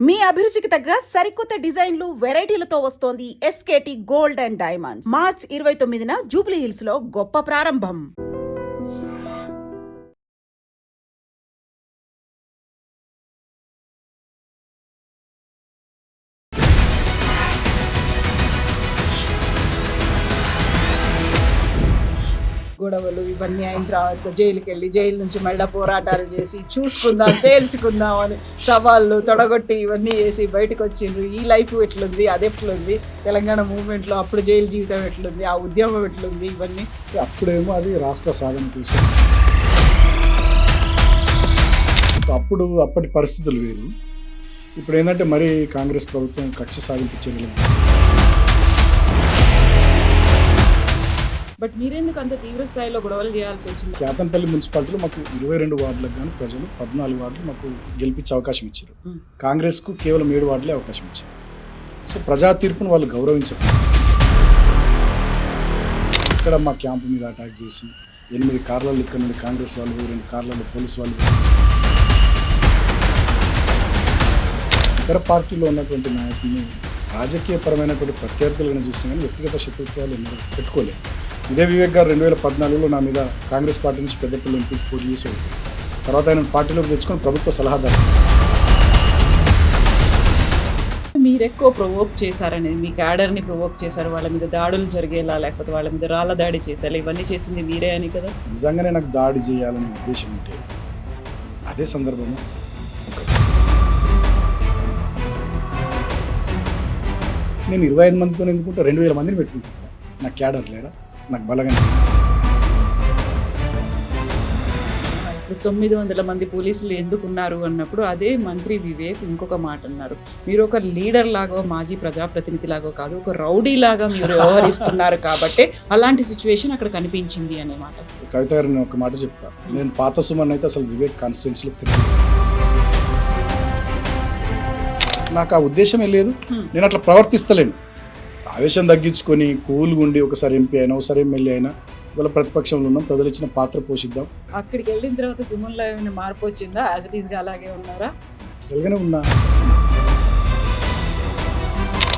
మీ అభిరుచికి తగ్గ సరికొత్త డిజైన్లు వెరైటీలతో వస్తోంది SKT gold and diamonds. March 29న జూబ్లీ హిల్స్ లో గొప్ప ప్రారంభం. గొడవలు ఇవన్నీ అయిన తర్వాత జైలుకి వెళ్ళి జైలు నుంచి మళ్ళీ పోరాటాలు చేసి చూసుకుందాం తేల్చుకుందాం అని సవాళ్ళు తొడగొట్టి ఇవన్నీ చేసి బయటకు వచ్చిండ్రు. ఈ లైఫ్ ఎట్లుంది, అది ఎట్లుంది, తెలంగాణ మూవ్మెంట్లో అప్పుడు జైలు జీవితం ఎట్లుంది, ఆ ఉద్యమం ఎట్లుంది, ఇవన్నీ అప్పుడేమో అది రాష్ట్ర సాధన కోసం. అప్పటి పరిస్థితులు వేరు. ఇప్పుడు ఏంటంటే మరి కాంగ్రెస్ ప్రభుత్వం కక్ష సాధింపు చర్యలు. బట్ మీరెందుకు అంత తీవ్ర స్థాయిలో గొడవలు చేయాల్సి వచ్చింది? కేతంపల్లి మున్సిపాలిటీలో మాకు 22 వార్డులకు కానీ ప్రజలు 14 వార్డులు మాకు గెలిపించే అవకాశం ఇచ్చారు. కాంగ్రెస్కు కేవలం 7 వార్డులే అవకాశం ఇచ్చారు. సో ప్రజా తీర్పును వాళ్ళు గౌరవించారు. ఇక్కడ మా క్యాంపు మీద అటాక్ చేసి 8 కార్లలో ఇక్కడ నుండి కాంగ్రెస్ వాళ్ళు, 2 కార్లలో పోలీసు వాళ్ళు, ఇతర పార్టీలో ఉన్నటువంటి నాయకుల్ని రాజకీయపరమైనటువంటి ప్రత్యర్థులను చూసినా కానీ వ్యక్తిగత శత్రుత్వాలు ఎన్నో పెట్టుకోలేదు. ఇదే వివేక్ గారు 2014లో నా మీద కాంగ్రెస్ పార్టీ నుంచి పెద్దపల్లి ఎంపీ పోటీ చేసి తర్వాత ఆయన పార్టీలోకి తెచ్చుకొని ప్రభుత్వ సలహాదారు చేశారు. మీరు ఎక్కువ ప్రొవోక్ చేశారనేది, మీ క్యాడర్ని ప్రొవోక్ చేశారు, వాళ్ళ మీద దాడులు జరిగేలా లేకపోతే వాళ్ళ మీద రాళ్ళ దాడి చేసేలా ఇవన్నీ చేసింది మీరే అని కదా? నిజంగానే నాకు దాడి చేయాలనే ఉద్దేశం ఉంటే అదే సందర్భంలో నేను 25 మందితో ఎందుకుంటే 2000 మందిని పెట్టుకుంటున్నాను. నాకు క్యాడర్ లేరా? నాకు బలంగా ఇప్పుడు 900 మంది పోలీసులు ఎందుకున్నారు అన్నప్పుడు అదే మంత్రి వివేక్ ఇంకొక మాట అన్నారు, మీరు ఒక లీడర్ లాగో మాజీ ప్రజాప్రతినిధి లాగో కాదు, ఒక రౌడీ లాగా మీరు వ్యవహరిస్తున్నారు కాబట్టి అలాంటి సిచ్యువేషన్ అక్కడ కనిపించింది అనే మాట. కవిత గారు నేను ఒక మాట చెప్తా, నేను పాత సుమన్ అయితే అసలు వివేక్ కాన్స్టిట్యున్సీలో తిరిగి నాకు ఆ ఉద్దేశమే లేదు. నేను అట్లా ప్రవర్తిస్తలేను. ఆవేశం తగ్గించుకొని కూల్గా ఉండి ఒకసారి ఎంపీ అయినా ఒకసారి ఎమ్మెల్యే అయినా ఇవాళ ప్రతిపక్షంలో ఉన్నాం, ప్రజలు ఇచ్చిన పాత్ర పోషిద్దాం. అక్కడికి వెళ్ళిన తర్వాత సుమన్లో ఏమైనా మార్పు వచ్చిందా? యాజ్ ఇట్ ఈస్గా అలాగే ఉన్నారా? అలాగనే ఉన్నా.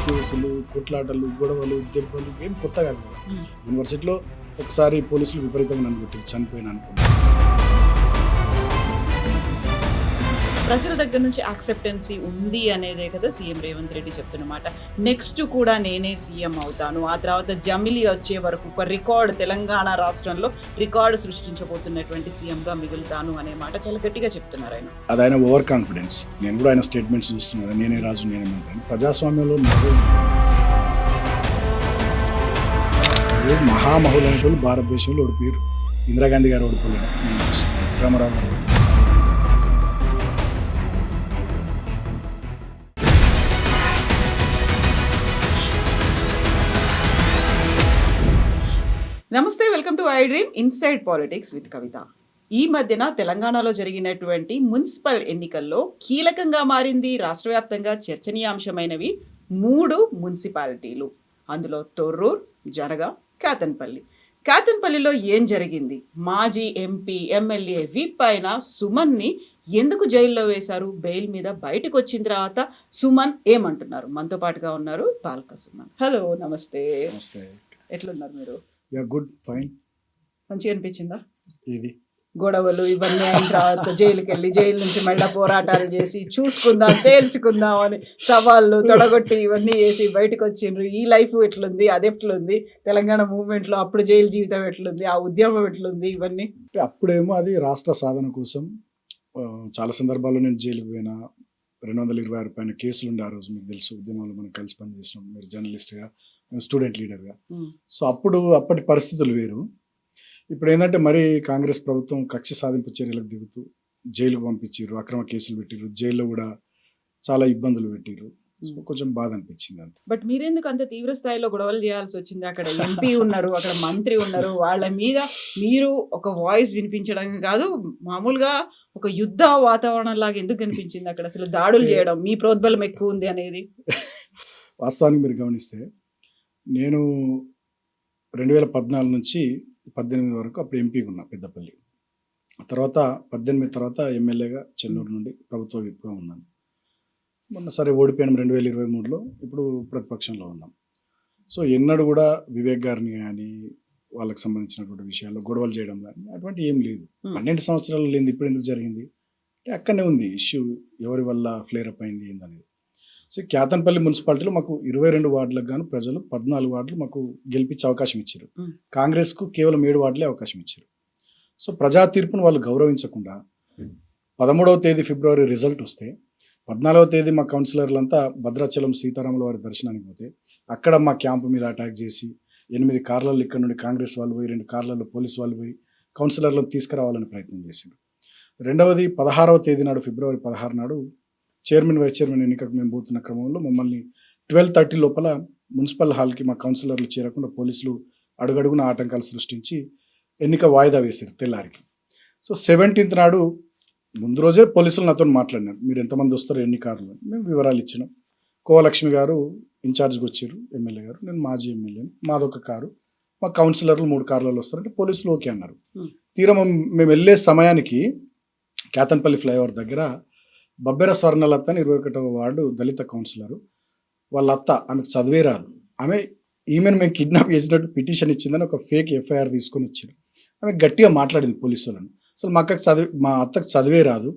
కేసులు, కొట్లాటలు, గొడవలు, దెబ్బలు ఏం కొత్త కాదు కదా. యూనివర్సిటీలో ఒకసారి పోలీసులు విపరీతంగా నన్ను కొట్టి చనిపోయినా అనుకున్నాను. ప్రజల దగ్గర నుంచి యాక్సెప్టెన్సీ ఉంది అనేదే కదా సీఎం రేవంత్ రెడ్డి చెప్తున్నమాట. నెక్స్ట్ కూడా నేనే సీఎం అవుతాను, ఆ తర్వాత జమిలీ వచ్చే వరకు ఒక రికార్డ్ తెలంగాణ రాష్ట్రంలో రికార్డు సృష్టించబోతున్నటువంటి సీఎంగా మిగులుతాను అనే మాట చాలా గట్టిగా చెప్తున్నారు ఆయన. అది ఆయన ఓవర్ కాన్ఫిడెన్స్. నేను కూడా ఆయన స్టేట్మెంట్స్ చూస్తున్నాను, నేనే రాజు నేనే మంత్రి. ప్రజాస్వామ్యంలో మహామహులైన భారతదేశంలో ఓడిపోయారు. ఇందిరాగాంధీ గారు ఓడిపోయారు, రామారావు గారు. నమస్తే, welcome to I dream inside politics with కవిత. ఈ మధ్యన తెలంగాణలో జరిగినటువంటి మున్సిపల్ ఎన్నికల్లో కీలకంగా మారింది, రాష్ట్ర వ్యాప్తంగా చర్చనీయాంశమైనవి 3 మున్సిపాలిటీలు. అందులో తొర్రూర్, జనగాం, కేతన్పల్లి. కేతన్పల్లిలో ఏం జరిగింది? మాజీ ఎంపీ, ఎమ్మెల్యే విప్ అయిన సుమన్ని ఎందుకు జైల్లో వేశారు? బెయిల్ మీద బయటకు వచ్చిన తర్వాత సుమన్ ఏమంటున్నారు? మనతో పాటుగా ఉన్నారు బాల్క సుమన్. హలో, నమస్తే. ఎట్లున్నారు మీరు? Good, fine. మంచిగా అనిపించిందా? ఇది గొడవలు ఇవన్నీ అయిన తర్వాత జైలుకి వెళ్ళి జైలు నుంచి మళ్ళీ పోరాటాలు చేసి చూసుకుందాం తేల్చుకుందాం అని సవాళ్ళు తొడగొట్టి ఇవన్నీ చేసి బయటకు వచ్చిండ్రు. ఈ లైఫ్ ఎట్లుంది, అది ఎట్లుంది, తెలంగాణ మూవ్మెంట్లో అప్పుడు జైలు జీవితం ఎట్లుంది, ఆ ఉద్యమం ఎట్లుంది, ఇవన్నీ. అప్పుడేమో అది రాష్ట్ర సాధన కోసం. చాలా సందర్భాల్లో నేను జైలుకు పోయినా. 226 పైన కేసులు ఉండే ఆ రోజు, మీకు తెలుసు. ఉద్యమంలో మనం కలిసి పనిచేసినాం, మీరు జర్నలిస్ట్గా, స్టూడెంట్ లీడర్గా. సో అప్పటి పరిస్థితులు వేరు. ఇప్పుడు ఏంటంటే మరి కాంగ్రెస్ ప్రభుత్వం కక్ష సాధింపు చర్యలకు దిగుతూ జైలుకు పంపించారు, అక్రమ కేసులు పెట్టిరు, జైల్లో కూడా చాలా ఇబ్బందులు పెట్టిరు. కొంచెం బాధ అనిపించింది అంతే. బట్ మీరెందుకు అంత తీవ్ర స్థాయిలో గొడవలు చేయాల్సి వచ్చింది? అక్కడ ఎంపీ ఉన్నారు, అక్కడ మంత్రి ఉన్నారు, వాళ్ళ మీద మీరు ఒక వాయిస్ వినిపించడం కాదు, మామూలుగా ఒక యుద్ధ వాతావరణం లాగా ఎందుకు కనిపించింది అక్కడ? అసలు దాడులు చేయడం, మీ ప్రోద్బలం ఎక్కువ ఉంది అనేది. వాస్తవానికి మీరు గమనిస్తే నేను 2014 నుంచి 18 వరకు అప్పుడు ఎంపీగా ఉన్నా పెద్దపల్లి. తర్వాత 18 తర్వాత ఎమ్మెల్యేగా చెన్నూరు నుండి ప్రభుత్వ విప్గా ఉన్నాను. మొన్న సరే ఓడిపోయినాం 2023లో, ఇప్పుడు ప్రతిపక్షంలో ఉన్నాం. సో ఎన్నడూ కూడా వివేక్ గారిని కానీ వాళ్ళకి సంబంధించినటువంటి విషయాల్లో గొడవలు చేయడం కానీ అటువంటి ఏం లేదు. 12 సంవత్సరాలు లేనిది ఇప్పుడు ఎందుకు జరిగింది అంటే అక్కడనే ఉంది ఇష్యూ, ఎవరి వల్ల ఫ్లేర్ అప్ అయింది ఏందనేది. సో కేతన్పల్లి మున్సిపాలిటీలో మాకు 22 వార్డులకు గాను ప్రజలు 14 వార్డులు మాకు గెలిపించే అవకాశం ఇచ్చారు. కాంగ్రెస్కు కేవలం 7 వార్డులే అవకాశం ఇచ్చారు. సో ప్రజా తీర్పును వాళ్ళు గౌరవించకుండా 13వ తేదీ ఫిబ్రవరి రిజల్ట్ వస్తే 14వ తేదీ మా కౌన్సిలర్లంతా భద్రాచలం సీతారాముల వారి దర్శనానికి పోతే అక్కడ మా క్యాంపు మీద అటాక్ చేసి 8 కార్లలో ఇక్కడ నుండి కాంగ్రెస్ వాళ్ళు పోయి 2 కార్లలో పోలీసు వాళ్ళు పోయి కౌన్సిలర్లను తీసుకురావాలని ప్రయత్నం చేశారు. రెండవది 16వ తేదీ నాడు ఫిబ్రవరి 16 నాడు చైర్మన్ వైస్ చైర్మన్ ఎన్నికకు మేము పోతున్న క్రమంలో మమ్మల్ని 12:30 లోపల మున్సిపల్ హాల్కి మా కౌన్సిలర్లు చేరకుండా పోలీసులు అడుగడుగున ఆటంకాలు సృష్టించి ఎన్నిక వాయిదా వేశారు తెల్లారికి. సో 17th నాడు ముందు రోజే పోలీసులు నాతో మాట్లాడినారు, మీరు ఎంతమంది వస్తారు ఎన్ని కార్లు, మేము వివరాలు ఇచ్చినాం. కోవలక్ష్మి గారు ఇన్ఛార్జ్కి వచ్చారు, ఎమ్మెల్యే గారు, నేను మాజీ ఎమ్మెల్యేని, మాదొక కారు, మా కౌన్సిలర్లు 3 కార్లలో వస్తారంటే పోలీసులు ఓకే అన్నారు. తీరా మేము వెళ్ళే సమయానికి కేతన్పల్లి ఫ్లైఓవర్ దగ్గర బబ్బెర స్వర్ణలత అని 21వ వార్డు దళిత కౌన్సిలరు, వాళ్ళ అత్త, ఆమెకు చదివే రాదు, ఈమెను మేము కిడ్నాప్ చేసినట్టు పిటిషన్ ఇచ్చిందని ఒక ఫేక్ ఎఫ్ఐఆర్ తీసుకొని వచ్చారు. ఆమె గట్టిగా మాట్లాడింది పోలీసులను, అసలు మా అత్తకు చదివే రాదు,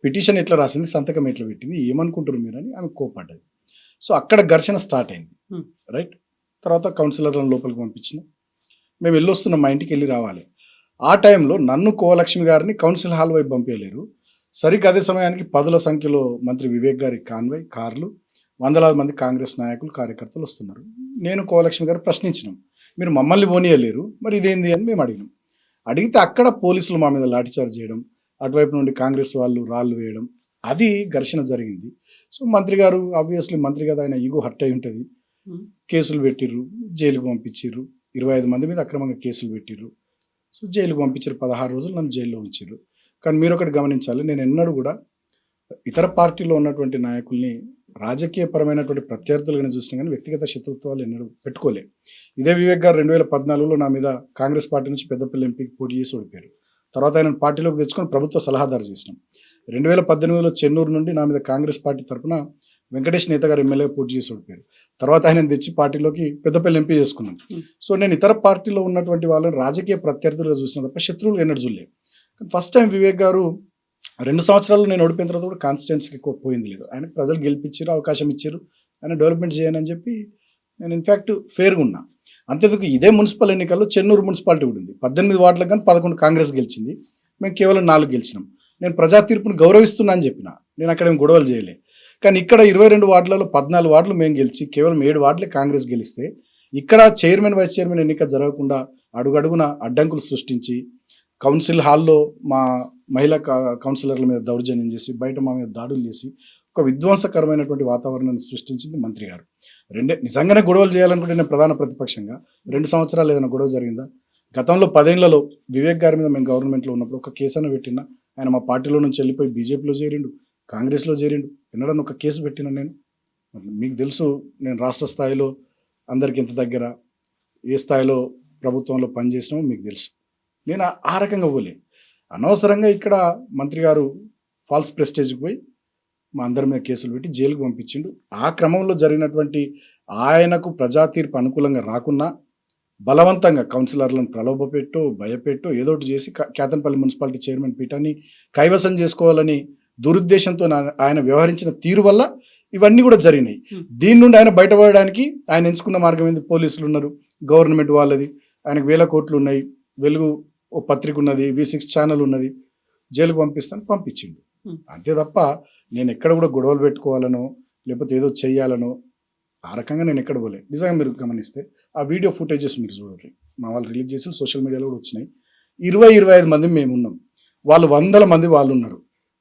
పిటిషన్ ఎట్లా రాసింది, సంతకం ఎట్లా పెట్టింది, ఏమనుకుంటారు మీరు అని ఆమె కోపడ్డది. సో అక్కడ ఘర్షణ స్టార్ట్ అయింది. రైట్, తర్వాత కౌన్సిలర్లను లోపలికి పంపించిన, మేము వెళ్ళొస్తున్నాం, మా ఇంటికి వెళ్ళి రావాలి. ఆ టైంలో నన్ను కోవలక్ష్మి గారిని కౌన్సిల్ హాల్ వైపు పంపించలేరు. సరిగ్గా అదే సమయానికి 10ల సంఖ్యలో మంత్రి వివేక్ గారి కాన్వాయ్ కార్లు, వందలాది మంది కాంగ్రెస్ నాయకులు కార్యకర్తలు వస్తున్నారు. నేను కోవలక్ష్మి గారు ప్రశ్నించినాం, మీరు మమ్మల్ని పోనీయలేరు, మరి ఇదేంది అని మేము అడిగినాం. అడిగితే అక్కడ పోలీసులు మా మీద లాఠీచార్జ్ చేయడం, అటువైపు నుండి కాంగ్రెస్ వాళ్ళు రాళ్ళు వేయడం, అది ఘర్షణ జరిగింది. సో మంత్రి గారు ఆబ్వియస్లీ మంత్రి కదా, ఆయన ఈగో హర్ట్ అయి ఉంటుంది, కేసులు పెట్టిర్రు, జైలుకు పంపించారు. 25 మంది మీద అక్రమంగా కేసులు పెట్టిర్రు. సో జైలుకు పంపించారు, 16 రోజులు నన్ను జైల్లో ఉంచారు. కానీ మీరు ఒకటి గమనించాలి, నేను ఎన్నడూ కూడా ఇతర పార్టీలో ఉన్నటువంటి నాయకుల్ని రాజకీయపరమైనటువంటి ప్రత్యర్థులుగానే చూసినా కానీ వ్యక్తిగత శత్రుత్వాలు ఎన్నడూ పెట్టుకోలే. ఇదే వివేక్ గారు 2014లో నా మీద కాంగ్రెస్ పార్టీ నుంచి పెద్దపల్లి ఎంపీకి పోటీ చేసి ఓడిపోయారు. తర్వాత ఆయన పార్టీలోకి తెచ్చుకొని ప్రభుత్వ సలహాదారు చేసినాం. 2018లో చెన్నూరు నుండి నా మీద కాంగ్రెస్ పార్టీ తరఫున వెంకటేష్ నేత గారు ఎమ్మెల్యే పోటీ చేసి ఓడిపోయారు. తర్వాత ఆయన తెచ్చి పార్టీలోకి పెద్దపల్లి ఎంపీ చేసుకున్నాను. సో నేను ఇతర పార్టీలో ఉన్నటువంటి వాళ్ళని రాజకీయ ప్రత్యర్థులుగా చూసిన తప్ప శత్రువులు ఎన్నడూ చూడలేదు. ఫస్ట్ టైం వివేక్ గారు 2 సంవత్సరాలు నేను ఓడిపోయిన తర్వాత కూడా కాన్స్టిట్యున్సీకి ఎక్కువ పోయింది లేదు. ఆయనకు ప్రజలు గెలిపించారు, అవకాశం ఇచ్చారు, ఆయన డెవలప్మెంట్ చేయనని చెప్పి నేను ఇన్ఫ్యాక్ట్ ఫేర్గా ఉన్నా. అంతేందుకు ఇదే మున్సిపల్ ఎన్నికల్లో చెన్నూరు మున్సిపాలిటీ కూడా ఉంది, 18 వార్డులకు కానీ 11 కాంగ్రెస్ గెలిచింది, మేము కేవలం 4 గెలిచినాం. నేను ప్రజా తీర్పును గౌరవిస్తున్నా అని చెప్పిన, నేను అక్కడ ఏం గొడవలు చేయలే. కానీ ఇక్కడ 22 వార్డులలో 14 వార్డులు మేము గెలిచి కేవలం 7 వార్డులే కాంగ్రెస్ గెలిస్తే ఇక్కడ చైర్మన్ వైస్ చైర్మన్ ఎన్నిక జరగకుండా అడుగడుగున అడ్డంకులు సృష్టించి కౌన్సిల్ హాల్లో మా మహిళా కౌన్సిలర్ల మీద దౌర్జన్యం చేసి బయట మా మీద దాడులు చేసి ఒక విధ్వంసకరమైనటువంటి వాతావరణాన్ని సృష్టించింది మంత్రి గారు. నిజంగానే గొడవలు చేయాలనుకుంటే నేను ప్రధాన ప్రతిపక్షంగా 2 సంవత్సరాలు ఏదైనా గొడవ జరిగిందా? గతంలో 10 ఏళ్లలో వివేక్ గారి మీద మేము గవర్నమెంట్లో ఉన్నప్పుడు ఒక కేసు అన్న పెట్టినా, ఆయన మా పార్టీలో నుంచి వెళ్ళిపోయి బీజేపీలో చేరిండు, కాంగ్రెస్లో చేరిండు, ఎన్నడన్నా ఒక కేసు పెట్టినా నేను? మీకు తెలుసు నేను రాష్ట్ర స్థాయిలో అందరికి ఎంత దగ్గర, ఏ స్థాయిలో ప్రభుత్వంలో పనిచేసినామో మీకు తెలుసు. నేను ఆ రకంగా పోలే. అనవసరంగా ఇక్కడ మంత్రి గారు ఫాల్స్ ప్రెస్టేజ్కి పోయి మా అందరి మీద కేసులు పెట్టి జైలుకు పంపించిండు. ఆ క్రమంలో జరిగినటువంటి ఆయనకు ప్రజా తీర్పు అనుకూలంగా రాకున్నా బలవంతంగా కౌన్సిలర్లను ప్రలోభపెట్టో భయపెట్టో ఏదో ఒకటి చేసి కేతన్పల్లి మున్సిపాలిటీ చైర్మన్ పీఠాన్ని కైవసం చేసుకోవాలని దురుద్దేశంతో ఆయన వ్యవహరించిన తీరు వల్ల ఇవన్నీ కూడా జరిగినాయి. దీని నుండి ఆయన బయటపడడానికి ఆయన ఎంచుకున్న మార్గం ఏంది? పోలీసులు ఉన్నారు, గవర్నమెంట్ వాళ్ళది, ఆయనకు 1000 కోట్లు ఉన్నాయి, వెలుగు ఓ పత్రిక ఉన్నది, V6 ఛానల్ ఉన్నది, జైలుకు పంపించిండు. అంతే తప్ప నేను ఎక్కడ కూడా గొడవలు పెట్టుకోవాలనో లేకపోతే ఏదో చెయ్యాలనో ఆ రకంగా నేను ఎక్కడ పోలే. నిజంగా మీరు గమనిస్తే ఆ వీడియో ఫుటేజెస్ మీరు చూడండి, మా వాళ్ళు రిలీజ్ చేసి సోషల్ మీడియాలో కూడా వచ్చినాయి. 20-25 మంది మేము ఉన్నాం, వాళ్ళు 100 మంది వాళ్ళు ఉన్నారు.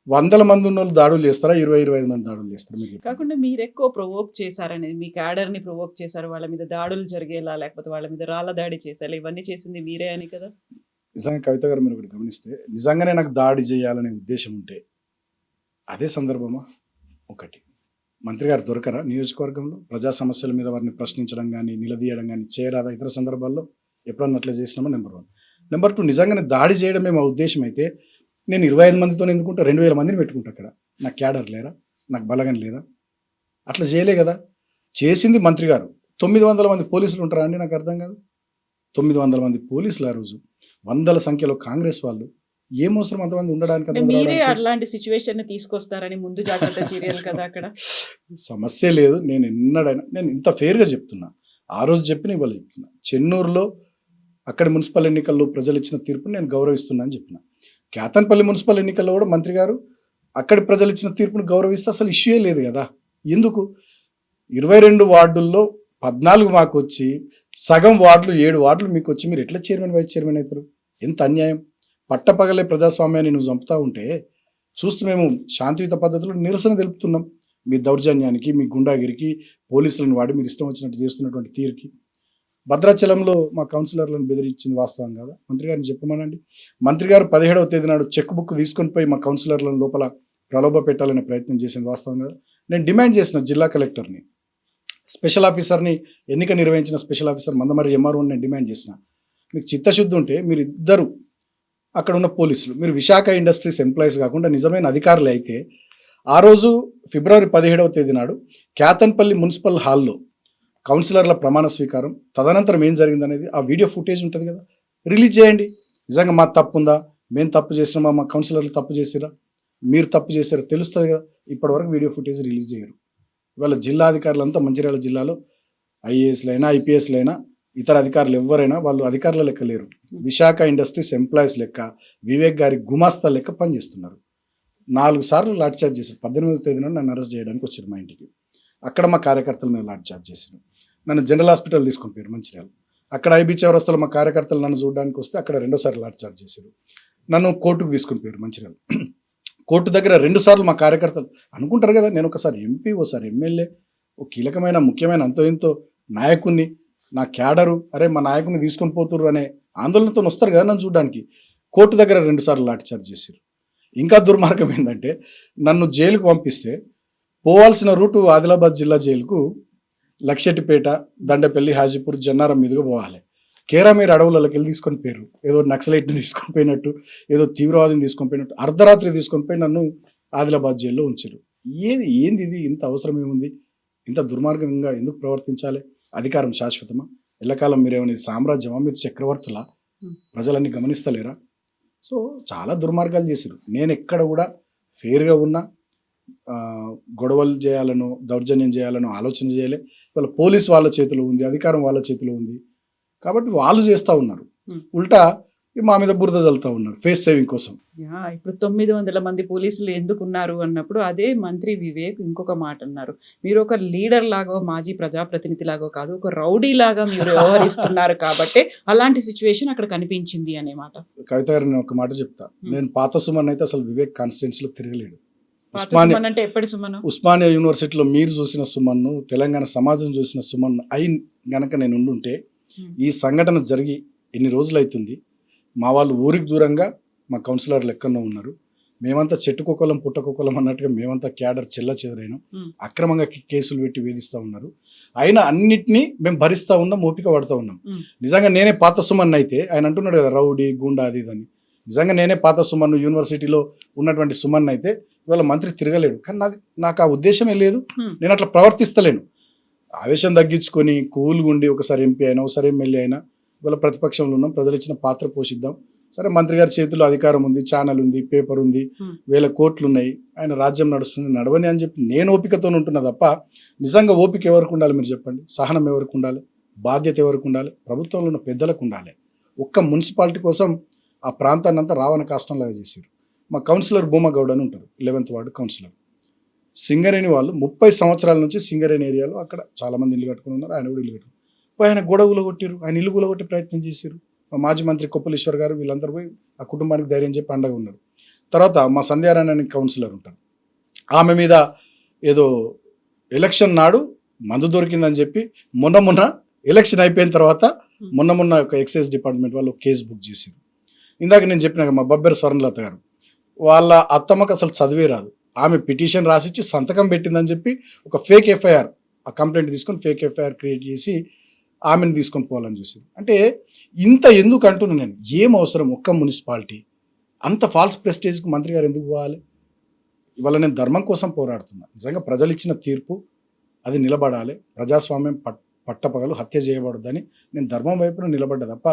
100 మంది ఉన్న వాళ్ళు దాడులు చేస్తారా? 20-25 మంది దాడులు చేస్తారు? మీకు కాకుండా మీరు ఎక్కువ ప్రొవోక్ చేశారనేది, మీ క్యాడర్ని ప్రొవోక్ చేశారు, వాళ్ళ మీద దాడులు జరిగేలా లేకపోతే వాళ్ళ మీద రాళ్ళ దాడి చేసేలా, ఇవన్నీ చేసింది మీరే అని కదా? నిజంగా కవిత గారు మీరు ఒకటి గమనిస్తే, నిజంగానే నాకు దాడి చేయాలనే ఉద్దేశం ఉంటే అదే సందర్భమా? ఒకటి, మంత్రి గారు దొరకరా నియోజకవర్గంలో? ప్రజా సమస్యల మీద వారిని ప్రశ్నించడం కానీ నిలదీయడం కానీ చేయరాదా? ఇతర సందర్భాల్లో ఎప్పుడన్నా అట్లా చేసినామో నెంబర్ 1. నెంబర్ 2, నిజంగానే దాడి చేయడమే మా ఉద్దేశం అయితే నేను 25 మందితో ఎందుకుంటా? 2000 మందిని పెట్టుకుంటా. అక్కడ నాకు క్యాడర్ లేరా? నాకు బలగం లేదా? అట్లా చేయలే కదా. చేసింది మంత్రి గారు. 900 మంది పోలీసులు ఉంటారా అండి? నాకు అర్థం కాదు. 900 మంది పోలీసులు ఆ రోజు, వందల సంఖ్యలో కాంగ్రెస్ వాళ్ళు. ఏం అవసరం అంతమంది ఉండడానికి, అంటే అంతమంది మీరే రావడానికి? అలాంటి సిచ్యువేషన్ ని తీసుకొస్తారని ముందు జాగ్రత్త చర్యలు కదా అక్కడ. సమస్య లేదు. నేను ఇంత ఫెయిర్గా చెప్తున్నా. ఆ రోజు చెప్పిన ఇవాళ చెప్తున్నా. చెన్నూరులో అక్కడి మున్సిపల్ ఎన్నికల్లో ప్రజలు ఇచ్చిన తీర్పుని నేను గౌరవిస్తున్నా అని చెప్పిన. కేతన్పల్లి మున్సిపల్ ఎన్నికల్లో కూడా మంత్రి గారు అక్కడి ప్రజలు ఇచ్చిన తీర్పును గౌరవిస్తే అసలు ఇష్యూయే లేదు కదా. ఎందుకు 22 వార్డుల్లో 14 మాకు వచ్చి, సగం వార్డులు 7 వార్డులు మీకు వచ్చి మీరు ఎట్లా చైర్మన్ వైస్ చైర్మన్ అవుతారు? ఎంత అన్యాయం. పట్టపగలే ప్రజాస్వామ్యాన్ని నువ్వు చంపుతా ఉంటే చూస్తూ మేము శాంతియుత పద్ధతిలో నిరసన తెలుపుతున్నాం. మీ దౌర్జన్యానికి, మీ గుండాగిరికి, పోలీసులను వాడి మీరు ఇష్టం వచ్చినట్టు చేస్తున్నటువంటి తీరుకి. భద్రాచలంలో మా కౌన్సిలర్లను బెదిరించింది వాస్తవం కాదా? మంత్రి గారిని చెప్పమనండి. మంత్రి గారు 17వ తేదీ నాడు చెక్ బుక్ తీసుకొని పోయి మా కౌన్సిలర్లను లోపల ప్రలోభ పెట్టాలనే ప్రయత్నం చేసింది వాస్తవం కాదా? నేను డిమాండ్ చేసిన జిల్లా కలెక్టర్ని, స్పెషల్ ఆఫీసర్ని, ఎన్నిక నిర్వహించిన స్పెషల్ ఆఫీసర్ మందమరి ఎంఆర్ఓని నేను డిమాండ్ చేసిన. మీకు చిత్తశుద్ధి ఉంటే మీరు ఇద్దరు అక్కడ ఉన్న పోలీసులు, మీరు విశాఖ ఇండస్ట్రీస్ ఎంప్లాయీస్ కాకుండా నిజమైన అధికారులు అయితే ఆ రోజు ఫిబ్రవరి 17వ తేదీ నాడు కేతన్పల్లి మున్సిపల్ హాల్లో కౌన్సిలర్ల ప్రమాణ స్వీకారం, తదనంతరం ఏం జరిగిందనేది ఆ వీడియో ఫుటేజ్ ఉంటుంది కదా, రిలీజ్ చేయండి. నిజంగా మా తప్పు ఉందా, మేము తప్పు చేసినామా, మా కౌన్సిలర్లు తప్పు చేసిరా, మీరు తప్పు చేసారా తెలుస్తుంది కదా. ఇప్పటివరకు వీడియో ఫుటేజ్ రిలీజ్ చేయరు. ఇవాళ జిల్లా అధికారులంతా మంచిర్యాల జిల్లాలో ఐఏఎస్లైనా, ఐపీఎస్లైనా, ఇతర అధికారులు ఎవరైనా వాళ్ళు అధికారుల లెక్క లేరు. విశాఖ ఇండస్ట్రీస్ ఎంప్లాయీస్ లెక్క, వివేక్ గారి గుమాస్తా లెక్క పనిచేస్తున్నారు. 4 సార్లు లాఠీ చార్జ్ చేశారు. 18వ తేదీన నన్ను అరెస్ట్ చేయడానికి వచ్చారు మా ఇంటికి. అక్కడ మా కార్యకర్తల మీద లాఠీ చార్జ్ చేశారు. నన్ను జనరల్ హాస్పిటల్ తీసుకొని పోయారు మంచిర్యాల. అక్కడ ఐబీ చౌరస్తాలో మా కార్యకర్తలు నన్ను చూడడానికి వస్తే అక్కడ 2వ సారి లాఠీ చార్జ్ చేశారు. నన్ను కోర్టుకు తీసుకొని పోయారు మంచిర్యాల. కోర్టు దగ్గర 2 సార్లు మా కార్యకర్తలు అనుకుంటారు కదా, నేను ఒకసారి ఎంపీ, ఓసారి ఎమ్మెల్యే, ఓ కీలకమైన ముఖ్యమైన అంతో ఇంతో నాయకుడిని, నా క్యాడరు, అరే మా నాయకుడిని తీసుకొని పోతుర్రు అనే ఆందోళనతో వస్తారు కదా నన్ను చూడడానికి. కోర్టు దగ్గర 2 సార్లు లాఠీ చార్జ్ చేశారు. ఇంకా దుర్మార్గం ఏంటంటే నన్ను జైలుకు పంపిస్తే పోవాల్సిన రూటు ఆదిలాబాద్ జిల్లా జైలుకు లక్షెట్టిపేట, దండపల్లి, హాజీపూర్, జన్నారం మీదుగా పోవాలి. కేరామీర్ అడవులకి వెళ్ళి తీసుకొని పోయారు. ఏదో నక్సలైట్ని తీసుకొని పోయినట్టు, ఏదో తీవ్రవాదిని తీసుకొని పోయినట్టు అర్ధరాత్రి తీసుకొని పోయి నన్ను ఆదిలాబాద్ జైల్లో ఉంచారు. ఏంది ఇది? ఇంత అవసరం ఏముంది? ఇంత దుర్మార్గంగా ఎందుకు ప్రవర్తించాలి? అధికారం శాశ్వతమా? ఎల్లకాలం మీరేమని సామ్రాజ్యమా? మీరు చక్రవర్తులా? ప్రజలన్నీ గమనిస్తలేరా? సో చాలా దుర్మార్గాలు చేశారు. నేను ఎక్కడ కూడా ఫెయిర్గా ఉన్నా, గొడవలు చేయాలను, దౌర్జన్యం చేయాలను ఆలోచన చేయలే. వాళ్ళ పోలీస్ వాళ్ళ చేతిలో ఉంది, అధికారం వాళ్ళ చేతిలో ఉంది కాబట్టి వాళ్ళు చేస్తూ ఉన్నారు. ఉల్టా మా మీద బురద చల్లుతూ ఉన్నారు ఫేస్ సేవింగ్ కోసం. ఇప్పుడు 900 మంది పోలీసులు ఎందుకు ఉన్నారు అన్నప్పుడు అదే మంత్రి వివేక్ ఇంకొక మాట అన్నారు, మీరు ఒక లీడర్ లాగో, మాజీ ప్రజాప్రతినిధి లాగో కాదు, ఒక రౌడీ లాగా మీరు వ్యవహరిస్తున్నారు కాబట్టి అలాంటి సిచ్యువేషన్ అక్కడ కనిపించింది అనే మాట. కవిత గారు నేను ఒక మాట చెప్తా. నేను పాత సుమన్ అయితే అసలు వివేక్ కాన్స్టిట్యున్సీలో తిరగలేడు. అంటే ఎప్పటి సుమన్? ఉస్మానియా యూనివర్సిటీలో మీరు చూసిన సుమన్ను, తెలంగాణ సమాజం చూసిన సుమన్ అయి గనక నేను ఉండుంటే ఈ సంఘటన జరిగి ఎన్ని రోజులు అవుతుంది, మా వాళ్ళు ఊరికి దూరంగా మా కౌన్సిలర్లు ఎక్కడో ఉన్నారు, మేమంతా చెట్టుకొక్కలం పుట్టకొక్కలం అన్నట్టుగా మేమంతా క్యాడర్ చెల్ల చెదరైనాం, అక్రమంగా కేసులు పెట్టి వేధిస్తూ ఉన్నారు, అయినా అన్నిటినీ మేము భరిస్తూ ఉన్నాం, ఓపిక పడుతూ ఉన్నాం. నిజంగా నేనే పాత సుమన్ అయితే, ఆయన అంటున్నాడు కదా రౌడీ గుండా అది ఇదని, నిజంగా నేనే పాత సుమన్ యూనివర్సిటీలో ఉన్నటువంటి సుమన్ అయితే ఇవాళ మంత్రి తిరగలేడు. కానీ నాకు ఆ ఉద్దేశమే లేదు, నేను అట్లా ప్రవర్తిస్తలేను. ఆవేశం తగ్గించుకొని కూల్గా ఉండి ఒకసారి ఎంపీ అయినా, ఒకసారి ఎమ్మెల్యే అయినా, ఇవాళ ప్రతిపక్షంలో ఉన్నాం, ప్రజలు ఇచ్చిన పాత్ర పోషిద్దాం. సరే మంత్రి గారి చేతిలో అధికారం ఉంది, ఛానల్ ఉంది, పేపర్ ఉంది, 1000 కోట్లు ఉన్నాయి, ఆయన రాజ్యం నడుస్తుంది, నడవని అని చెప్పి నేను ఓపికతో ఉంటున్నా తప్ప, నిజంగా ఓపిక ఎవరికి ఉండాలి మీరు చెప్పండి? సహనం ఎవరికి ఉండాలి? బాధ్యత ఎవరికి ఉండాలి? ప్రభుత్వంలో ఉన్న పెద్దలకు ఉండాలి. ఒక్క మున్సిపాలిటీ కోసం ఆ ప్రాంతాన్ని అంతా రావణ కాష్టంలాగా చేశారు. మా కౌన్సిలర్ భూమగౌడ్ అని ఉంటారు, 11th వార్డు కౌన్సిలర్. సింగరేణి వాళ్ళు 30 సంవత్సరాల నుంచి సింగరేణి ఏరియాలో అక్కడ చాలామంది ఇల్లు కట్టుకుని ఉన్నారు, ఆయన కూడా ఇల్లు కట్టుకున్నారు. ఆయన గొడవలు కొట్టారు, ఆయన ఇల్లు కూలగొట్టే ప్రయత్నం చేశారు. మా మాజీ మంత్రి కొప్పలేశ్వర్ గారు వీళ్ళందరూ పోయి ఆ కుటుంబానికి ధైర్యం చెప్పి అండగా ఉన్నారు. తర్వాత మా సంధ్యారాయణ అనే కౌన్సిలర్ ఉంటారు, ఆమె మీద ఏదో ఎలక్షన్ నాడు మందు దొరికిందని చెప్పి మొన్న ఎలక్షన్ అయిపోయిన తర్వాత మొన్న ఒక ఎక్సైజ్ డిపార్ట్మెంట్ వాళ్ళు కేసు బుక్ చేశారు. ఇందాక నేను చెప్పిన మా బబ్బెర స్వర్ణలత గారు వాళ్ళ అత్తమ్మకు అసలు చదివే రాదు, ఆమె పిటిషన్ రాసిచ్చి సంతకం పెట్టిందని చెప్పి ఒక ఫేక్ ఎఫ్ఐఆర్, ఆ కంప్లైంట్ తీసుకొని ఫేక్ ఎఫ్ఐఆర్ క్రియేట్ చేసి ఆమెను తీసుకొని పోవాలని చూసింది. అంటే ఇంత ఎందుకు అంటున్నాను నేను, ఏం అవసరం? ఒక్క మున్సిపాలిటీ అంత ఫాల్స్ ప్రెస్టేజ్కి మంత్రి గారు ఎందుకు పోవాలి? ఇవాళ నేను ధర్మం కోసం పోరాడుతున్నా. నిజంగా ప్రజలు ఇచ్చిన తీర్పు అది నిలబడాలి. ప్రజాస్వామ్యం పట్టపగలు హత్య చేయబడద్దని నేను ధర్మం వైపున నిలబడ్డా తప్ప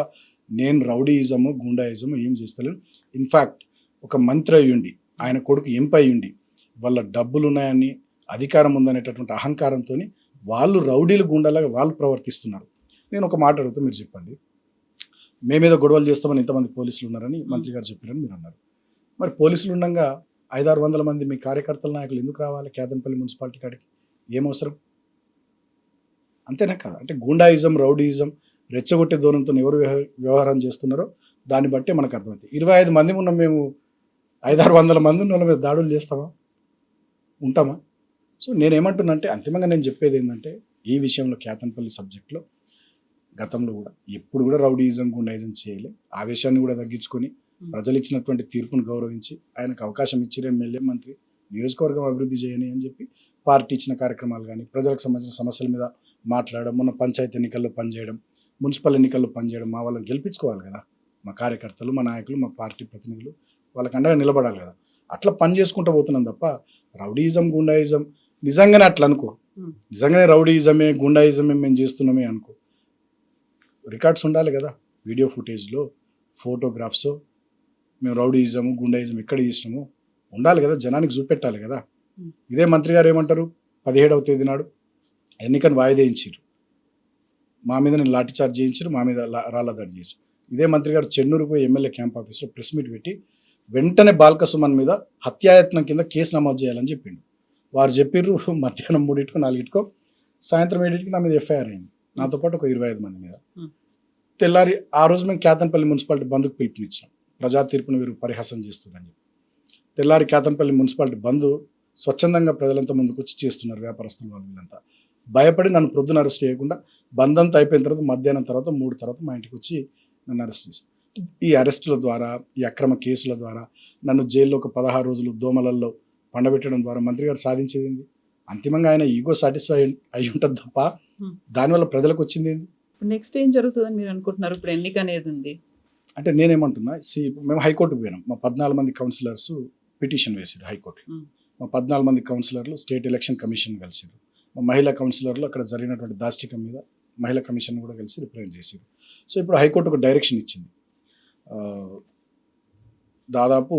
నేను రౌడీయిజము గుండాయిజము ఏం చేస్తలేను. ఇన్ఫ్యాక్ట్ ఒక మంత్రి అయ్యుండి ఆయన కొడుకు ఎంపీ అయ్యుండి వాళ్ళ డబ్బులు ఉన్నాయని అధికారం ఉందనేటటువంటి అహంకారంతో వాళ్ళు రౌడీలు గుండాలాగా వాళ్ళు ప్రవర్తిస్తున్నారు. నేను ఒక మాట అడుగుతా, మీరు చెప్పండి. మేమేదో గొడవలు చేస్తామని ఇంతమంది పోలీసులు ఉన్నారని మంత్రి గారు చెప్పారని మీరు అన్నారు. మరి పోలీసులు ఉండగా 500-600 మంది మీ కార్యకర్తల నాయకులు ఎందుకు రావాలి కేదన్పల్లి మున్సిపాలిటీ కాడికి? ఏం అవసరం? అంతేనా కదా? అంటే గూండాయిజం రౌడీయిజం రెచ్చగొట్టే ధోరణితో ఎవరు వ్యవహారం చేస్తున్నారో దాన్ని బట్టే మనకు అర్థమవుతుంది. 25 మంది ఉన్న మేము 500-600 మంది ఉన్న వాళ్ళ మీద దాడులు చేస్తామా? ఉంటామా? సో నేనేమంటున్నానంటే అంతిమంగా నేను చెప్పేది ఏంటంటే ఈ విషయంలో కేతన్పల్లి సబ్జెక్ట్లో గతంలో కూడా ఎప్పుడు కూడా రౌడీయిజం గుండాయిజం చేయలే. ఆవేశాన్ని కూడా తగ్గించుకొని ప్రజలు ఇచ్చినటువంటి తీర్పును గౌరవించి ఆయనకు అవకాశం ఇచ్చారు ఎమ్మెల్యే మంత్రి నియోజకవర్గం అభివృద్ధి చేయని అని చెప్పి పార్టీ ఇచ్చిన కార్యక్రమాలు కానీ ప్రజలకు సంబంధించిన సమస్యల మీద మాట్లాడడం, మొన్న పంచాయతీ ఎన్నికల్లో పనిచేయడం, మున్సిపల్ ఎన్నికల్లో పనిచేయడం, మా వాళ్ళని గెలిపించుకోవాలి కదా. మా కార్యకర్తలు, మా నాయకులు, మా పార్టీ ప్రతినిధులు వాళ్ళకి అండగా నిలబడాలి కదా. అట్లా పని చేసుకుంటూ పోతున్నాం తప్ప రౌడీయిజం గుండాయిజం నిజంగానే అట్లా అనుకో, నిజంగానే రౌడీయిజమే గుండాయిజమే మేము చేస్తున్నామే అనుకో, రికార్డ్స్ ఉండాలి కదా. వీడియో ఫుటేజ్లో ఫోటోగ్రాఫ్స్ మేము రౌడీయిజము గుండాయిజం ఎక్కడ చేసినామో ఉండాలి కదా, జనానికి చూపెట్టాలి కదా. ఇదే మంత్రి గారు ఏమంటారు, 17వ తేదీ నాడు ఎన్నికను వాయిదేయించారు, మా మీద నేను లాఠీ చార్జ్ చేయించారు, మా మీద రాళ్ళ దాడి చేయించారు. ఇదే మంత్రి గారు చెన్నూరు పోయి ఎమ్మెల్యే క్యాంప్ ఆఫీస్లో ప్రెస్ మీట్ పెట్టి వెంటనే బాల్క సుమన్ మీద హత్యాయత్నం కింద కేసు నమోదు చేయాలని చెప్పిండు. వారు చెప్పిర్రు మధ్యాహ్నం 3టికో 4టికో, సాయంత్రం 7టికి నా మీద ఎఫ్ఐఆర్ అయింది, నాతో పాటు ఒక 25 మంది మీద. తెల్లారి ఆ రోజు మేము కేతన్పల్లి మున్సిపాలిటీ బంద్కు పిలుపునిచ్చాం, ప్రజా తీర్పును వీరు పరిహాసం చేస్తుందని చెప్పి. తెల్లారి కేతన్పల్లి మున్సిపాలిటీ బంద్ స్వచ్ఛందంగా ప్రజలంతా ముందుకు వచ్చి చేస్తున్నారు, వ్యాపారస్తులు వాళ్ళు వీళ్ళంతా. భయపడి నన్ను ప్రొద్దున అరెస్ట్ చేయకుండా బంద్ అంతా అయిపోయిన తర్వాత మధ్యాహ్నం తర్వాత 3 తర్వాత మా ఇంటికి వచ్చి నన్ను అరెస్ట్ చేశారు. ఈ అరెస్టుల ద్వారా, ఈ అక్రమ కేసుల ద్వారా నన్ను జైల్లో ఒక 16 రోజులు దోమలల్లో పండబెట్టడం ద్వారా మంత్రి గారు సాధించేది ఏంది? అంతిమంగా ఆయన ఈగో సాటిస్ఫై అయి ఉంటుంది తప్ప దానివల్ల ప్రజలకు వచ్చింది ఏంది? నెక్స్ట్ ఏం జరుగుతుందని మీరు అనుకుంటున్నారు? ఇప్పుడు ఎన్నిక అనేది ఉంది అంటే నేనేమంటున్నా, మేము హైకోర్టుకు పోయినాం. మా 14 మంది కౌన్సిలర్స్ పిటిషన్ వేసారు హైకోర్టు. మా 14 మంది కౌన్సిలర్లు స్టేట్ ఎలక్షన్ కమిషన్ కలిసారు. మా మహిళా కౌన్సిలర్లు అక్కడ జరిగినటువంటి దాష్టికం మీద మహిళా కమిషన్ కూడా కలిసి రిప్రజెంట్ చేశారు. సో ఇప్పుడు హైకోర్టుకు డైరెక్షన్ ఇచ్చింది. దాదాపు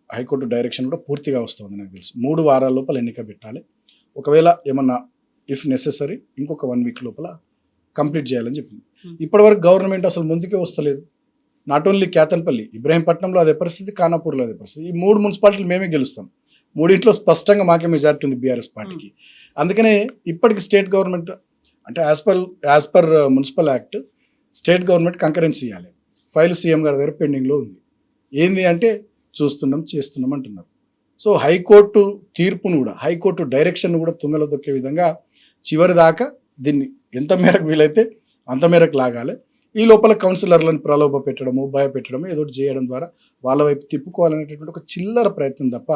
హైకోర్టు డైరెక్షన్ కూడా పూర్తిగా వస్తుంది నాకు తెలుసు. 3 వారాల లోపల ఎన్నిక పెట్టాలి. ఒకవేళ ఏమన్నా ఇఫ్ నెసెసరీ ఇంకొక 1 వీక్ లోపల కంప్లీట్ చేయాలని చెప్పింది. ఇప్పటివరకు గవర్నమెంట్ అసలు ముందుకే వస్తలేదు. నాట్ ఓన్లీ కేతన్పల్లి, ఇబ్రహీంపట్నంలో అదే పరిస్థితి, ఖానాపూర్లో అదే పరిస్థితి. ఈ 3 మున్సిపాలిటీలు మేమే గెలుస్తాం. 3ఇంట్లో స్పష్టంగా మాకే మెజారిటీ ఉంది బీఆర్ఎస్ పార్టీకి. అందుకనే ఇప్పటికి స్టేట్ గవర్నమెంట్ అంటే as per municipal act state government concurrency ఇవ్వాలి. ఫైల్ సీఎం గారి దగ్గర పెండింగ్లో ఉంది. ఏంది అంటే చూస్తున్నాం చేస్తున్నాం అంటున్నారు. సో హైకోర్టు తీర్పును కూడా, హైకోర్టు డైరెక్షన్ కూడా తుంగలో దొక్కే విధంగా చివరి దాకా దీన్ని ఎంత మేరకు వీలైతే అంత మేరకు లాగాలి. ఈ లోపల కౌన్సిలర్లను ప్రలోభ పెట్టడము, భయపెట్టడము, ఏదో చేయడం ద్వారా వాళ్ళ వైపు తిప్పుకోవాలనేటటువంటి ఒక చిల్లర ప్రయత్నం తప్ప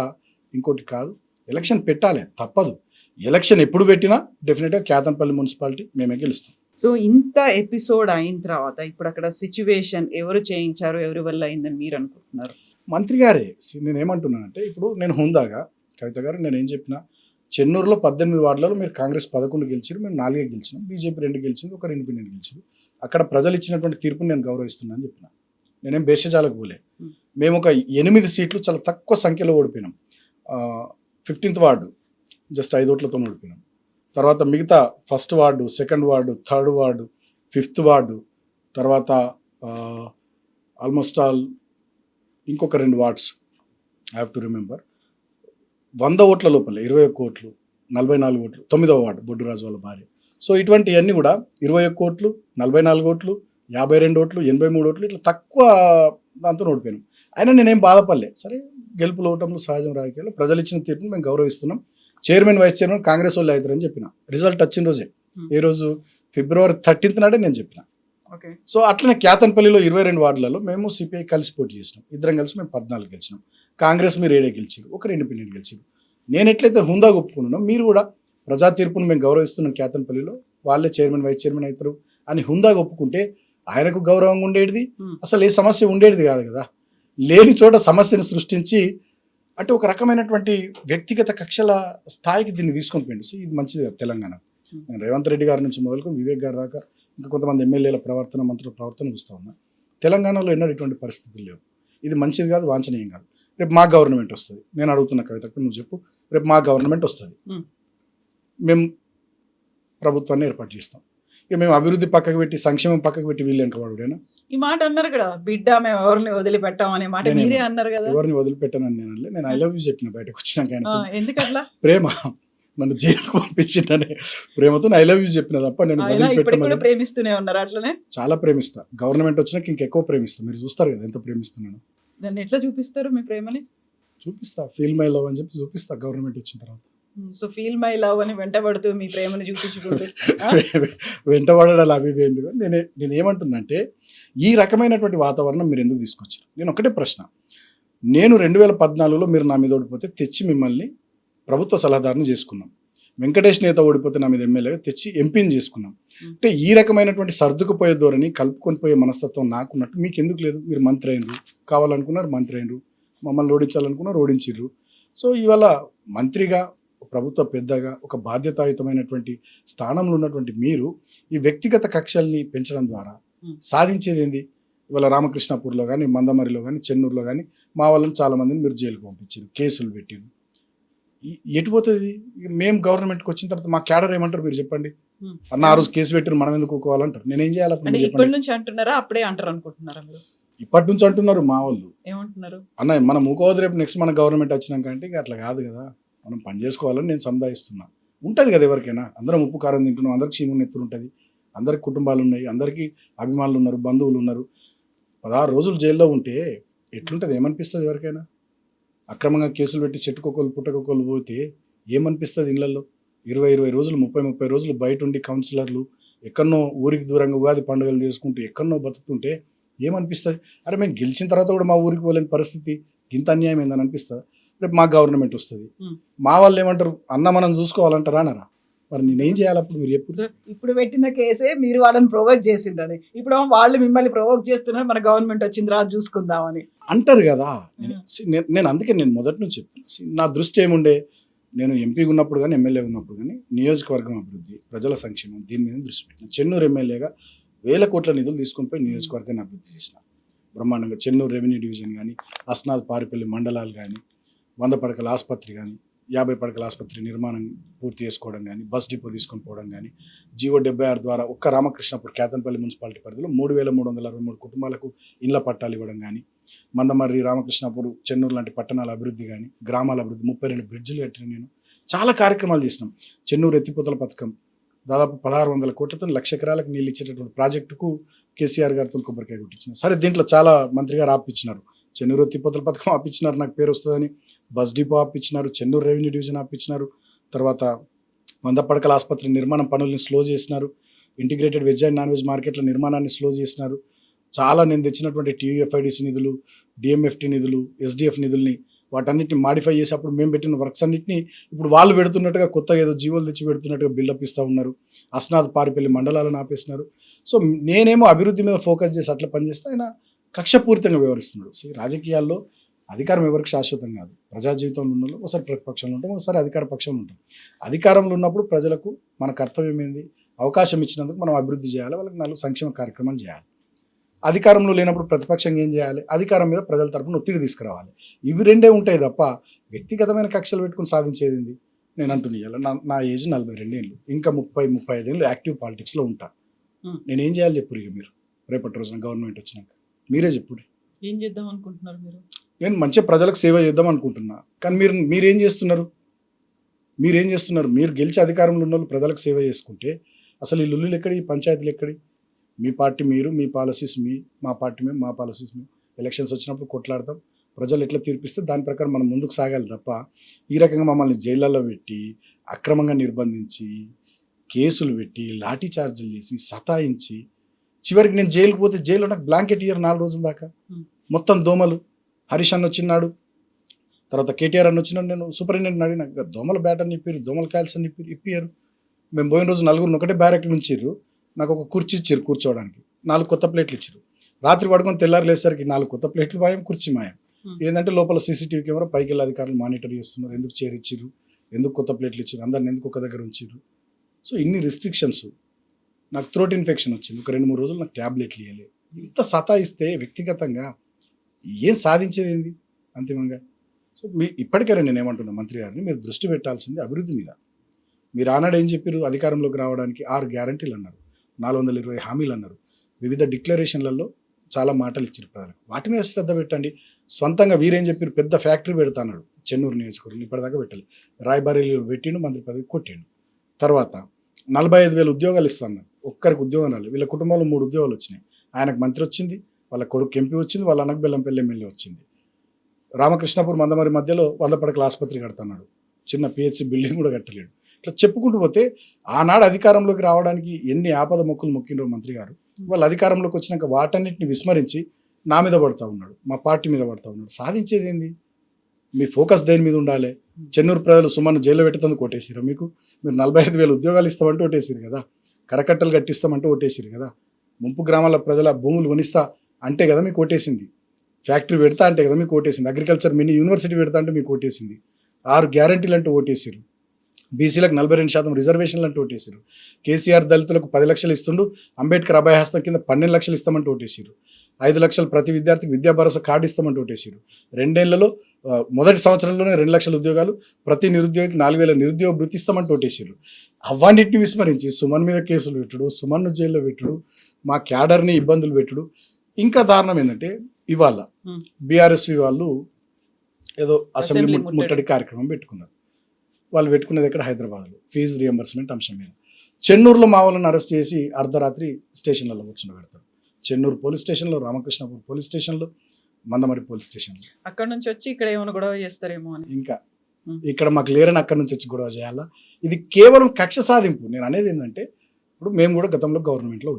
ఇంకోటి కాదు. ఎలక్షన్ పెట్టాలి, తప్పదు. ఎలక్షన్ ఎప్పుడు పెట్టినా డెఫినెట్గా కేతన్పల్లి మున్సిపాలిటీ మేమే గెలుస్తాం. సో ఇంత ఎపిసోడ్ అయిన తర్వాత ఇప్పుడు అక్కడ సిచ్యువేషన్ ఎవరు చేయించారు, ఎవరి వల్ల అయిందని మీరు అనుకుంటున్నారు? మంత్రి గారే. నేను ఏమంటున్నానంటే ఇప్పుడు నేను హుందాగా కవిత గారు నేనేం చెప్పినా, చెన్నూరులో 18 వార్డులలో మీరు కాంగ్రెస్ 11 గెలిచారు, మేము 4 గెలిచినాం, బీజేపీ 2 గెలిచింది, ఒకరు ఇండిపెండెంట్ గెలిచింది. అక్కడ ప్రజలు ఇచ్చినటువంటి తీర్పుని నేను గౌరవిస్తున్నాను అని చెప్పిన. నేనేం బేషజాలకు పోలే. మేము ఒక 8 సీట్లు చాలా తక్కువ సంఖ్యలో ఓడిపోయినాం. 15th వార్డు జస్ట్ 5 ఓట్లతో ఓడిపోయినాం. తర్వాత మిగతా 1st ward, 2nd ward, 3rd ward, 5th ward, తర్వాత ఆల్మోస్ట్ ఆల్ ఇంకొక 2 wards I have to remember. 100 ఓట్ల లోపల 21 ఓట్లు, 44 ఓట్లు, 9వ వార్డు బొడ్డురాజు వాళ్ళ భార్య. సో ఇటువంటివన్నీ కూడా 21 ఓట్లు, 44 ఓట్లు, 52 ఓట్లు, 83 ఓట్లు, ఇట్లా తక్కువ దాంతో ఓడిపోయినాం. అయినా నేనేం బాధపడలే. సరే, గెలుపులు ఓటములు సహజం, రాజకీయాలు ప్రజలు ఇచ్చిన తీర్పును మేము గౌరవిస్తున్నాం. చైర్మన్ వైస్ చైర్మన్ కాంగ్రెస్ వాళ్ళు అవుతారని చెప్పిన. రిజల్ట్ వచ్చిన రోజే, ఏ రోజు February 13th నాడే నేను చెప్పిన. సో అట్లనే కేతన్పల్లిలో 22 వార్డులలో మేము సిపిఐ కలిసి పోటీ చేసినాం. ఇద్దరం కలిసి మేము 14 గెలిచినాం. కాంగ్రెస్ మీరు 7 గెలిచారు, ఒకరు ఇండిపెండెంట్ గెలిచారు. నేను ఎట్లయితే హుందాగా ఒప్పుకున్నానో మీరు కూడా ప్రజా తీర్పును మేము గౌరవిస్తున్నాం, కేతన్పల్లిలో వాళ్ళే చైర్మన్ వైస్ చైర్మన్ అవుతారు అని హుందాగా ఒప్పుకుంటే ఆయనకు గౌరవంగా ఉండేది, అసలు ఏ సమస్య ఉండేది కాదు కదా. లేని చోట సమస్యను సృష్టించి అంటే ఒక రకమైనటువంటి వ్యక్తిగత కక్షల స్థాయికి దీన్ని తీసుకొని పోయింది. సో ఇది మంచిది కాదు తెలంగాణ. నేను రేవంత్ రెడ్డి గారి నుంచి మొదలుకొని వివేక్ గారి దాకా ఇంకా కొంతమంది ఎమ్మెల్యేల ప్రవర్తన, మంత్రుల ప్రవర్తన చూస్తూ ఉన్నా. తెలంగాణలో ఎన్నడూ ఇటువంటి పరిస్థితులు లేవు. ఇది మంచిది కాదు, వాంఛనీయం కాదు. రేపు మా గవర్నమెంట్ వస్తుంది, నేను అడుగుతున్న కవితకు నువ్వు చెప్పు, రేపు మా గవర్నమెంట్ వస్తుంది, మేము ప్రభుత్వాన్ని ఏర్పాటు చేస్తాం. ఇక మేము అభివృద్ధి పక్కకు పెట్టి సంక్షేమం పక్కకు పెట్టి వీళ్ళు వెనకబడుడేనా? ఈ మాట అన్నారు కదా, బిడ్డ మేము ఎవరిని వదిలిపెట్టాం అనే మాట మీరే అన్నారు కదా. ఎవరిని వదిలిపెట్టానని నేను ఐ లవ్ యూ చెప్పిన బయటకు వచ్చినాక. ఎందుకట్లా? ప్రేమ, నన్ను జైలుకు పంపించిందనే ప్రేమతో ఐ లవ్ యూ చెప్పిన తప్ప నేను వదిలిపెట్టమని. ప్రేమిస్తూనే ఉన్నారు అట్లనే? చాలా ప్రేమిస్తా. గవర్నమెంట్ వచ్చినాక ఇంకెక్కువ ప్రేమిస్తా. మీరు చూస్తారు కదా ఎంత ప్రేమిస్తున్నాను. దాన్ని ఎట్లా చూపిస్తారు మీ ప్రేమని? చూపిస్తా, ఫీల్ మై లవ్ అని చెప్పి చూపిస్తా గవర్నమెంట్ వచ్చిన తర్వాత. సో ఫీల్ మై లవ్ అని వెంటబడుతూ మీ ప్రేమను చూపించుకుంటూ వెంటబడాలి అవి ఏంటి. నేను ఏమంటున్నానంటే ఈ రకమైనటువంటి వాతావరణం మీరు ఎందుకు తీసుకొచ్చారు? నేను ఒకటే ప్రశ్న. నేను 2014లో మీరు నా మీద ఓడిపోతే తెచ్చి మిమ్మల్ని ప్రభుత్వ సలహాదారుని చేసుకున్నాం. వెంకటేష్ నేత ఓడిపోతే నా మీద ఎమ్మెల్యేగా తెచ్చి ఎంపీని చేసుకున్నాం. అంటే ఈ రకమైనటువంటి సర్దుకుపోయే ధోరణి, కలుపుకొని పోయే మనస్తత్వం నాకున్నట్టు మీకు ఎందుకు లేదు? మీరు మంత్రి అయినరు, కావాలనుకున్నారు మంత్రి అయినరు, మమ్మల్ని ఓడించాలనుకున్నారు ఓడించిర్రు. సో ఇవాళ మంత్రిగా, ప్రభుత్వ పెద్దగా, ఒక బాధ్యతాయుతమైనటువంటి స్థానంలో ఉన్నటువంటి మీరు ఈ వ్యక్తిగత కక్షల్ని పెంచడం ద్వారా సాధించేది ఏంది? ఇవాళ రామకృష్ణాపూర్లో కానీ, మందమరిలో కానీ, చెన్నూరులో కానీ మా వాళ్ళని చాలామందిని మీరు జైలుకు పంపించారు, కేసులు పెట్టారు. ఎటుపోతుంది? మేము గవర్నమెంట్కి వచ్చిన తర్వాత మా క్యాడర్ ఏమంటారు మీరు చెప్పండి? అన్న ఆ రోజు కేసు పెట్టారు, మనం ఎందుకు ఒప్పుకోవాలంటారు. నేనేం చేయాలి? ఇప్పటి నుంచి అంటున్నారా, అప్పుడే అంటారు అనుకుంటున్నారా? ఇప్పటి నుంచి అంటున్నారు మా వాళ్ళు. ఏమంటున్నారు? అన్న మనం ఊకోవద్దు, రేపు నెక్స్ట్ మన గవర్నమెంట్ వచ్చినాక అంటే అట్లా కాదు కదా, మనం పని చేసుకోవాలని నేను సముదాయిస్తున్నా. ఉంటుంది కదా ఎవరికైనా, అందరం ఉప్పు కారం తింటున్నాం, అందరికి చీము నెత్తులు ఉంటుంది, అందరికి కుటుంబాలు ఉన్నాయి, అందరికీ అభిమానులు ఉన్నారు, బంధువులు ఉన్నారు. 16 రోజులు జైల్లో ఉంటే ఎట్లుంటుంది? ఏమనిపిస్తుంది ఎవరికైనా? అక్రమంగా కేసులు పెట్టి చెట్టుకొకళ్ళు పుట్టకొకళ్ళు పోతే ఏమనిపిస్తుంది ఇళ్లలో? 20 రోజులు 30 రోజులు బయట ఉండి కౌన్సిలర్లు ఎక్కడనో ఊరికి దూరంగా ఉగాది పండుగలు చేసుకుంటూ ఎక్కడనో బతుకుతుంటే ఏమనిపిస్తుంది? అరే మేము గెలిచిన తర్వాత కూడా మా ఊరికి పోలేని పరిస్థితి, ఇంత అన్యాయం ఏందని అనిపిస్తుంది. రేపు మా గవర్నమెంట్ వస్తుంది, మా వాళ్ళు ఏమంటారు? అన్న మనం చూసుకోవాలంటారా అన్నారా? మరి నేనేం చేయాలి అప్పుడు? మీరు చెప్పు. ఇప్పుడు పెట్టిన కేసే మీరు వాళ్ళని ప్రొవోక్ చేసిండ్రని, ఇప్పుడు వాళ్ళు మిమ్మల్ని ప్రొవోక్ చేస్తున్నారు, మన గవర్నమెంట్ వచ్చింది రా చూసుకుందామని అంటారు కదా. నేను అందుకే నేను మొదటి నుంచి చెప్తాను, నా దృష్టి ఏముండే, నేను ఎంపీగా ఉన్నప్పుడు కానీ ఎమ్మెల్యే ఉన్నప్పుడు కానీ నియోజకవర్గం అభివృద్ధి, ప్రజల సంక్షేమం, దీని మీద దృష్టి పెట్టిన. చెన్నూరు ఎమ్మెల్యేగా 1000 కోట్ల నిధులు తీసుకొని పోయి నియోజకవర్గాన్ని అభివృద్ధి చేసిన బ్రహ్మాండంగా. చెన్నూరు రెవెన్యూ డివిజన్ కానీ, అస్నాథ్ పారిపల్లి మండలాలు కానీ, 100 పడకల ఆసుపత్రి కానీ, 50 పడకల ఆసుపత్రి నిర్మాణం పూర్తి చేసుకోవడం కానీ, బస్ డిపో తీసుకొని పోవడం కానీ, జీవో 76 ద్వారా ఒక్క రామకృష్ణాపూర్ కేతన్పల్లి మున్సిపాలిటీ పరిధిలో 3363 కుటుంబాలకు ఇళ్ల పట్టాలు ఇవ్వడం కానీ, మందమర్రి, రామకృష్ణాపూర్, చెన్నూరు లాంటి పట్టణాల అభివృద్ధి కానీ, గ్రామాల అభివృద్ధి, 32 బ్రిడ్జిలు కట్టిన నేను చాలా కార్యక్రమాలు చేసినాం. చెన్నూరు ఎత్తిపోతల పథకం దాదాపు 1600 కోట్లతో 1,00,000 ఎకరాలకు నీళ్ళు ఇచ్చేటటువంటి ప్రాజెక్టుకు కేసీఆర్ గారితో కొబ్బరికాయ కొట్టించిన. సరే దీంట్లో చాలా మంత్రి గారు ఆపిచ్చినారు, చెన్నూరు ఎత్తిపోతల పథకం ఆపిచ్చినారు, నాకు పేరు వస్తుందని బస్ డిపో ఆపిచ్చినారు, చెన్నూరు రెవెన్యూ డివిజన్ ఆపిచ్చినారు, తర్వాత 100 పడకల ఆసుపత్రి నిర్మాణం పనుల్ని స్లో చేసినారు, integrated veg and non veg మార్కెట్ల నిర్మాణాన్ని స్లో చేసినారు. చాలా నేను తెచ్చినటువంటి టీయూఎఫ్ఐడిసి నిధులు, డిఎంఎఫ్టీ నిధులు, ఎస్డిఎఫ్ నిధుల్ని వాటన్నిటిని మాడిఫై చేసి అప్పుడు మేము పెట్టిన వర్క్స్ అన్నింటినీ ఇప్పుడు వాళ్ళు పెడుతున్నట్టుగా కొత్తగా ఏదో జీవోలు తెచ్చి పెడుతున్నట్టుగా బిల్డప్ ఇస్తూ ఉన్నారు. అస్నాథ్ పారిపల్లి మండలాలను ఆపేస్తున్నారు. సో నేనేమో అభివృద్ధి మీద ఫోకస్ చేసి అట్లా పనిచేస్తే ఆయన కక్షపూరితంగా వ్యవహరిస్తున్నాడు. సో రాజకీయాల్లో అధికారం ఎవరికి శాశ్వతం కాదు. ప్రజా జీవితంలో ఉన్న ఒకసారి ప్రతిపక్షంలో ఉంటాం, ఒకసారి అధికార పక్షంలో ఉంటాం. అధికారంలో ఉన్నప్పుడు ప్రజలకు మన కర్తవ్యం ఏంది? అవకాశం ఇచ్చినందుకు మనం అభివృద్ధి చేయాలి, వాళ్ళకి 4 సంక్షేమ కార్యక్రమాలు చేయాలి. అధికారంలో లేనప్పుడు ప్రతిపక్షంగా ఏం చేయాలి? అధికారం మీద ప్రజల తరపున ఒత్తిడి తీసుకురావాలి. ఇవి రెండే ఉంటాయి తప్ప వ్యక్తిగతమైన కక్షలు పెట్టుకుని సాధించేది ఏంది? నేను అంటున్నాను, నా ఏజ్ 42 ఏళ్ళు, ఇంకా 30-35 ఏళ్ళు యాక్టివ్ పాలిటిక్స్లో ఉంటా. నేనేం చేయాలి చెప్పురు? ఇక మీరు రేపటి రోజున గవర్నమెంట్ వచ్చినాక మీరే చెప్పురు. ఏం చేద్దాం అనుకుంటున్నారు మీరు? నేను మంచిగా ప్రజలకు సేవ చేద్దాం అనుకుంటున్నా, కానీ మీరేం చేస్తున్నారు? మీరు గెలిచి అధికారంలో ఉన్న వాళ్ళు ప్రజలకు సేవ చేసుకుంటే అసలు ఈ లుల్లులు ఎక్కడి, ఈ పంచాయతీలు ఎక్కడి? మీ పార్టీ మీరు, మీ పాలసీస్ మా పార్టీ మేము, మా పాలసీస్ మేము. ఎలక్షన్స్ వచ్చినప్పుడు కొట్లాడతాం, ప్రజలు ఎట్లా తీర్పిస్తే దాని ప్రకారం మనం ముందుకు సాగాలి తప్ప ఈ రకంగా మమ్మల్ని జైళ్ళల్లో పెట్టి, అక్రమంగా నిర్బంధించి, కేసులు పెట్టి, లాఠీ చార్జీలు చేసి, సతాయించి, చివరికి నేను జైలుకు పోతే జైల్లో నాకు బ్లాంకెట్ ఇయర్ 4 రోజుల దాకా. మొత్తం దోమలు. హరీష్ అన్న వచ్చినాడు, తర్వాత కేటీఆర్ అన్న వచ్చినాడు. నేను సూపరింటెండెంట్ అడిగిన, దోమల బ్యాట్ అని ఇప్పారు, దోమల కాయల్స్ అని ఇప్పారు. మేము పోయిన రోజు 4 ఒకటే బ్యారెక్లు ఉంచారు. నాకు ఒక కుర్చీ ఇచ్చారు కూర్చోవడానికి, 4 కొత్త ప్లేట్లు ఇచ్చారు. రాత్రి పడుకొని తెల్లారు లేసరికి 4 కొత్త ప్లేట్లు మాయం, కుర్చీ మాయం. ఏంటంటే లోపల సీసీటీవీ కెమెరా పైకి వెళ్ళి అధికారులు మానిటర్ చేస్తున్నారు, ఎందుకు చేరిచ్చిర్రు, ఎందుకు కొత్త ప్లేట్లు ఇచ్చారు, అందరిని ఎందుకు ఒక దగ్గర ఉంచారు. సో ఇన్ని రిస్ట్రిక్షన్స్. నాకు థ్రోట్ ఇన్ఫెక్షన్ వచ్చింది, ఒక 2-3 రోజులు నాకు ట్యాబ్లెట్లు ఇవ్వలేదు. ఇంత సతాయిస్తే వ్యక్తిగతంగా ఏం సాధించేది ఏంది అంతిమంగా? సో ఇప్పటికైనా నేను ఏమంటున్నా మంత్రి గారిని, మీరు దృష్టి పెట్టాల్సింది అభివృద్ధి మీద. మీరు ఆనాడు ఏం చెప్పారు, అధికారంలోకి రావడానికి 6 గ్యారంటీలు అన్నారు, 420 హామీలు అన్నారు, వివిధ డిక్లరేషన్లలో చాలా మాటలు ఇచ్చారు ప్రజలకు. వాటి మీద శ్రద్ధ పెట్టండి. స్వంతంగా వీరేం చెప్పారు, పెద్ద ఫ్యాక్టరీ పెడతాడు చెన్నూరు నియోజకవర్గం, ఇప్పటిదాకా పెట్టాలి. రాయబారీలో పెట్టిండు, మంత్రి పదవి కొట్టిండు. తర్వాత 45,000 ఉద్యోగాలు ఇస్తున్నారు, ఒక్కరికి ఉద్యోగం రాలేదు. వీళ్ళ కుటుంబంలో 3 ఉద్యోగాలు వచ్చినాయి. ఆయనకు మంత్రి వచ్చింది, వాళ్ళ కొడుకు ఎంపీ వచ్చింది, వాళ్ళ అన్నకు బెల్లంపల్లి ఎమ్మెల్యే వచ్చింది. రామకృష్ణపూర్ మందమరి మధ్యలో 100 పడకల ఆసుపత్రి కడుతున్నాడు, చిన్న పిహెచ్సి బిల్డింగ్ కూడా కట్టలేడు. ఇట్లా చెప్పుకుంటూ పోతే ఆనాడు అధికారంలోకి రావడానికి ఎన్ని ఆపద మొక్కులు మొక్కిండ్రో మంత్రి గారు. వాళ్ళు అధికారంలోకి వచ్చినాక వాటన్నిటిని విస్మరించి నా మీద పడుతూ ఉన్నాడు, మా పార్టీ మీద పడుతూ ఉన్నాడు. సాధించేది ఏంది? మీ ఫోకస్ దేని మీద ఉండాలి? చెన్నూరు ప్రజలు సుమన్ను జైల్లో పెట్టేందుకు ఓటేసిరు మీకు. మీరు 45,000 ఉద్యోగాలు ఇస్తామంటే ఓటేసిరు కదా, కరకట్టలు కట్టిస్తామంటే ఓటేసిరు కదా, ముంపు గ్రామాల ప్రజల భూములు కొనిస్తా అంటే కదా మీకు ఓటేసింది, ఫ్యాక్టరీ పెడతా అంటే కదా మీకు ఓటేసింది, అగ్రికల్చర్ మినీ యూనివర్సిటీ పెడతా అంటే మీకు ఓటేసింది, 6 గ్యారంటీలు అంటే ఓటేసిరు, బీసీలకు 42% రిజర్వేషన్లు అంటే ఓటేసారు, కేసీఆర్ దళితులకు 10 లక్షలు ఇస్తుండు, అంబేద్కర్ అభయహస్తం కింద 12 లక్షలు ఇస్తామంటే ఓటేసారు, 5 లక్షలు ప్రతి విద్యార్థికి విద్యా భరోసా కార్డు ఇస్తామంటే ఓటేసారు. 2 ఏళ్లలో మొదటి సంవత్సరంలోనే 2 లక్షల ఉద్యోగాలు, ప్రతి నిరుద్యోగికి 4,000 నిరుద్యోగ వృత్తి ఇస్తామంటే ఓటేసారు. అవన్నింటిని విస్మరించి సుమన్ మీద కేసులు పెట్టుడు, సుమన్ను జైల్లో పెట్టుడు, మా క్యాడర్ని ఇబ్బందులు పెట్టుడు. ఇంకా దారుణం ఏంటంటే ఇవాళ బీఆర్ఎస్వి వాళ్ళు ఏదో అసెంబ్లీ ముట్టడి కార్యక్రమం పెట్టుకున్నారు. వాళ్ళు పెట్టుకునేది ఎక్కడ, హైదరాబాద్లో, ఫీజు రియంబర్స్మెంట్ అంశం మీద. చెన్నూరులో మా వాళ్ళని అరెస్ట్ చేసి అర్ధరాత్రి స్టేషన్లలో కూర్చోబెడతారు. చెన్నూరు పోలీస్ స్టేషన్లో, రామకృష్ణపూర్ పోలీస్ స్టేషన్లో, మందమరి పోలీస్ స్టేషన్లో. అక్కడ నుంచి వచ్చి ఇక్కడ ఏమైనా గొడవ చేస్తారేమో అని. ఇంకా ఇక్కడ మాకు లేరని అక్కడ నుంచి వచ్చి గొడవ చేయాలా? ఇది కేవలం కక్ష సాధింపు. నేను అనేది ఏంటంటే, ఇప్పుడు మేము కూడా గతంలో గవర్నమెంట్లో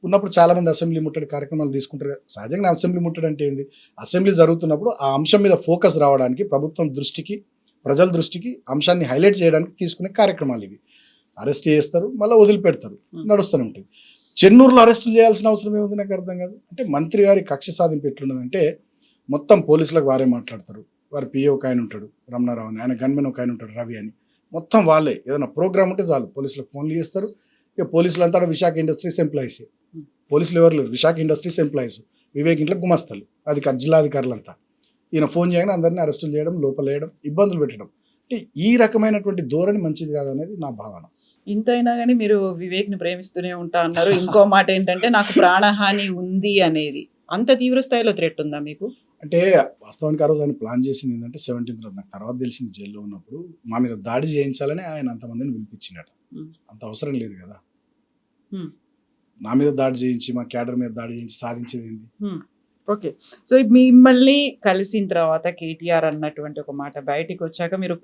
ఉన్నప్పుడు చాలామంది అసెంబ్లీ ముట్టడి కార్యక్రమాలు తీసుకుంటారు. సహజంగా అసెంబ్లీ ముట్టడి అంటే ఏంది, అసెంబ్లీ జరుగుతున్నప్పుడు ఆ అంశం మీద ఫోకస్ రావడానికి, ప్రభుత్వం దృష్టికి, ప్రజల దృష్టికి అంశాన్ని హైలైట్ చేయడానికి తీసుకునే కార్యక్రమాలు ఇవి. అరెస్ట్ చేస్తారు, మళ్ళీ వదిలిపెడతారు, నడుస్తూనే ఉంటుంది. చెన్నూరులో అరెస్టులు చేయాల్సిన అవసరం ఏముంది నాకు అర్థం కాదు. అంటే మంత్రి గారి కక్ష సాధింపు ఎట్లున్నదంటే, మొత్తం పోలీసులకు వారే మాట్లాడతారు. వారి పిఏ ఒక ఆయన ఉంటాడు రమణారావు అని, ఆయన గన్మెన్ ఒక ఆయన ఉంటాడు రవి అని, మొత్తం వాళ్ళే. ఏదైనా ప్రోగ్రామ్ ఉంటే చాలు పోలీసులకు ఫోన్లు చేస్తారు. ఇక పోలీసులు అంతా విశాఖ ఇండస్ట్రీస్ ఎంప్లాయీస్, పోలీసులు ఎవరు లేరు, విశాఖ ఇండస్ట్రీస్ ఎంప్లాయీస్, వివేక్ ఇంట్లో గుమస్తలు, జిల్లాధికారులు అంతా. ఈయన ఫోన్ చేయగానే అందరినీ అరెస్టులు చేయడం, లోపలేయడం, ఇబ్బందులు పెట్టడం. అంటే ఈ రకమైనటువంటి ధోరణి మంచిది కాదనేది నా భావన. ఇంతైనా కానీ మీరు వివేక్ని ప్రేమిస్తూనే ఉంటా అన్నారు. ఇంకో మాట ఏంటంటే, నాకు ప్రాణహాని ఉంది అనేది. అంత తీవ్ర స్థాయిలో థ్రెట్ ఉందా మీకు? అంటే వాస్తవానికి ఆ రోజు ఆయన ప్లాన్ చేసింది ఏంటంటే 17th నాకు తర్వాత తెలిసింది, జైల్లో ఉన్నప్పుడు మా మీద దాడి చేయించాలని ఆయన అంతమందిని పిలిపించిండట. అంత అవసరం లేదు కదా, నా మీద దాడి చేయించి, మా క్యాడర్ మీద దాడి చేయించి సాధించేది ఏంది? ఓకే. సో మిమ్మల్ని కలిసిన తర్వాత కేటీఆర్ అన్నటువంటి ఒక మాట బయటికి వచ్చాక, మీరు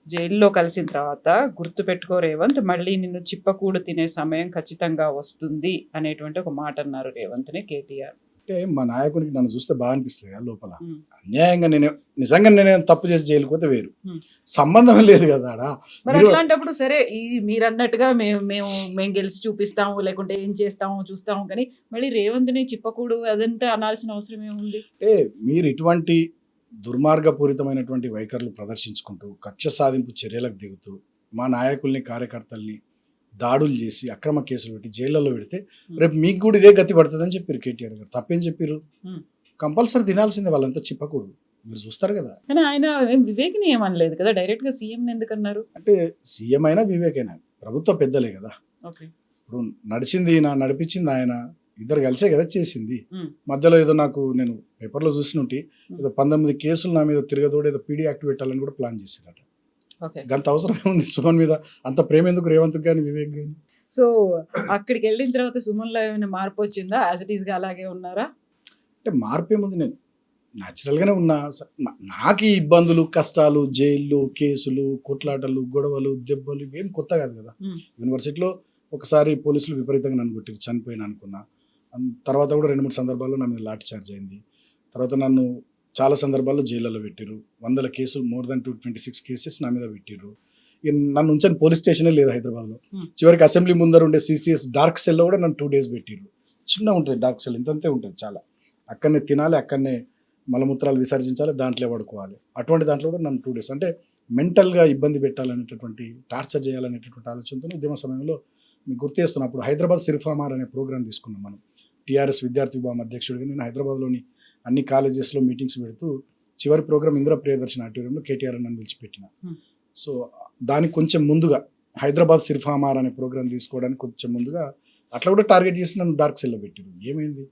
జైల్లో కలిసిన తర్వాత, గుర్తు పెట్టుకో రేవంత్, మళ్ళీ నిన్ను చిప్పకూడు తినే సమయం ఖచ్చితంగా వస్తుంది అనేటువంటి ఒక మాట అన్నారు రేవంత్ని కేటీఆర్. అంటే మా నాయకునికి నన్ను చూస్తే బాగా అనిపిస్తుంది కదా లోపల. అన్యాయంగా నిజంగా నేనే తప్పు చేసి జైలుకి పోతే వేరు, సంబంధం లేదు కదా. మరి అట్లాంటప్పుడు సరే, మీరు అన్నట్టుగా మేము గెలిచి చూపిస్తాము, లేకుంటే ఏం చేస్తాము చూస్తాము, కానీ మళ్ళీ రేవంత్ని చిప్పకూడు అదంతా అనాల్సిన అవసరం ఏముంది? అంటే మీరు ఇటువంటి దుర్మార్గపూరితమైనటువంటి వైఖరులు ప్రదర్శించుకుంటూ, కక్ష సాధింపు చర్యలకు దిగుతూ, మా నాయకుల్ని, కార్యకర్తల్ని దాడులు చేసి, అక్రమ కేసులు పెట్టి జైళ్ళలో పెడితే రేపు మీకు కూడా ఇదే గతి పడుతుందని చెప్పారు కేటీఆర్ గారు. తప్పేం చెప్పారు? కంపల్సరీ తినాల్సిందే వాళ్ళంతా చిప్పకూడదు. మీరు చూస్తారు కదా. కానీ ఆయన వివేక్ని ఏమనలేదు కదా, డైరెక్ట్ గా సీఎం ఎందుకన్నారు? అంటే సీఎం అయినా వివేక్ అయినా ప్రభుత్వ పెద్దలే కదా. ఇప్పుడు నడిచింది ఈయన, నడిపించింది ఆయన, ఇద్దరు కలిసే కదా చేసింది. మధ్యలో ఏదో నేను పేపర్లో చూసినట్టు ఏదో 19 కేసులు నా మీద తిరగదోడు, ఏదో పీడీ యాక్ట్ పెట్టాలని కూడా ప్లాన్ చేశారట. గంత అవసరం ఉంది సుమన్ మీద? అంత ప్రేమ ఎందుకు రేవంత్ కానీ వివేక్ కానీ? సో అక్కడికి వెళ్ళిన తర్వాత సుమన్లో ఏమైనా మార్పు వచ్చిందా? యాజ్ ఇట్ ఈస్ గా అలాగే ఉన్నారా? అంటే మార్పు ఏముంది, నేను న్యాచురల్గానే ఉన్నా. నాకు ఈ ఇబ్బందులు, కష్టాలు, జైళ్ళు, కేసులు, కొట్లాటలు, గొడవలు, దెబ్బలు ఇవేం కొత్త కాదు కదా. యూనివర్సిటీలో ఒకసారి పోలీసులు విపరీతంగా నన్ను కొట్టారు, చనిపోయినా అనుకున్నా. తర్వాత కూడా 2-3 సందర్భాల్లో నా మీద లాఠీ చార్జ్ అయింది. తర్వాత నన్ను చాలా సందర్భాల్లో జైళ్ళలో పెట్టారు. 100 కేసులు, more than 226 కేసెస్ నా మీద పెట్టారు. నన్ను ఉంచని పోలీస్ స్టేషనే లేదు హైదరాబాద్లో. చివరికి అసెంబ్లీ ముందర ఉండే CCS డార్క్ సెల్లో కూడా నన్ను 2 days పెట్టారు. చిన్న ఉంటుంది డార్క్ సెల్, ఇంతంతే ఉంటుంది చాలా. అక్కడనే తినాలి, అక్కడనే మలమూత్రాలు విసర్జించాలి, దాంట్లో పడుకోవాలి. అటువంటి దాంట్లో కూడా నన్ను 2 డేస్ అంటే మెంటల్గా ఇబ్బంది పెట్టాలనేటటువంటి, టార్చర్ చేయాలనేటటువంటి ఆలోచనతో ఉద్యమ సమయంలో మీకు గుర్తు చేస్తున్నప్పుడు హైదరాబాద్ సిరిఫామార్ అనే ప్రోగ్రామ్ తీసుకున్నాం మనం. టీఆర్ఎస్ విద్యార్థి విభాగం అధ్యక్షుడిగా నేను హైదరాబాద్లోని అన్ని కాలేజెస్లో మీటింగ్స్ పెడుతూ చివరి ప్రోగ్రామ్ ఇందిరా ప్రియదర్శన్ ఆడిటోరియంలో కేటీఆర్ నన్ను పిలిచిపెట్టిన. సో దానికి కొంచెం ముందుగా హైదరాబాద్ సిరిఫామార్ అనే ప్రోగ్రామ్ తీసుకోవడానికి కొంచెం ముందుగా అట్లా కూడా టార్గెట్ చేసి నన్ను డార్క్ సెల్లో పెట్టారు. ఏమైంది,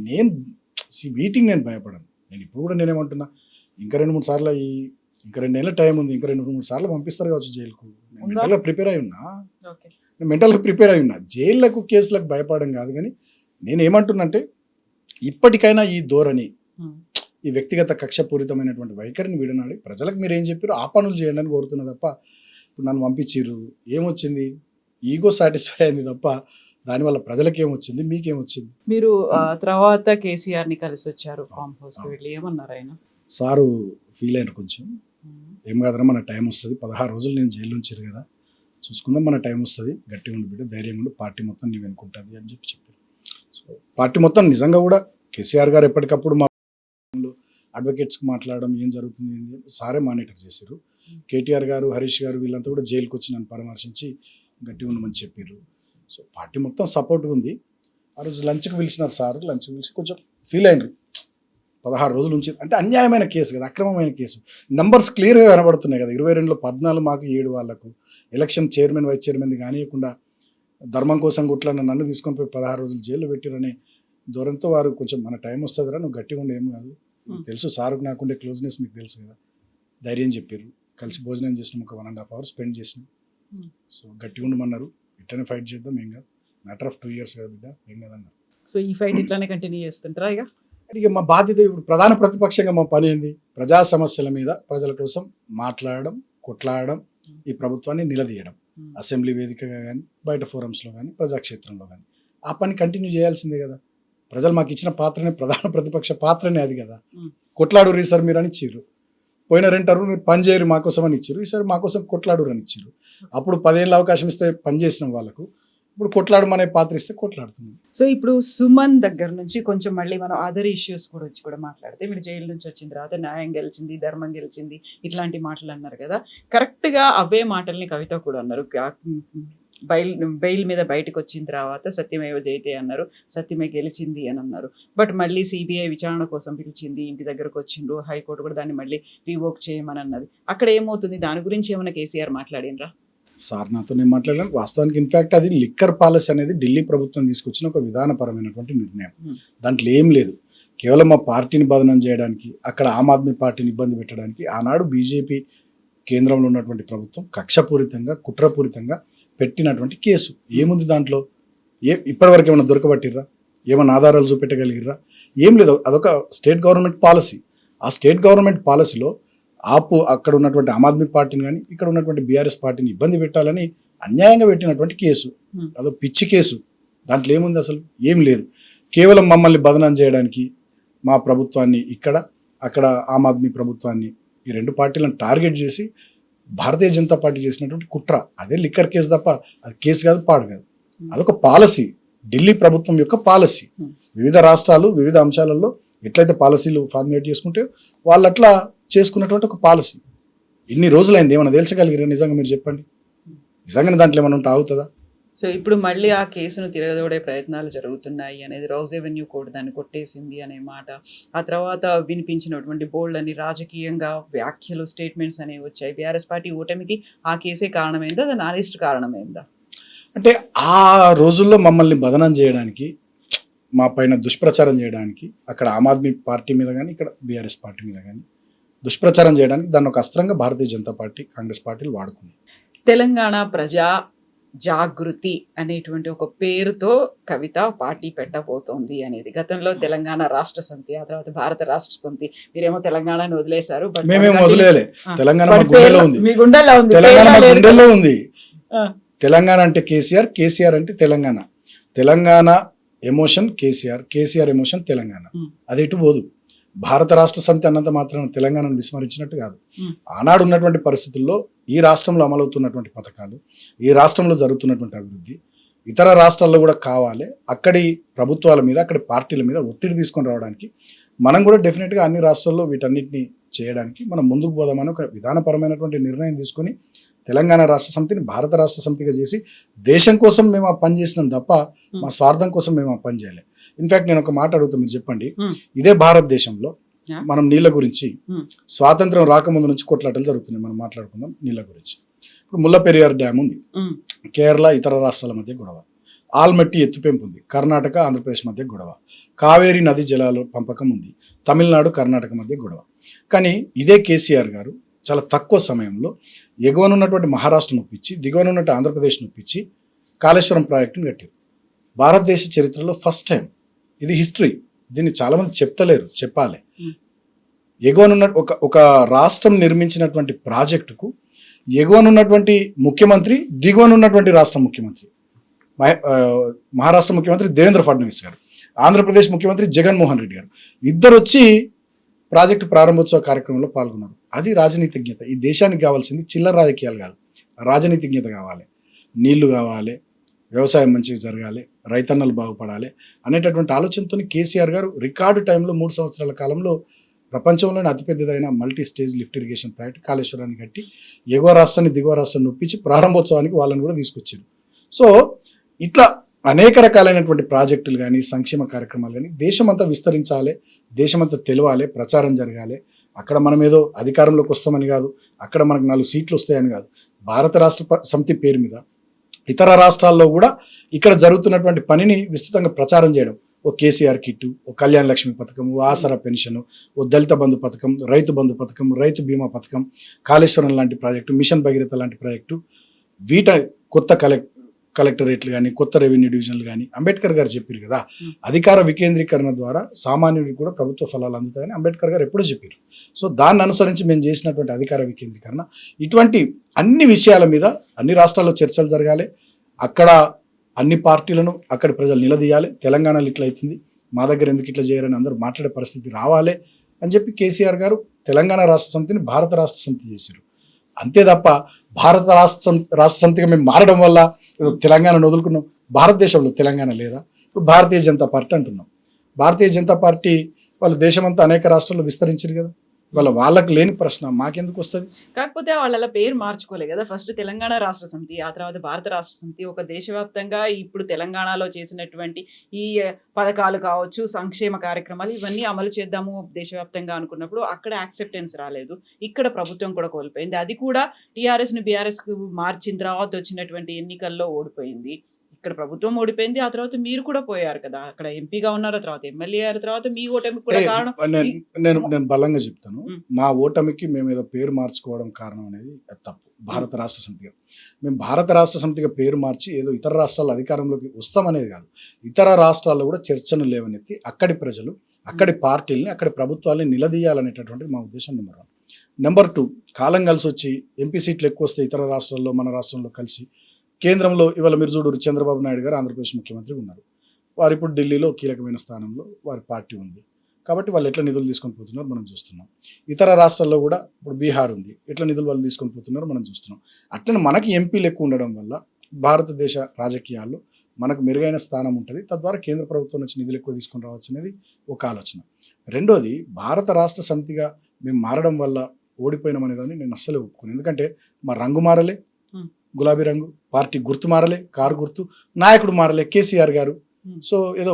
నేను వీటికి నేను భయపడను. నేను ఇప్పుడు కూడా నేనేమంటున్నా, ఇంకా 2-3 సార్లు ఇంకా 2 నెలల టైం ఉంది, ఇంకా 2-3 సార్లు పంపిస్తారు కావచ్చు జైలుకు. నేను మెంటల్గా ప్రిపేర్ అయి ఉన్నా. జైళ్ళకు కేసులకు భయపడడం కాదు, కానీ నేను ఏమంటున్నంటే ఇప్పటికైనా ఈ ధోరణి, ఈ వ్యక్తిగత కక్షపూరితమైనటువంటి వైఖరిని విడనాడి ప్రజలకు మీరు ఏం చెప్పారో ఆ పనులు చేయండి అని కోరుతున్నా తప్ప, ఇప్పుడు నన్ను పంపించిర్రు ఏమొచ్చింది, ఈగో సాటిస్ఫై అయింది తప్ప దానివల్ల ప్రజలకు ఏమొచ్చింది, మీకేమొచ్చింది? మీరు తర్వాత కేసీఆర్ని కలిసి వచ్చారు ఫామ్ హౌస్కి వెళ్ళి, ఏమన్నారు ఆయన? సారు ఫీల్ అయిన కొంచెం, ఏం కాదన్నా మన టైం వస్తుంది, 16 రోజులు నేను జైలు ఉంచారు కదా, చూసుకుందాం, మన టైం వస్తుంది, గట్టిగా ఉండి బిడ్డ, ధైర్యంగా ఉండి, పార్టీ మొత్తం నీవు అనుకుంటుంది అని చెప్పారు. సో పార్టీ మొత్తం నిజంగా కూడా కేసీఆర్ గారు ఎప్పటికప్పుడు మా అడ్వకేట్స్కి మాట్లాడడం ఏం జరుగుతుంది ఏంది సారే మానిటర్ చేశారు. కేటీఆర్ గారు, హరీష్ గారు వీళ్ళంతా కూడా జైలుకి వచ్చి నన్ను పరామర్శించి గట్టిగా ఉండమని చెప్పారు. సో పార్టీ మొత్తం సపోర్ట్గా ఉంది. ఆ రోజు లంచ్కి పిలిచినారు సార్, లంచ్కి పిలిచి కొంచెం ఫీల్ అయినారు. 16 రోజులు ఉంచి అంటే అన్యాయమైన కేసు కదా, అక్రమమైన కేసు. నంబర్స్ క్లియర్గా కనబడుతున్నాయి కదా, 22లో 14 మాకు 7 వాళ్ళకు ఎలక్షన్ చైర్మన్ వైస్ చైర్మన్ కానియకుండా ధర్మం కోసం గుట్లన్న నన్ను తీసుకొని పోయి 16 రోజులు జైల్లో పెట్టిరనే దూరంతో వారు కొంచెం మన టైం వస్తుందిరా, నువ్వు గట్టిగా ఉండి ఏం కాదు, తెలుసు సార్కు నాకుండే క్లోజ్నెస్ మీకు తెలుసు కదా, ధైర్యం చెప్పారు. కలిసి భోజనం చేసినాం, ఒక 1.5 hours స్పెండ్ చేసినాం. సో గట్టిగా ఉండమన్నారు, ఇట్లనే ఫైట్ చేద్దాం, ఏం కాదు, మ్యాటర్ ఆఫ్ 2 years కదా బిడ్డ, ఏం కాదన్నారు. సో ఈ ఫైట్ ఇట్లానే కంటిన్యూ చేస్తుంటారా? ఇక మా బాధ్యత ఇప్పుడు ప్రధాన ప్రతిపక్షంగా మా పని ఏంది, ప్రజా సమస్యల మీద ప్రజల కోసం మాట్లాడడం, కొట్లాడడం, ఈ ప్రభుత్వాన్ని నిలదీయడం, అసెంబ్లీ వేదికగా కానీ, బయట ఫోరమ్స్లో కానీ, ప్రజాక్షేత్రంలో కానీ. ఆ పని కంటిన్యూ చేయాల్సిందే కదా. ప్రజలు మాకు ఇచ్చిన పాత్రనే, ప్రధాన ప్రతిపక్ష పాత్రనే అది కదా. కొట్లాడు ఈసారి మీరు అని ఇచ్చిర్రు, పోయిన 2 టర్ములు మీరు పని చేయరు మాకోసం అని ఇచ్చారు, ఈసారి మాకోసం కొట్లాడు అని ఇచ్చారు. అప్పుడు 10 ఏళ్ళ అవకాశం ఇస్తే పని చేసిన వాళ్ళకు ఇప్పుడు కొట్లాడమనే పాత్ర ఇస్తే కొట్లాడుతుంది. సో ఇప్పుడు సుమన్ దగ్గర నుంచి కొంచెం మళ్ళీ మనం అదర్ ఇష్యూస్ కూడా మాట్లాడితే, మీరు జైలు నుంచి వచ్చిన తర్వాత న్యాయం గెలిచింది, ధర్మం గెలిచింది, ఇట్లాంటి మాటలు అన్నారు కదా. కరెక్ట్గా అవే మాటల్ని కవిత కూడా అన్నారు. బెయిల్ మీద బయటకు వచ్చిన తర్వాత సత్యమేవ జయతే అన్నారు, సత్యమే గెలిచింది అని అన్నారు. బట్ మళ్ళీ సిబిఐ విచారణ కోసం పిలిచింది, ఇంటి దగ్గరకు వచ్చిండ్రు, హైకోర్టు కూడా దాన్ని మళ్ళీ రీవోక్ చేయమని అన్నది. అక్కడ ఏమవుతుంది, దాని గురించి ఏమైనా కేసీఆర్ మాట్లాడినరా? సార్ నాతో నేను మాట్లాడాను. వాస్తవానికి ఇన్ఫ్యాక్ట్ అది లిక్కర్ పాలసీ అనేది ఢిల్లీ ప్రభుత్వం తీసుకొచ్చిన ఒక విధానపరమైనటువంటి నిర్ణయం. దాంట్లో ఏం లేదు, కేవలం మా పార్టీని బదనం చేయడానికి, అక్కడ ఆమ్ ఆద్మీ పార్టీని ఇబ్బంది పెట్టడానికి ఆనాడు బీజేపీ కేంద్రంలో ఉన్నటువంటి ప్రభుత్వం కక్షపూరితంగా, కుట్రపూరితంగా పెట్టినటువంటి కేసు. ఏముంది దాంట్లో? ఇప్పటివరకు ఏమైనా దొరకబట్టిర్రా, ఏమైనా ఆధారాలు చూపెట్టగలిగిర్రా? ఏం లేదు. అదొక స్టేట్ గవర్నమెంట్ పాలసీ. ఆ స్టేట్ గవర్నమెంట్ పాలసీలో అక్కడ ఉన్నటువంటి ఆమ్ ఆద్మీ పార్టీని కానీ, ఇక్కడ ఉన్నటువంటి బీఆర్ఎస్ పార్టీని ఇబ్బంది పెట్టాలని అన్యాయంగా పెట్టినటువంటి కేసు. అదో పిచ్చి కేసు. దాంట్లో ఏముంది? అసలు ఏం లేదు. కేవలం మమ్మల్ని బదనాం చేయడానికి మా ప్రభుత్వాన్ని, అక్కడ ఆమ్ ఆద్మీ ప్రభుత్వాన్ని, ఈ 2 పార్టీలను టార్గెట్ చేసి భారతీయ జనతా పార్టీ చేసినటువంటి కుట్ర. అదే లిక్కర్ కేసు తప్ప అది కేసు కాదు, పాడు కాదు. అదొక పాలసీ, ఢిల్లీ ప్రభుత్వం యొక్క పాలసీ. వివిధ రాష్ట్రాలు వివిధ అంశాలలో ఎట్లయితే పాలసీలు ఫార్ములేట్ చేసుకుంటే వాళ్ళు అట్లా చేసుకున్నటువంటి ఒక పాలసీ. ఇన్ని రోజులైంది, ఏమైనా తెలుసగలిగిరా నిజంగా? మీరు చెప్పండి, నిజంగానే దాంట్లో ఏమైనా ఉంటే ఆగుతుందా? సో ఇప్పుడు మళ్ళీ ఆ కేసును తిరగదోడే ప్రయత్నాలు జరుగుతున్నాయి అనేది రౌజ్ ఎవెన్యూ కోర్టు దాన్ని కొట్టేసింది అనే మాట. ఆ తర్వాత వినిపించినటువంటి బోల్డ్ అని రాజకీయంగా వ్యాఖ్యలు, స్టేట్మెంట్స్ అనేవి వచ్చాయి. బీఆర్ఎస్ పార్టీ ఓటమికి ఆ కేసే కారణమైందా, దాని ఆనెస్ట్ కారణమైందా? అంటే ఆ రోజుల్లో మమ్మల్ని బదనం చేయడానికి, మా పైన దుష్ప్రచారం చేయడానికి, అక్కడ ఆమ్ ఆద్మీ పార్టీ మీద కానీ, ఇక్కడ బీఆర్ఎస్ పార్టీ మీద కానీ దుష్ప్రచారం చేయడానికి దాన్ని ఒక అస్త్రంగా భారతీయ జనతా పార్టీ, కాంగ్రెస్ పార్టీలు వాడుకున్నాయి. తెలంగాణ ప్రజా జాగృతి అనేటువంటి ఒక పేరుతో కవిత పార్టీ పెట్టబోతోంది అనేది. గతంలో తెలంగాణ రాష్ట్ర సమితి, ఆ తర్వాత భారత రాష్ట్ర సమితి. మీరేమో తెలంగాణని వదిలేశారు. మేమేమో వదిలేయలే, తెలంగాణ మా గుండెలో ఉంది, మీ గుండెల్లో ఉంది, తెలంగాణ మా గుండెల్లో ఉంది. తెలంగాణ అంటే కేసీఆర్, కేసీఆర్ అంటే తెలంగాణ. Telangana emotion KCR, KCR emotion Telangana. అది ఎటు పోదు. భారత రాష్ట్ర సమితి అన్నంత మాత్రం తెలంగాణను విస్మరించినట్టు కాదు. ఆనాడు ఉన్నటువంటి పరిస్థితుల్లో ఈ రాష్ట్రంలో అమలవుతున్నటువంటి పథకాలు, ఈ రాష్ట్రంలో జరుగుతున్నటువంటి అభివృద్ధి ఇతర రాష్ట్రాల్లో కూడా కావాలి. అక్కడి ప్రభుత్వాల మీద, అక్కడి పార్టీల మీద ఒత్తిడి తీసుకొని రావడానికి మనం కూడా డెఫినెట్గా అన్ని రాష్ట్రాల్లో వీటన్నిటిని చేయడానికి మనం ముందుకు పోదామని ఒక విధానపరమైనటువంటి నిర్ణయం తీసుకొని తెలంగాణ రాష్ట్ర సమితిని భారత రాష్ట్ర సమితిగా చేసి దేశం కోసం మేము ఆ పని చేసినాం తప్ప మా స్వార్థం కోసం మేము ఆ పని చేయలేదు. ఇన్ఫాక్ట్ నేను ఒక మాట అడుగుతా, మీరు చెప్పండి, ఇదే భారతదేశంలో మనం నీళ్ళ గురించి స్వాతంత్రం రాకముందు నుంచి కొట్లాటలు జరుగుతున్నాయి. మనం మాట్లాడుకుందాం నీళ్ళ గురించి. ఇప్పుడు ముల్లపెరియార్ డ్యామ్ ఉంది, కేరళ ఇతర రాష్ట్రాల మధ్య గొడవ. ఆల్మట్టి ఎత్తుపెంపు ఉంది, కర్ణాటక ఆంధ్రప్రదేశ్ మధ్య గొడవ. కావేరీ నది జలాల పంపకం ఉంది, తమిళనాడు కర్ణాటక మధ్య గొడవ. కానీ ఇదే కేసీఆర్ గారు చాలా తక్కువ సమయంలో ఎగువనున్నటువంటి మహారాష్ట్ర నొప్పించి దిగువనున్నట్టు ఆంధ్రప్రదేశ్ నొప్పించి కాళేశ్వరం ప్రాజెక్టును కట్టారు. భారతదేశ చరిత్రలో ఫస్ట్ టైం, ఇది హిస్టరీ, దీన్ని చాలామంది చెప్తలేరు, చెప్పాలి. ఎగువనున్న ఒక రాష్ట్రం నిర్మించినటువంటి ప్రాజెక్టుకు ఎగువనున్నటువంటి ముఖ్యమంత్రి, దిగువనున్నటువంటి రాష్ట్ర ముఖ్యమంత్రి, మహారాష్ట్ర ముఖ్యమంత్రి దేవేంద్ర ఫడ్నవీస్ గారు, ఆంధ్రప్రదేశ్ ముఖ్యమంత్రి జగన్మోహన్ రెడ్డి గారు ఇద్దరు వచ్చి ప్రాజెక్టు ప్రారంభోత్సవ కార్యక్రమంలో పాల్గొన్నారు. అది రాజనీతిజ్ఞత. ఈ దేశానికి కావాల్సింది చిల్లర రాజకీయాలు కాదు, రాజనీతిజ్ఞత కావాలి. నీళ్లు కావాలి, వ్యవసాయం మంచిగా జరగాలి, రైతన్నలు బాగుపడాలి అనేటటువంటి ఆలోచనతో కేసీఆర్ గారు రికార్డు టైంలో 3 సంవత్సరాల కాలంలో ప్రపంచంలోనే అతిపెద్దదైన multi stage lift irrigation project కాళేశ్వరాన్ని కట్టి ఎగువ రాష్ట్రాన్ని దిగువ రాష్ట్రాన్ని నొప్పించి ప్రారంభోత్సవానికి వాళ్ళని కూడా తీసుకొచ్చారు. సో ఇట్లా అనేక రకాలైనటువంటి ప్రాజెక్టులు కానీ సంక్షేమ కార్యక్రమాలు కానీ దేశమంతా విస్తరించాలి, దేశమంతా తెలవాలి, ప్రచారం జరగాలి. అక్కడ మనం ఏదో అధికారంలోకి వస్తామని కాదు, అక్కడ మనకు 4 సీట్లు వస్తాయని కాదు, భారత రాష్ట్ర సమితి పేరు మీద ఇతర రాష్ట్రాల్లో కూడా ఇక్కడ జరుగుతున్నటువంటి పనిని విస్తృతంగా ప్రచారం చేయడం. ఓ కేసీఆర్ కిట్టు, ఓ కళ్యాణ లక్ష్మి పథకం, ఓ ఆసరా పెన్షన్, ఓ దళిత బంధు పథకం, రైతు బంధు పథకం, రైతు బీమా పథకం, కాళేశ్వరం లాంటి ప్రాజెక్టు, మిషన్ భగీరథ లాంటి ప్రాజెక్టు, వీట కొత్త కలెక్టరేట్లు కానీ కొత్త రెవెన్యూ డివిజన్లు కానీ అంబేద్కర్ గారు చెప్పారు కదా, అధికార వికేంద్రీకరణ ద్వారా సామాన్యుడికి కూడా ప్రభుత్వ ఫలాలు అందుతాయని అంబేద్కర్ గారు ఎప్పుడూ చెప్పారు. సో దాన్ని అనుసరించి మేము చేసినటువంటి అధికార వికేంద్రీకరణ, ఇటువంటి అన్ని విషయాల మీద అన్ని రాష్ట్రాల్లో చర్చలు జరగాలి. అక్కడ అన్ని పార్టీలను అక్కడి ప్రజలు నిలదీయాలి. తెలంగాణలో ఇట్లా అవుతుంది, మా దగ్గర ఎందుకు ఇట్లా చేయరని అందరూ మాట్లాడే పరిస్థితి రావాలి అని చెప్పి కేసీఆర్ గారు తెలంగాణ రాష్ట్ర సమితిని భారత రాష్ట్ర సమితి చేశారు. అంతే తప్ప భారత రాష్ట్ర సమితిగా మేము మారడం వల్ల తెలంగాణను వదులుకున్నాం. భారతదేశంలో తెలంగాణ లేదా? ఇప్పుడు భారతీయ జనతా పార్టీ అంటున్నాం. భారతీయ జనతా పార్టీ వాళ్ళు దేశమంతా అనేక రాష్ట్రాల్లో విస్తరించారు కదా, వాళ్ళకి లేని ప్రశ్న మాకెందుకు వస్తుంది? కాకపోతే వాళ్ళ పేరు మార్చుకోలే కదా. ఫస్ట్ తెలంగాణ రాష్ట్ర సమితి, ఆ తర్వాత భారత రాష్ట్ర సమితి. ఒక దేశవ్యాప్తంగా ఇప్పుడు తెలంగాణలో చేసినటువంటి ఈ పథకాలు కావచ్చు, సంక్షేమ కార్యక్రమాలు ఇవన్నీ అమలు చేద్దాము దేశవ్యాప్తంగా అనుకున్నప్పుడు అక్కడ యాక్సెప్టెన్స్ రాలేదు, ఇక్కడ ప్రభుత్వం కూడా కోల్పోయింది. అది కూడా టీఆర్ఎస్ని బీఆర్ఎస్కు మార్చిన తర్వాత వచ్చినటువంటి ఎన్నికల్లో ఓడిపోయింది. ఇక్కడ ప్రభుత్వం ఓడిపోయింది, ఆ తర్వాత మీరు కూడా పోయారు కదా, అక్కడ ఎంపీగా ఉన్నారు, తర్వాత ఎమ్మెల్యే అయ్యారు, తర్వాత మీ ఓటమి కూడా కారణం. నేను బలంగా చెప్తాను, మా ఓటమికి మేము ఏదో పేరు మార్చుకోవడం కారణం అనేది తప్పు. భారత రాష్ట్ర సమితిగా మేము భారత రాష్ట్ర సమితిగా పేరు మార్చి ఏదో ఇతర రాష్ట్రాల అధికారంలోకి వస్తామనేది కాదు. ఇతర రాష్ట్రాల్లో కూడా చర్చను లేవనెత్తి అక్కడి ప్రజలు, అక్కడి పార్టీలని, అక్కడి ప్రభుత్వాలని నిలదీయాలనేటటువంటిది మా ఉద్దేశం. నెంబర్ 1. నెంబర్ 2, కాలం కలిసి వచ్చి ఎంపీ సీట్లు ఎక్కువ వస్తే ఇతర రాష్ట్రాల్లో మన రాష్ట్రంలో కలిసి కేంద్రంలో ఇవాళ మీరు చూడరు, చంద్రబాబు నాయుడు గారు ఆంధ్రప్రదేశ్ ముఖ్యమంత్రి ఉన్నారు, వారు ఇప్పుడు ఢిల్లీలో కీలకమైన స్థానంలో వారి పార్టీ ఉంది కాబట్టి వాళ్ళు ఎట్లా నిధులు తీసుకొని పోతున్నారు మనం చూస్తున్నాం. ఇతర రాష్ట్రాల్లో కూడా ఇప్పుడు బీహార్ ఉంది, ఎట్లా నిధులు వాళ్ళు తీసుకొని పోతున్నారు మనం చూస్తున్నాం. అట్లనే మనకి ఎంపీలు ఎక్కువ ఉండడం వల్ల భారతదేశ రాజకీయాల్లో మనకు మెరుగైన స్థానం ఉంటుంది, తద్వారా కేంద్ర ప్రభుత్వం నుంచి నిధులు ఎక్కువ తీసుకొని రావచ్చు అనేది ఒక ఆలోచన. రెండోది, భారత రాష్ట్ర సమితిగా మేము మారడం వల్ల ఓడిపోయినాం అనేదాన్ని నేను అస్సలే ఒప్పుకోను. ఎందుకంటే మా రంగు మారలే, గులాబీ రంగు, పార్టీ గుర్తు మారలే, కారు గుర్తు, నాయకుడు మారలే, కేసీఆర్ గారు. సో ఏదో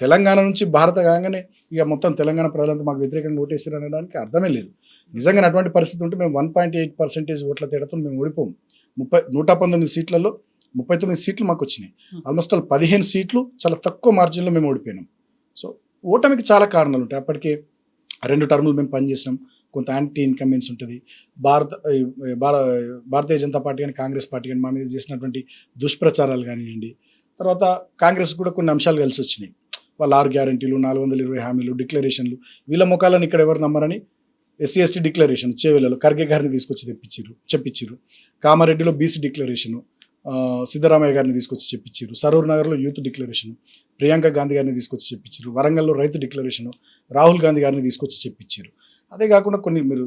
తెలంగాణ నుంచి భారత కాగానే ఇక మొత్తం తెలంగాణ ప్రజలంతా మాకు వ్యతిరేకంగా ఓటేసారు అనడానికి అర్థమే లేదు. నిజంగా అటువంటి పరిస్థితి ఉంటే మేము 1.8% ఓట్ల తేడాతో మేము ఓడిపోము. 119 సీట్లలో 39 సీట్లు మాకు వచ్చినాయి. ఆల్మోస్ట్ 15 సీట్లు చాలా తక్కువ మార్జిన్లో మేము ఓడిపోయినాం. సో ఓటమికి చాలా కారణాలు ఉంటాయి. అప్పటికే 2 టర్ములు మేము పనిచేసినాం, కొంత యాంటీ ఇన్కమెన్స్ ఉంటుంది. భారతీయ జనతా పార్టీ కానీ కాంగ్రెస్ పార్టీ కానీ మా మీద చేసినటువంటి దుష్ప్రచారాలు కానివ్వండి, తర్వాత కాంగ్రెస్ కూడా కొన్ని అంశాలు కలిసి వచ్చినాయి. వాళ్ళు 6 గ్యారంటీలు, 420 హామీలు, డిక్లరేషన్లు, వీళ్ళ ముఖాలను ఇక్కడ ఎవరు నమ్మరని SC ST డిక్లరేషన్ చేవేలలో ఖర్గే గారిని తీసుకొచ్చి చెప్పించారు. కామారెడ్డిలో BC డిక్లరేషను సిద్ధరామయ్య గారిని తీసుకొచ్చి చెప్పించారు. సరూర్ నగర్లో యూత్ డిక్లరేషను ప్రియాంక గాంధీ గారిని తీసుకొచ్చి చెప్పించారు. వరంగల్లో రైతు డిక్లరేషను రాహుల్ గాంధీ గారిని తీసుకొచ్చి చెప్పించారు. అదే కాకుండా మీరు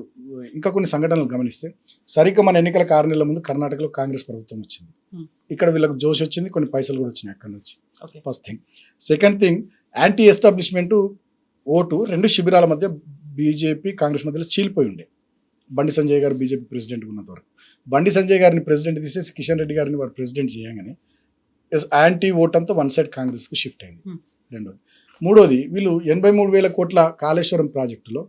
ఇంకా కొన్ని సంఘటనలు గమనిస్తే, సరిగ్గా మన ఎన్నికల 6 నెలల ముందు కర్ణాటకలో కాంగ్రెస్ ప్రభుత్వం వచ్చింది. ఇక్కడ వీళ్ళకి జోష్ వచ్చింది, కొన్ని పైసలు కూడా వచ్చినాయి అక్కడ నుంచి. First thing. Second thing, anti establishment vote రెండు శిబిరాల మధ్య బీజేపీ కాంగ్రెస్ మధ్యలో చీలిపోయి ఉండే. బండి సంజయ్ గారు బీజేపీ ప్రెసిడెంట్ ఉన్నంత వరకు. బండి సంజయ్ గారిని ప్రెసిడెంట్ తీసేసి కిషన్ రెడ్డి గారిని వారు ప్రెసిడెంట్ చేయగానే యాంటీ ఓట్ అంతా వన్ సైడ్ కాంగ్రెస్కు షిఫ్ట్ అయింది. రెండోది. మూడోది, వీళ్ళు 83,000 కోట్ల కాళేశ్వరం ప్రాజెక్టులో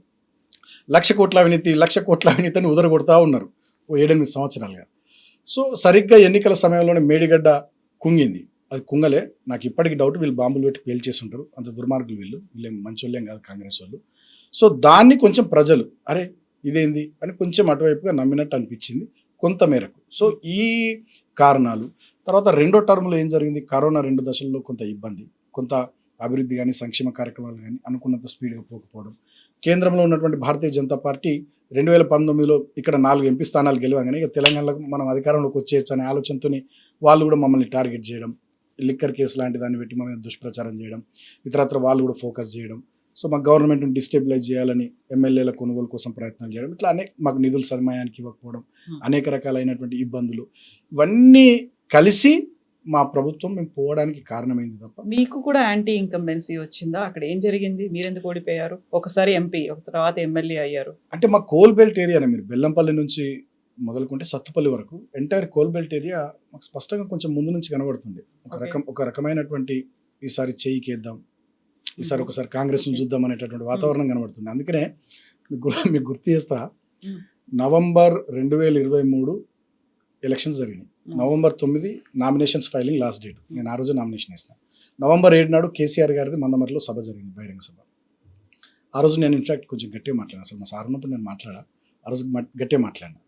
1,00,000 కోట్ల అవినీతి అని ఉదరగొడతా ఉన్నారు 7-8 సంవత్సరాలుగా. సో సరిగ్గా ఎన్నికల సమయంలోనే మేడిగడ్డ కుంగింది. అది కుంగలే. నాకు ఇప్పటికి డౌట్, వీళ్ళు బాంబులు పెట్టి పేల్చేసి ఉంటారు. అంత దుర్మార్గులు వీళ్ళేం మంచోళ్ళేం కాదు కాంగ్రెస్ వాళ్ళు. సో దాన్ని కొంచెం ప్రజలు అరే ఇదేంది అని కొంచెం అటువైపుగా నమ్మినట్టు అనిపించింది కొంత మేరకు. సో ఈ కారణాలు. తర్వాత రెండో టర్మ్లో ఏం జరిగింది, కరోనా 2 దశల్లో కొంత ఇబ్బంది, కొంత అభివృద్ధి కానీ సంక్షేమ కార్యక్రమాలు కానీ అనుకున్నంత స్పీడ్గా పోకపోవడం. కేంద్రంలో ఉన్నటువంటి భారతీయ జనతా పార్టీ 2019లో ఇక్కడ 4 ఎంపీ స్థానాలు గెలవగానే ఇక తెలంగాణలో మనం అధికారంలోకి వచ్చేయచ్చు అనే ఆలోచనతో వాళ్ళు కూడా మమ్మల్ని టార్గెట్ చేయడం, లిక్కర్ కేసు లాంటి దాన్ని పెట్టి మన మీద దుష్ప్రచారం చేయడం, ఇతరత్ర వాళ్ళు కూడా ఫోకస్ చేయడం. సో మా గవర్నమెంట్ని డిస్టెబిలైజ్ చేయాలని ఎమ్మెల్యేల కొనుగోలు కోసం ప్రయత్నాలు చేయడం, ఇట్లా మాకు నిధులు సమయానికి ఇవ్వకపోవడం, అనేక రకాలైనటువంటి ఇబ్బందులు, ఇవన్నీ కలిసి మా ప్రభుత్వం మేము పోవడానికి కారణమైంది తప్ప. మీకు కూడా యాంటీ ఇన్కంబెన్సీ వచ్చిందా? అక్కడ ఏం జరిగింది? మీరెందుకు ఓడిపోయారు? ఒకసారి ఎంపీ, ఒక తర్వాత ఎమ్మెల్యే అయ్యారు. అంటే మా కోల్ బెల్ట్ ఏరియానే, మీరు బెల్లంపల్లి నుంచి మొదలుకుంటే సత్తుపల్లి వరకు ఎంటైర్ కోల్ బెల్ట్ ఏరియా మాకు స్పష్టంగా కొంచెం ముందు నుంచి కనబడుతుంది. ఒక రకమైనటువంటి ఈసారి చేయికేద్దాం, ఈసారి ఒకసారి కాంగ్రెస్ ను చూద్దాం అనేటటువంటి వాతావరణం కనబడుతుంది. అందుకనే మీకు గుర్తు చేస్తా, నవంబర్ 2023 ఎలక్షన్స్ జరిగినాయి. November 9 nominations filing last date. నేను ఆ రోజు నామినేషన్ ఇస్తాను. నవంబర్ 7 నాడు కేసీఆర్ గారిది మందమరిలో సభ జరిగింది, బహిరంగ సభ. ఆ రోజు నేను ఇన్ఫాక్ట్ కొంచెం గట్టిగా మాట్లాడాను. అసలు మా సార్ ఉన్నప్పుడు నేను ఆ రోజు గట్టిగా మాట్లాడినా.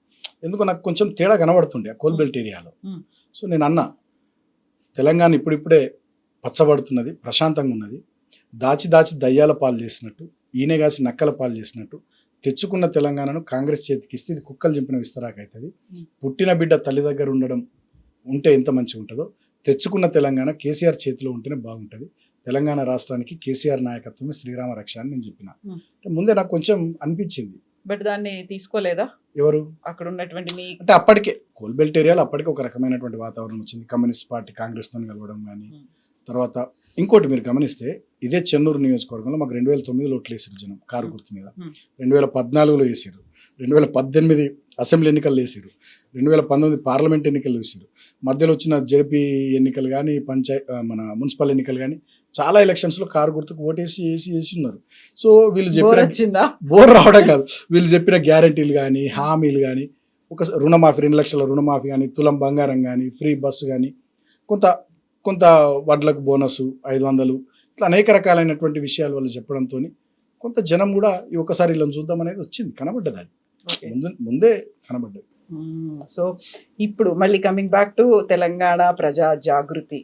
ఎందుకో నాకు కొంచెం తేడా కనబడుతుండే ఆ కోల్ బెల్ట్ ఏరియాలో. సో నేను అన్నా, తెలంగాణ ఇప్పుడిప్పుడే పచ్చబడుతున్నది, ప్రశాంతంగా ఉన్నది. దాచి దయ్యాల పాలు చేసినట్టు, ఈనెగాసి నక్కల పాలు చేసినట్టు తెచ్చుకున్న తెలంగాణను కాంగ్రెస్ చేతికి ఇస్తే ఇది కుక్కలు చింపిన విస్తరాకు అవుతుంది. పుట్టిన బిడ్డ తల్లి దగ్గర ఉంటే ఎంత మంచిగా ఉంటుందో, తెచ్చుకున్న తెలంగాణ కేసీఆర్ చేతిలో ఉంటేనే బాగుంటుంది. తెలంగాణ రాష్ట్రానికి కేసీఆర్ నాయకత్వమే శ్రీరామ రక్ష అని నేను చెప్పిన. ముందే నాకు కొంచెం అనిపించింది. బట్ దాన్ని తీసుకోలేదా ఎవరు? అక్కడ ఉన్నటువంటి అంటే అప్పటికే కోల్బెల్ట్ ఏరియాలో అప్పటికే ఒక రకమైనటువంటి వాతావరణం వచ్చింది. కమ్యూనిస్ట్ పార్టీ కాంగ్రెస్తో కలవడం కానీ, తర్వాత ఇంకోటి మీరు గమనిస్తే ఇదే చెన్నూరు నియోజకవర్గంలో మాకు 2009లో ఓట్లు వేసారు జనం కారు గుర్తు మీద, 2014లో వేసారు, 2018 అసెంబ్లీ ఎన్నికలు వేసారు, 2019 పార్లమెంట్ ఎన్నికలు వేసారు. మధ్యలో వచ్చిన జెడ్పీ ఎన్నికలు కానీ, మన మున్సిపల్ ఎన్నికలు కానీ, చాలా ఎలక్షన్స్లో కారు గుర్తుకు ఓటేసి వేసి ఉన్నారు. సో వీళ్ళు చెప్పిన బోర్ రావడం కాదు, వీళ్ళు చెప్పిన గ్యారంటీలు కానీ, హామీలు కానీ, ఒక రుణమాఫీ 2 లక్షల రుణమాఫీ కానీ, తులం బంగారం కానీ, ఫ్రీ బస్సు కానీ, కొంత వడ్లకు బోనస్ 500, ఇట్లా అనేక రకాలైనటువంటి విషయాలు వాళ్ళు చెప్పడంతో కొంత జనం కూడా ఈ ఒకసారి ఇలా చూద్దాం అనేది వచ్చింది, కనబడ్డది. అది ముందే కనబడ్డది. సో ఇప్పుడు మళ్ళీ కమింగ్ బ్యాక్ టు తెలంగాణ ప్రజా జాగృతి,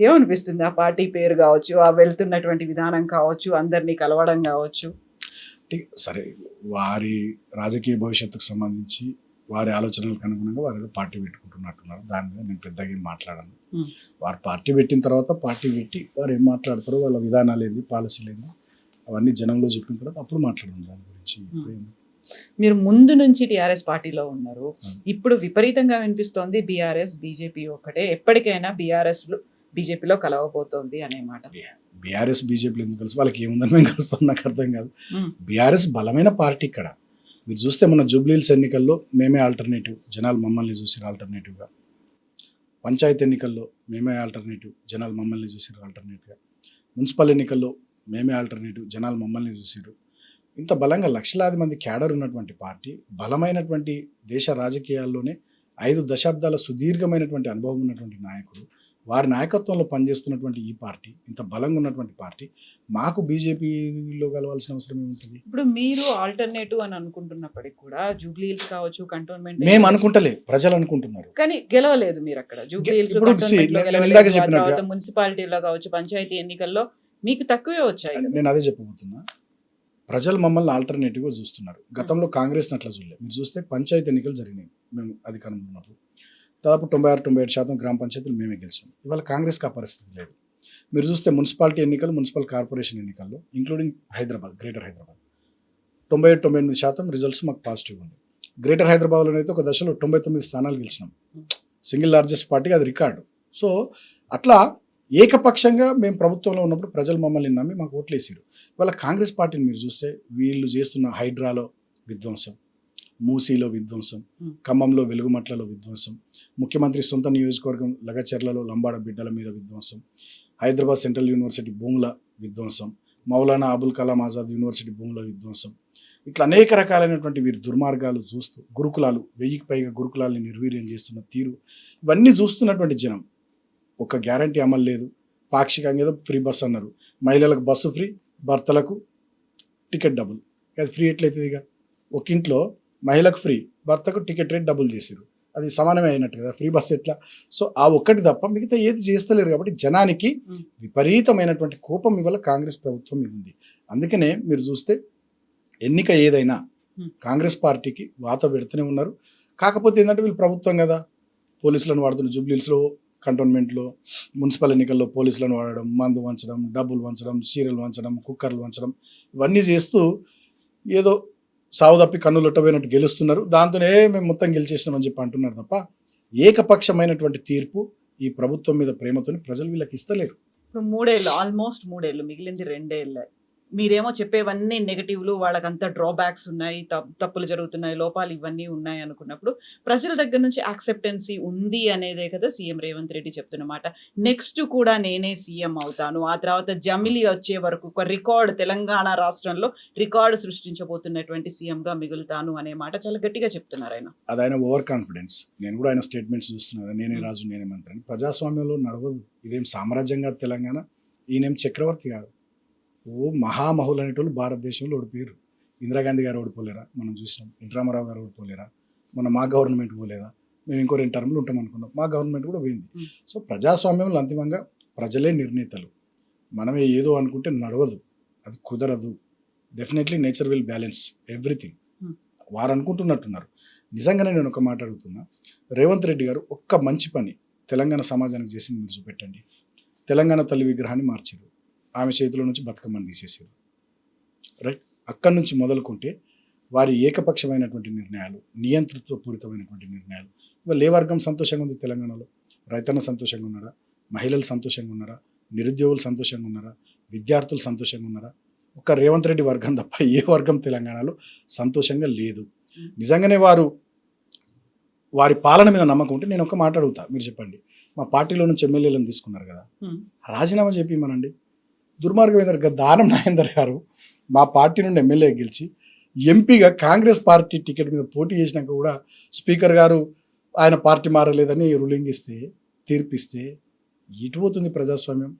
ఏమనిపిస్తుంది? ఆ పార్టీ పేరు కావచ్చు, ఆ వెళ్తున్నటువంటి విధానం కావచ్చు, అందరినీ కలవడం కావచ్చు. సరే, వారి రాజకీయ భవిష్యత్తుకు సంబంధించి వారి ఆలోచనలకు అనుగుణంగా వారు ఏదో పార్టీ పెట్టుకుంటున్నట్టున్నారు. దాని మీద నేను పెద్దగా ఏం మాట్లాడాను. వారు పార్టీ పెట్టిన తర్వాత పార్టీ పెట్టి వారు ఏం మాట్లాడతారో, వాళ్ళ విధానాలు ఏంది, పాలసీలు ఏంది, అవన్నీ జనంలో చెప్పిన తర్వాత అప్పుడు మాట్లాడడం దాని గురించి. మీరు ముందు నుంచి టీఆర్ఎస్ పార్టీలో ఉన్నారు, ఇప్పుడు విపరీతంగా వినిపిస్తోంది బీఆర్ఎస్ బీజేపీ ఒక్కటే, ఎప్పటికైనా బీజేపీలో కలవబోతోంది అనే మాట. బీఆర్ఎస్ బీజేపీలో ఎందుకు కలిసి, వాళ్ళకి ఏముందని మేము కలుస్తాం నాకు అర్థం కాదు. బీఆర్ఎస్ బలమైన పార్టీ. ఇక్కడ మీరు చూస్తే మన జూబ్లీహిల్స్ ఎన్నికల్లో మేమే ఆల్టర్నేటివ్, జనాలు మమ్మల్ని చూసిరు ఆల్టర్నేటివ్గా. పంచాయతీ ఎన్నికల్లో మేమే ఆల్టర్నేటివ్, జనాలు మమ్మల్ని చూసిరు ఆల్టర్నేటివ్గా. మున్సిపల్ ఎన్నికల్లో మేమే ఆల్టర్నేటివ్, జనాలు మమ్మల్ని చూసిరు. ఇంత బలంగా లక్షలాది మంది క్యాడర్ ఉన్నటువంటి పార్టీ, బలమైనటువంటి దేశ రాజకీయాల్లోనే 5 దశాబ్దాల సుదీర్ఘమైనటువంటి అనుభవం ఉన్నటువంటి నాయకుడు, వారి నాయకత్వంలో పనిచేస్తున్నటువంటి ఈ పార్టీ, ఇంత బలంగా ఉన్నటువంటి పార్టీ, మాకు బీజేపీలో కలవాల్సిన అవసరం ఏముంటుంది? ఇప్పుడు మీరు ఆల్టర్నేటివ్ అని అనుకుంటున్నప్పటికీ కూడా జూబ్లీహిల్స్ కావచ్చు, కంటోన్మెంట్ మేము అనుకుంటలే, ప్రజలు అనుకుంటున్నారు. కానీ గెలవలేదు మీరు అక్కడ. జూబ్లీహిల్స్ మున్సిపాలిటీలో కావచ్చు, పంచాయతీ ఎన్నికల్లో మీకు తక్కువే వచ్చాయి. నేను అదే చెప్పబోతున్నా. ప్రజలు మమ్మల్ని ఆల్టర్నేటివ్గా చూస్తున్నారు. గతంలో కాంగ్రెస్ని అట్లా చూడలేదు. మీరు చూస్తే పంచాయతీ ఎన్నికలు జరిగినాయి మేము అధికారంలో ఉన్నప్పుడు, దాదాపు 96-97% గ్రామ పంచాయతీలు మేమే గెలిచాం. ఇవాళ కాంగ్రెస్కి ఆ పరిస్థితి లేదు. మీరు చూస్తే మున్సిపాలిటీ ఎన్నికలు, మున్సిపల్ కార్పొరేషన్ ఎన్నికల్లో, including Hyderabad, greater Hyderabad, 97-98% results మాకు పాజిటివ్ ఉంది. గ్రేటర్ హైదరాబాద్లో అయితే ఒక దశలో 99 స్థానాలు గెలిచినాం. సింగిల్ లార్జెస్ట్ పార్టీగా అది రికార్డు. సో అట్లా ఏకపక్షంగా మేము ప్రభుత్వంలో ఉన్నప్పుడు ప్రజలు మమ్మల్ని నమ్మి మాకు ఓట్లు వేసారు. ఇవాళ కాంగ్రెస్ పార్టీని మీరు చూస్తే వీళ్ళు చేస్తున్న హైడ్రాలో విధ్వంసం, మూసీలో విధ్వంసం, ఖమ్మంలో వెలుగుమట్లలో విధ్వంసం, ముఖ్యమంత్రి సొంత నియోజకవర్గం లగచర్లలో లంబాడ బిడ్డల మీద విధ్వంసం, హైదరాబాద్ సెంట్రల్ యూనివర్సిటీ భూముల విధ్వంసం, మౌలానా అబుల్ కలాం ఆజాద్ యూనివర్సిటీ భూముల విధ్వంసం, ఇట్లా అనేక రకాలైనటువంటి వీరి దుర్మార్గాలు చూస్తూ గురుకులాలు 1000కి పైగా గురుకులాల్ని నిర్వీర్యం చేస్తున్న తీరు ఇవన్నీ చూస్తున్నటువంటి జనం ఒక గ్యారంటీ అమలు లేదు. పాక్షికంగా ఏదో ఫ్రీ బస్ అన్నారు, మహిళలకు బస్సు ఫ్రీ, భర్తలకు టికెట్ డబుల్. అది ఫ్రీ ఎట్లయితుంది? ఇక ఒక ఇంట్లో మహిళకు ఫ్రీ, భర్తకు టికెట్ రేట్ డబుల్ చేసారు, అది సమానమే అయినట్టు కదా, ఫ్రీ బస్ ఎట్లా? సో ఆ ఒక్కటి తప్ప మిగతా ఏది చేస్తలేరు. కాబట్టి జనానికి విపరీతమైనటువంటి కోపం ఇవాళ కాంగ్రెస్ ప్రభుత్వం మీద ఉంది. అందుకనే మీరు చూస్తే ఎన్నిక ఏదైనా కాంగ్రెస్ పార్టీకి వాత పెడుతూనే ఉన్నారు. కాకపోతే ఏంటంటే వీళ్ళు ప్రభుత్వం కదా, పోలీసులను వాడుతున్న జూబ్లీహిల్స్లో కంటోన్మెంట్లో మున్సిపల్ ఎన్నికల్లో పోలీసులను వాడడం, మందు వంచడం, డబ్బులు వంచడం, చీరలు వంచడం, కుక్కర్లు వంచడం, ఇవన్నీ చేస్తూ ఏదో సావు తప్పి కన్నులొట్టబోయినట్టు గెలుస్తున్నారు. దాంతోనే మేము మొత్తం గెలిచేసినామని చెప్పి అంటున్నారు తప్ప ఏకపక్షమైనటువంటి తీర్పు ఈ ప్రభుత్వం మీద ప్రేమతోని ప్రజలు వీళ్ళకి ఇస్తలేరు. ఇప్పుడు 3 ఏళ్ళు, ఆల్మోస్ట్ 3 ఏళ్ళు, మిగిలింది 2 ఏళ్ళే. మీరేమో చెప్పేవన్నీ నెగటివ్లు, వాళ్ళకంతా డ్రాబ్యాక్స్ ఉన్నాయి, తప్పులు జరుగుతున్నాయి, లోపాలు ఇవన్నీ ఉన్నాయి అనుకున్నప్పుడు ప్రజల దగ్గర నుంచి యాక్సెప్టెన్సీ ఉంది అనేదే కదా సీఎం రేవంత్ రెడ్డి చెప్తున్నమాట. నెక్స్ట్ కూడా నేనే సీఎం అవుతాను, ఆ తర్వాత జమిలి వచ్చే వరకు ఒక రికార్డ్, తెలంగాణ రాష్ట్రంలో రికార్డు సృష్టించబోతున్నటువంటి సీఎంగా మిగులుతాను అనే మాట చాలా గట్టిగా చెప్తున్నారు ఆయన. అది ఆయన ఓవర్ కాన్ఫిడెన్స్. నేను కూడా ఆయన స్టేట్మెంట్స్ చూస్తున్నాను, నేనే రాజు నేనే మంత్రి. ప్రజాస్వామ్యంలో నడవదు. ఇదేం సామ్రాజ్యంగా తెలంగాణ, ఈయనేం చక్రవర్తి కాదు. ఓ మహామహులు అనేటోళ్ళు భారతదేశంలో ఓడిపోయారు. ఇందిరాగాంధీ గారు ఓడిపోలేరా? మనం చూసినాం. ఎన్ రామారావు గారు ఓడిపోలేరా? మా గవర్నమెంట్ పోలేదా? మేము ఇంకో 2 టర్మ్లు ఉంటాం అనుకున్నాం, మా గవర్నమెంట్ కూడా పోయింది. సో ప్రజాస్వామ్యంలో అంతిమంగా ప్రజలే నిర్ణేతలు. మనమే ఏదో అనుకుంటే నడవదు, అది కుదరదు. Definitely nature will balance everything. వారు అనుకుంటున్నట్టున్నారు. నిజంగానే నేను ఒక మాట అడుగుతున్నా, రేవంత్ రెడ్డి గారు ఒక్క మంచి పని తెలంగాణ సమాజానికి చేసింది మీరు చూపెట్టండి. తెలంగాణ తల్లి విగ్రహాన్ని మార్చారు, ఆమె చేతిలో నుంచి బతుకమ్మని తీసేసారు. రైట్, అక్కడి నుంచి మొదలుకుంటే వారి ఏకపక్షమైనటువంటి నిర్ణయాలు, నియంతృత్వపూరితమైనటువంటి నిర్ణయాలు. ఇవాళ ఏ వర్గం సంతోషంగా ఉంది తెలంగాణలో? రైతన్న సంతోషంగా ఉన్నారా? మహిళలు సంతోషంగా ఉన్నారా? నిరుద్యోగులు సంతోషంగా ఉన్నారా? విద్యార్థులు సంతోషంగా ఉన్నారా? ఒక్క రేవంత్ రెడ్డి వర్గం తప్ప ఏ వర్గం తెలంగాణలో సంతోషంగా లేదు. నిజంగానే వారి పాలన మీద నమ్మకం ఉంటే నేను ఒక మాట అడుగుతా, మీరు చెప్పండి. మా పార్టీలో నుంచి ఎమ్మెల్యేలను తీసుకున్నారు కదా, రాజీనామా చెప్పమనండి. దుర్మార్గమైన దానం నాగేందర్ గారు మా పార్టీ నుండి ఎమ్మెల్యే గెలిచి ఎంపీగా కాంగ్రెస్ పార్టీ టికెట్ మీద పోటీ చేసినాక కూడా స్పీకర్ గారు ఆయన పార్టీ మారలేదని రూలింగ్ ఇస్తే, తీర్పిస్తే ఇటుపోతుంది ప్రజాస్వామ్యం.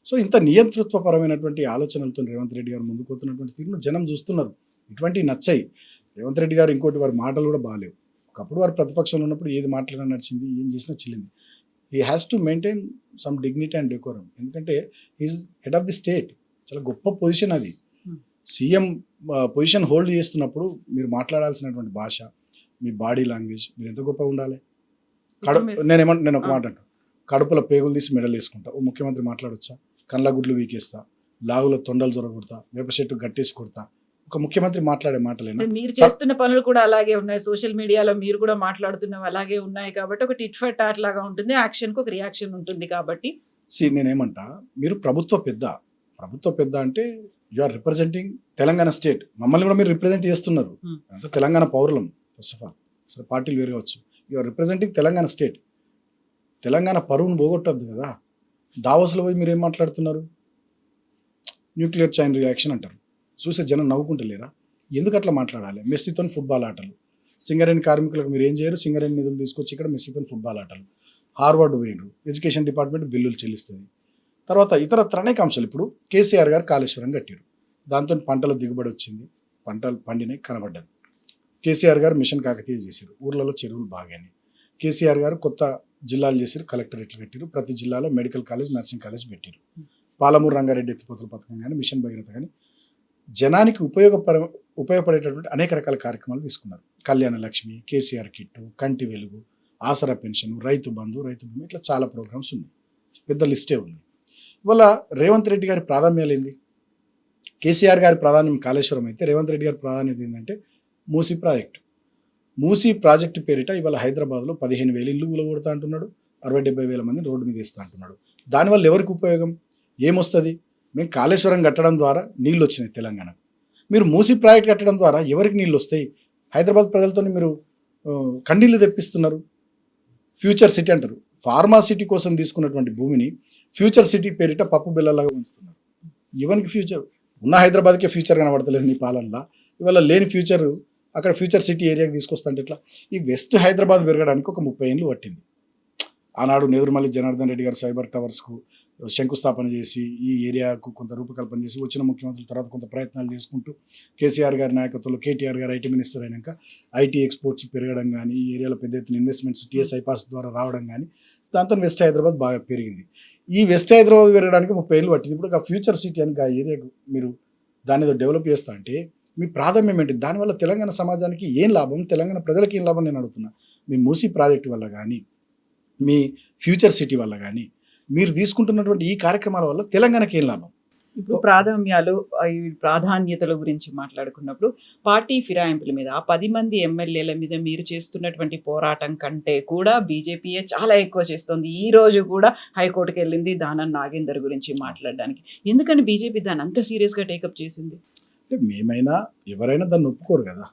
సో ఇంత నియంతృత్వపరమైనటువంటి ఆలోచనలతో రేవంత్ రెడ్డి గారు ముందుకు పోతున్నటువంటి తీరును జనం చూస్తున్నారు. ఇటువంటివి నచ్చాయి. రేవంత్ రెడ్డి గారు ఇంకోటి, వారి మాటలు కూడా బాగాలేవు. ఒకప్పుడు వారు ప్రతిపక్షంలో ఉన్నప్పుడు ఏది మాట్లాడినా నడిచింది, ఏం చేసినా చెల్లింది. He has to maintain some dignity and decorum. ఎందుకంటే he is head of the state. చాలా గొప్ప పొజిషన్ అది. సీఎం పొజిషన్ హోల్డ్ చేస్తున్నప్పుడు మీరు మాట్లాడాల్సినటువంటి భాష, మీ బాడీ లాంగ్వేజ్, మీరు ఎంత గొప్పగా ఉండాలి. నేను ఒక మాట అంటాను, కడుపుల పేగులు తీసి మెడలు వేసుకుంటా ఓ ముఖ్యమంత్రి మాట్లాడొచ్చా? కండ్ల గుడ్లు వీకేస్తా, లాగుల తొండలు జొరగొడతా, వేప చెట్టు గట్టేసి కొడతా, ఒక ముఖ్యమంత్రి మాట్లాడే మాటలేనా? మీరు చేస్తున్న పనులు కూడా అలాగే ఉన్నాయి, సోషల్ మీడియాలో మీరు కూడా మాట్లాడుతున్నవి అలాగే ఉన్నాయి. కాబట్టి ఒక టిట్ ఫర్ టాట్ లాగా ఉంటుంది, యాక్షన్ కు ఒక రియాక్షన్ ఉంటుంది. కాబట్టి నేనేమంటా, మీరు ప్రభుత్వ పెద్ద అంటే you are representing Telangana state. మమ్మల్ని కూడా మీరు రిప్రజెంట్ చేస్తున్నారు. అంటే తెలంగాణ పౌరులం ఫస్ట్ ఆఫ్ ఆల్. సరే పార్టీలు వేరే వచ్చు. You are representing Telangana state. Telangana పరువును పోగొట్టద్దు కదా. దావోస్లో పోయి మీరు ఏం మాట్లాడుతున్నారు? న్యూక్లియర్ చైన్ రియాక్షన్ అంటారు. చూసే జనం నవ్వుకుంటలేరా? ఎందుకు అట్లా మాట్లాడాలి? మెస్సీతో ఫుట్బాల్ ఆటలు, సింగరేణి కార్మికులకు మీరు ఏం చేయరు? సింగరేణి నిధులు తీసుకొచ్చి ఇక్కడ మెస్సీతో ఫుట్బాల్ ఆటలు. హార్వర్డ్ పోయినరు, ఎడ్యుకేషన్ డిపార్ట్మెంట్ బిల్లులు చెల్లిస్తుంది. తర్వాత ఇతరత్ర అనేక అంశాలు. ఇప్పుడు కేసీఆర్ గారు కాళేశ్వరం కట్టారు, దాంతో పంటల దిగుబడి వచ్చింది, పంటలు పండినాయి, కనబడ్డది. కేసీఆర్ గారు మిషన్ కాకతీయ చేశారు, ఊర్లలో చెరువులు బాగానే. కేసీఆర్ గారు కొత్త జిల్లాలు చేశారు, కలెక్టరేట్లు కట్టారు, ప్రతి జిల్లాలో మెడికల్ కాలేజ్, నర్సింగ్ కాలేజ్ పెట్టారు. పాలమూరు రంగారెడ్డి ఎత్తిపోతల పథకం కానీ, మిషన్ భగీరథ కానీ జనానికి ఉపయోగపడేటటువంటి అనేక రకాల కార్యక్రమాలు తీసుకున్నారు. కళ్యాణ లక్ష్మి, కేసీఆర్ కిట్టు, కంటి వెలుగు, ఆసరా పెన్షన్, రైతు బంధు, రైతు భూమి, ఇట్లా చాలా ప్రోగ్రామ్స్ ఉన్నాయి. పెద్ద లిస్టే ఉంది. ఇవాళ రేవంత్ రెడ్డి గారి ప్రాధాన్యాలు ఏంది? కేసీఆర్ గారి ప్రాధాన్యం కాళేశ్వరం అయితే, రేవంత్ రెడ్డి గారి ప్రాధాన్యత ఏంటంటే మూసీ ప్రాజెక్టు. మూసీ ప్రాజెక్టు పేరిట ఇవాళ హైదరాబాద్లో 15,000 ఇల్లు కూలగొడతా అంటున్నాడు, 60-70 వేల మంది రోడ్డు మీద వేస్తా అంటున్నాడు. దానివల్ల ఎవరికి ఉపయోగం? ఏమొస్తుంది? మేము కాళేశ్వరం కట్టడం ద్వారా నీళ్ళు వచ్చినాయి తెలంగాణకు. మీరు మూసీ ప్రాజెక్ట్ కట్టడం ద్వారా ఎవరికి నీళ్ళు వస్తాయి? హైదరాబాద్ ప్రజలతో మీరు కన్నీళ్ళు తెప్పిస్తున్నారు. ఫ్యూచర్ సిటీ అంటారు. ఫార్మా సిటీ కోసం తీసుకున్నటువంటి భూమిని ఫ్యూచర్ సిటీ పేరిట పప్పు బిల్లలాగా ఉంచుతున్నారు. ఎవరికి ఫ్యూచర్? ఉన్న హైదరాబాద్కే ఫ్యూచర్ కనబడతలేదు నీ పాలనలో. ఇవాళ లేని ఫ్యూచర్ అక్కడ ఫ్యూచర్ సిటీ ఏరియాకి తీసుకొస్తుంటే ఎట్లా? ఈ వెస్ట్ హైదరాబాద్ పెరగడానికి ఒక 30 ఏళ్ళు పట్టింది. ఆనాడు నేదురుమల్లి జనార్దన్ రెడ్డి గారు సైబర్ టవర్స్కు శంకుస్థాపన చేసి ఈ ఏరియాకు కొంత రూపకల్పన చేసి వచ్చిన ముఖ్యమంత్రుల తర్వాత కొంత ప్రయత్నాలు చేసుకుంటూ కేసీఆర్ గారి నాయకత్వంలో కేటీఆర్ గారు ఐటీ మినిస్టర్ అయినాక ఐటీ ఎక్స్పోర్ట్స్ పెరగడం కానీ, ఈ ఏరియాలో పెద్ద ఎత్తున ఇన్వెస్ట్మెంట్స్ టీఎస్ ఐపాస్ ద్వారా రావడం కానీ, దాంతో వెస్ట్ హైదరాబాద్ బాగా పెరిగింది. ఈ వెస్ట్ హైదరాబాద్ పెరగడానికి 30 ఏళ్ళు పట్టింది. ఇప్పుడు ఆ ఫ్యూచర్ సిటీ అని ఆ ఏరియాకు మీరు దాన్ని ఏదో డెవలప్ చేస్తా అంటే మీ ప్రాధాన్యం ఏంటి? దానివల్ల తెలంగాణ సమాజానికి ఏం లాభం, తెలంగాణ ప్రజలకి ఏం లాభం నేను అడుగుతున్నా. మీ మూసీ ప్రాజెక్టు వల్ల కానీ, మీ ఫ్యూచర్ సిటీ వల్ల కానీ, మీరు తీసుకుంటున్నటువంటి ఈ కార్యక్రమాల వల్ల తెలంగాణకి ఏం లాభం? ఇప్పుడు ప్రాధాన్యాలు, ఈ ప్రాధాన్యతల గురించి మాట్లాడుకున్నప్పుడు పార్టీ ఫిరాయింపుల మీద 10 మంది ఎమ్మెల్యేల మీద మీరు చేస్తున్నటువంటి పోరాటం కంటే కూడా బీజేపీయే చాలా ఎక్కువ చేస్తుంది. ఈ రోజు కూడా హైకోర్టుకి వెళ్ళింది దానం నాగేందర్ గురించి మాట్లాడడానికి. ఎందుకని బీజేపీ దాన్ని అంత సీరియస్గా టేకప్ చేసింది? అంటే మేమైనా ఎవరైనా దాన్ని ఒప్పుకోరు కదా.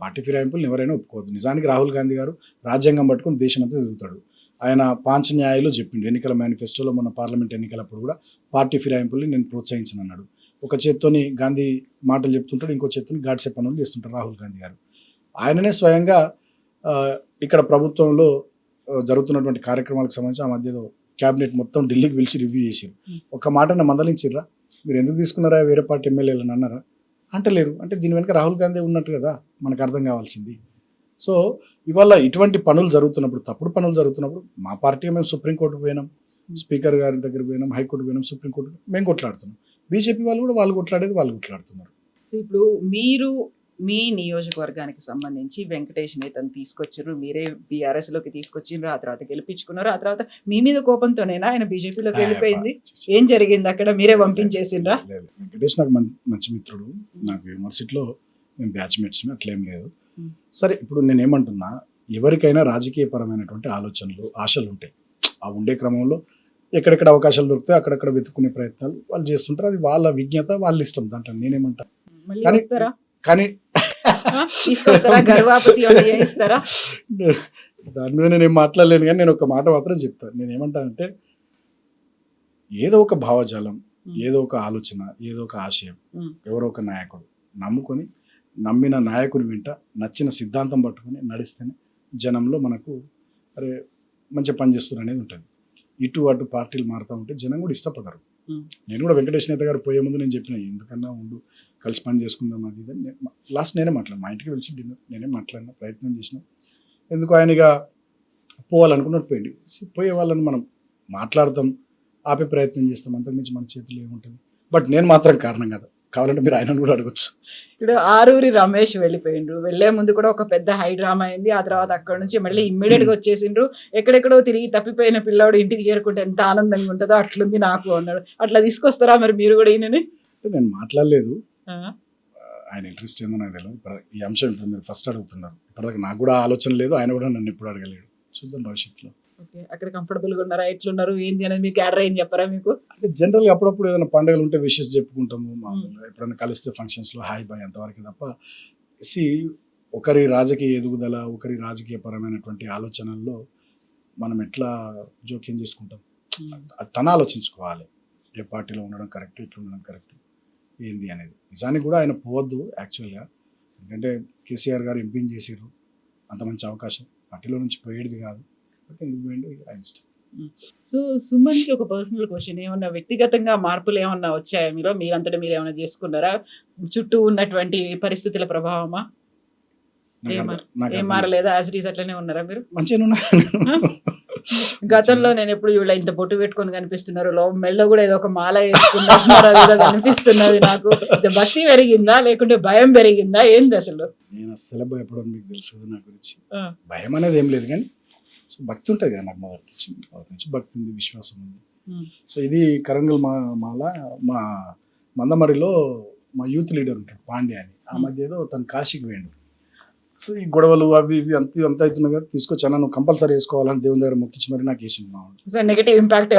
పార్టీ ఫిరాయింపులను ఎవరైనా ఒప్పుకోవద్దు. నిజానికి రాహుల్ గాంధీ గారు రాజ్యాంగం పట్టుకుని దేశం అంతా తిరుగుతాడు. ఆయన పాంచన్యాయాలు చెప్పిండు. ఎన్నికల మేనిఫెస్టోలో మొన్న పార్లమెంట్ ఎన్నికలప్పుడు కూడా పార్టీ ఫిరాయింపుల్ని నేను ప్రోత్సహించను అన్నాడు. ఒక చేత్తోని గాంధీ మాటలు చెప్తుంటాడు, ఇంకో చేత్తోని గాడ్సే పనులు చేస్తుంటారు రాహుల్ గాంధీ గారు. ఆయననే స్వయంగా ఇక్కడ ప్రభుత్వంలో జరుగుతున్నటువంటి కార్యక్రమాలకు సంబంధించి ఆ మధ్యలో క్యాబినెట్ మొత్తం ఢిల్లీకి పిలిచి రివ్యూ చేశారు. ఒక మాటను మందలించిర్రా? మీరు ఎందుకు తీసుకున్నారా వేరే పార్టీ ఎమ్మెల్యేలను అన్నారా? అంటలేరు. అంటే దీని వెనుక రాహుల్ గాంధీ ఉన్నట్టు కదా మనకు అర్థం కావాల్సింది. సో ఇవాళ ఇటువంటి పనులు జరుగుతున్నప్పుడు, తప్పుడు పనులు జరుగుతున్నప్పుడు మా పార్టీ మేము సుప్రీంకోర్టుకు పోయినాం, స్పీకర్ గారి దగ్గర పోయినాం, హైకోర్టు పోయినాం, సుప్రీంకోర్టు మేము కొట్లాడుతున్నాం. బీజేపీ వాళ్ళు కూడా వాళ్ళు కొట్లాడుతున్నారు. ఇప్పుడు మీరు మీ నియోజకవర్గానికి సంబంధించి వెంకటేష్ నేతను తీసుకొచ్చారు, మీరే బీఆర్ఎస్ లోకి తీసుకొచ్చిండ్రు, ఆ తర్వాత గెలిపించుకున్నారు. ఆ తర్వాత మీ మీద కోపంతోనేనా ఆయన బీజేపీలోకి వెళ్ళిపోయింది? ఏం జరిగింది అక్కడ? మీరే పంపించేసిండ్రా? వెంకటేష్ నాకు మంచి మిత్రుడు, నాకు యూనివర్సిటీలో మేము బ్యాచ్మేట్స్, అట్లేం లేదు. సరే, ఇప్పుడు నేనేమంటున్నా, ఎవరికైనా రాజకీయపరమైనటువంటి ఆలోచనలు, ఆశలు ఉంటాయి. ఆ ఉండే క్రమంలో ఎక్కడెక్కడ అవకాశాలు దొరికితే అక్కడక్కడ వెతుక్కునే ప్రయత్నాలు వాళ్ళు చేస్తుంటారు. అది వాళ్ళ విజ్ఞత, వాళ్ళ ఇష్టం. దాంట్లో నేనేమంటా, కానీ దాని మీద నేనేం మాట్లాడలేను. కానీ నేను ఒక మాట మాత్రం చెప్తాను. నేనేమంటానంటే, ఏదో ఒక భావజాలం, ఏదో ఒక ఆలోచన, ఏదో ఒక ఆశయం, ఎవరో ఒక నాయకుడు నమ్ముకొని, నమ్మిన నాయకుని వెంట నచ్చిన సిద్ధాంతం పట్టుకొని నడిస్తేనే జనంలో మనకు అరే మంచి పని చేస్తున్నారు అనేది ఉంటుంది. ఇటు అటు పార్టీలు మారుతూ ఉంటే జనం కూడా ఇష్టపడరు. నేను కూడా వెంకటేష్ నేత గారు పోయే ముందు నేను చెప్పిన, ఎందుకన్నా ఉండు, కలిసి పని చేసుకుందాం అది ఇది. లాస్ట్ నేనే మాట్లాడాను, మా ఇంటికి పిలిచి నేనే మాట్లాడిన, ప్రయత్నం చేసిన. ఎందుకు ఆయనగా పోవాలనుకున్నట్టు పోయింది. పోయే వాళ్ళని మనం మాట్లాడతాం, ఆపే ప్రయత్నం చేస్తాం, అంతకుమించి మన చేతుల్లో ఏముంటుంది. బట్ నేను మాత్రం కారణం కదా, కావాలంటే మీరు ఆయనను కూడా అడగచ్చు. ఇప్పుడు ఆరూరి రమేష్ వెళ్ళిపోయిండ్రు, వెళ్లే ముందు కూడా ఒక పెద్ద హై డ్రామా అయింది. ఆ తర్వాత అక్కడ నుంచి మళ్ళీ ఇమ్మీడియట్ గా వచ్చేసిండ్రు. ఎక్కడెక్కడో తిరిగి తప్పిపోయిన పిల్లాడు ఇంటికి చేరుకుంటే ఎంత ఆనందంగా ఉంటుందో అట్లుంది నాకు అన్నాడు. అట్లా తీసుకొస్తారా మరి మీరు కూడా ఈయనని? నేను మాట్లాడలేదు, ఆయన ఇంట్రెస్ట్ ఏందో నాకు తెలియదు. ఈ అంశం ఇప్పుడు మీరు ఫస్ట్ అడుగుతున్నారు. ఇప్పటిదాకా నాకు కూడా ఆలోచన లేదు, ఆయన కూడా నన్ను ఎప్పుడు అడగలేడు. చూద్దాం భవిష్యత్తులో. ఓకే, అక్కడ కంఫర్టబుల్గా ఉన్నారా, ఎట్లున్నారు, ఏంది అనేది మీకు క్యాడర్ ఏం చెప్పారా మీకు? అంటే జనరల్గా అప్పుడప్పుడు ఏదైనా పండుగలు ఉంటే విషెస్ చెప్పుకుంటాము, మామూలుగా ఎప్పుడైనా కలిస్తే ఫంక్షన్స్లో హాయ్ బాయ్ అంతవరకు తప్ప. ఒకరి రాజకీయ ఎదుగుదల, ఒకరి రాజకీయ పరమైనటువంటి ఆలోచనల్లో మనం ఎట్లా జోక్యం చేసుకుంటాం? తన ఆలోచించుకోవాలి, ఏ పార్టీలో ఉండడం కరెక్ట్, ఇట్లా ఉండడం కరెక్ట్, ఏంది అనేది. నిజానికి కూడా ఆయన పోవద్దు యాక్చువల్గా, ఎందుకంటే కేసీఆర్ గారు ఎంపీని చేసారు, అంత మంచి అవకాశం, పార్టీలో నుంచి పోయేది కాదు. సో సుమన్కి ఒక పర్సనల్ క్వశ్చన్, ఏమన్నా వ్యక్తిగతంగా మార్పులు ఏమన్నా వచ్చాయా మీరు? మీరంతటా మీరు ఏమైనా చేసుకున్నారా? చుట్టూ ఉన్నటువంటి పరిస్థితుల ప్రభావమా? ఏం మారలేదా? యాజ్ ఇట్ ఈజ్ అట్లనే ఉన్నారా మీరు? గతంలో నేను ఎప్పుడు వీళ్ళ ఇంత బొట్టు పెట్టుకొని కనిపిస్తున్నారు, మెళ్ళో కూడా ఏదో ఒక మాల వేసుకున్నారు, అది కనిపిస్తున్నది. నాకు భక్తి పెరిగిందా లేకుంటే భయం పెరిగిందా, ఏంది అసలు? నేను అసలు భయపడను, మీకు తెలుసు నా గురించి. భయం అనేది ఏం లేదు, కానీ భక్తి ఉంటుంది కదా నాకు. మొదటి నుంచి భక్తి ఉంది, విశ్వాసం ఉంది. సో ఇది కరంగల్ మాల మా మందమరిలో మా యూత్ లీడర్ ఉంటాడు పాండే అని, ఆ మధ్య ఏదో తను కాశీకి పోయిండు. సో ఈ గొడవలు అవి ఇవి అంత అవుతున్నాయి కదా, తీసుకొచ్చి అన్న నువ్వు కంపల్సరీ వేసుకోవాలని దేవుని దగ్గర మొక్కించి మరి నాకు వేసిండు మా వాడు. సో నెగటివ్ ఇంపాక్ట్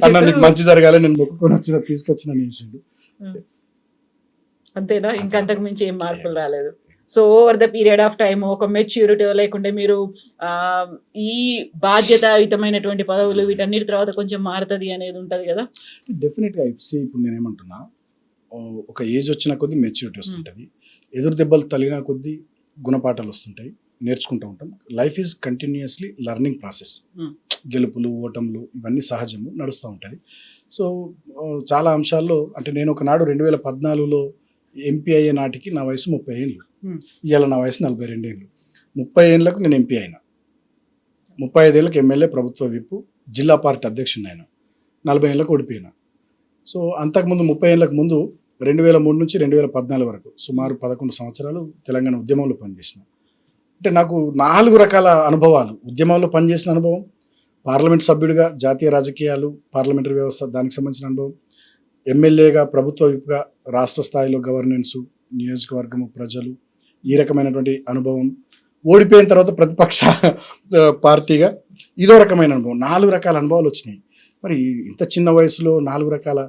అన్న నీకు మంచి జరగాలి, నేను మొక్కుకొని వచ్చిన తీసుకొచ్చిన వేసిండు. అంతేనా? ఇంకా అంతకు మించి ఏం మార్పులు రాలేదు. So over the period of time ఒక మెచ్యూరిటీ లేకుంటే మీరు ఈ బాధ్యతాయుతమైనటువంటి పదవులు వీటన్నిటి తర్వాత కొంచెం మారుతుంది అనేది ఉంటది కదా. డెఫినెట్గా ఇప్పుడు నేనేమంటున్నా, ఒక ఏజ్ వచ్చిన కొద్దీ మెచ్యూరిటీ వస్తుంటుంది, ఎదురు దెబ్బలు తగిలిన కొద్దీ గుణపాఠాలు వస్తుంటాయి, నేర్చుకుంటూ ఉంటాం. Life is continuously learning process. గెలుపులు ఓటములు ఇవన్నీ సహజము, నడుస్తూ ఉంటుంది. సో చాలా అంశాల్లో అంటే నేను ఒకనాడు 2014లో ఎంపీ అయ్యే నాటికి నా వయసు 30 ఏళ్ళు, ఇవాళ నా వయసు 42 ఏళ్ళు. 30 ఏళ్ళకు నేను ఎంపీ అయినా, 35 ఏళ్ళకి ఎమ్మెల్యే ప్రభుత్వ విప్పు జిల్లా పార్టీ అధ్యక్షుడిని అయినా, 40 ఏళ్ళకు ఓడిపోయినా. సో అంతకుముందు 30 ఏళ్ళకు ముందు 2003 నుంచి 2014 వరకు సుమారు 11 సంవత్సరాలు తెలంగాణ ఉద్యమంలో పనిచేసిన. అంటే నాకు 4 రకాల అనుభవాలు, ఉద్యమంలో పనిచేసిన అనుభవం, పార్లమెంట్ సభ్యుడిగా జాతీయ రాజకీయాలు పార్లమెంటరీ వ్యవస్థ దానికి సంబంధించిన అనుభవం, ఎమ్మెల్యేగా ప్రభుత్వ విప్గా రాష్ట్ర స్థాయిలో గవర్నెన్సు, నియోజకవర్గము, ప్రజలు, ఈ రకమైనటువంటి అనుభవం, ఓడిపోయిన తర్వాత ప్రతిపక్ష పార్టీగా ఇదో రకమైన అనుభవం, 4 రకాల అనుభవాలు వచ్చినాయి. మరి ఇంత చిన్న వయసులో 4 రకాల,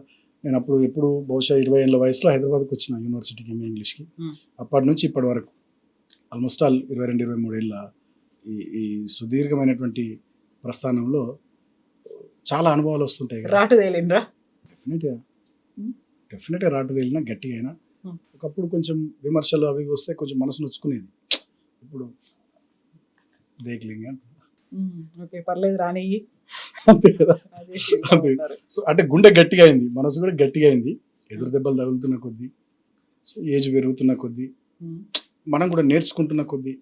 నేను అప్పుడు ఎప్పుడు బహుశా 20 ఏళ్ళ వయసులో హైదరాబాద్కి వచ్చిన యూనివర్సిటీకి ఎంఏ ఇంగ్లీష్కి. అప్పటి నుంచి ఇప్పటి వరకు ఆల్మోస్ట్ ఆల్ 22-23 ఏళ్ళ ఈ సుదీర్ఘమైనటువంటి ప్రస్థానంలో చాలా అనుభవాలు వస్తుంటాయి. డెఫినెట్గా రాటు తేలినా గట్టిగా అయినా. ఒకప్పుడు కొంచెం విమర్శలు అవి వస్తే కొంచెం మనసు నొచ్చుకునేది, ఇప్పుడు దేక్లింగ్ పర్లేదు రాని అంతే కదా. సో అంటే గుండె గట్టిగా అయింది, మనసు కూడా గట్టిగా అయింది. ఎదురు దెబ్బలు తగులుతున్న కొద్దీ, సో ఏజ్ పెరుగుతున్న కొద్దీ, మనం కూడా నేర్చుకుంటున్న కొద్దీ,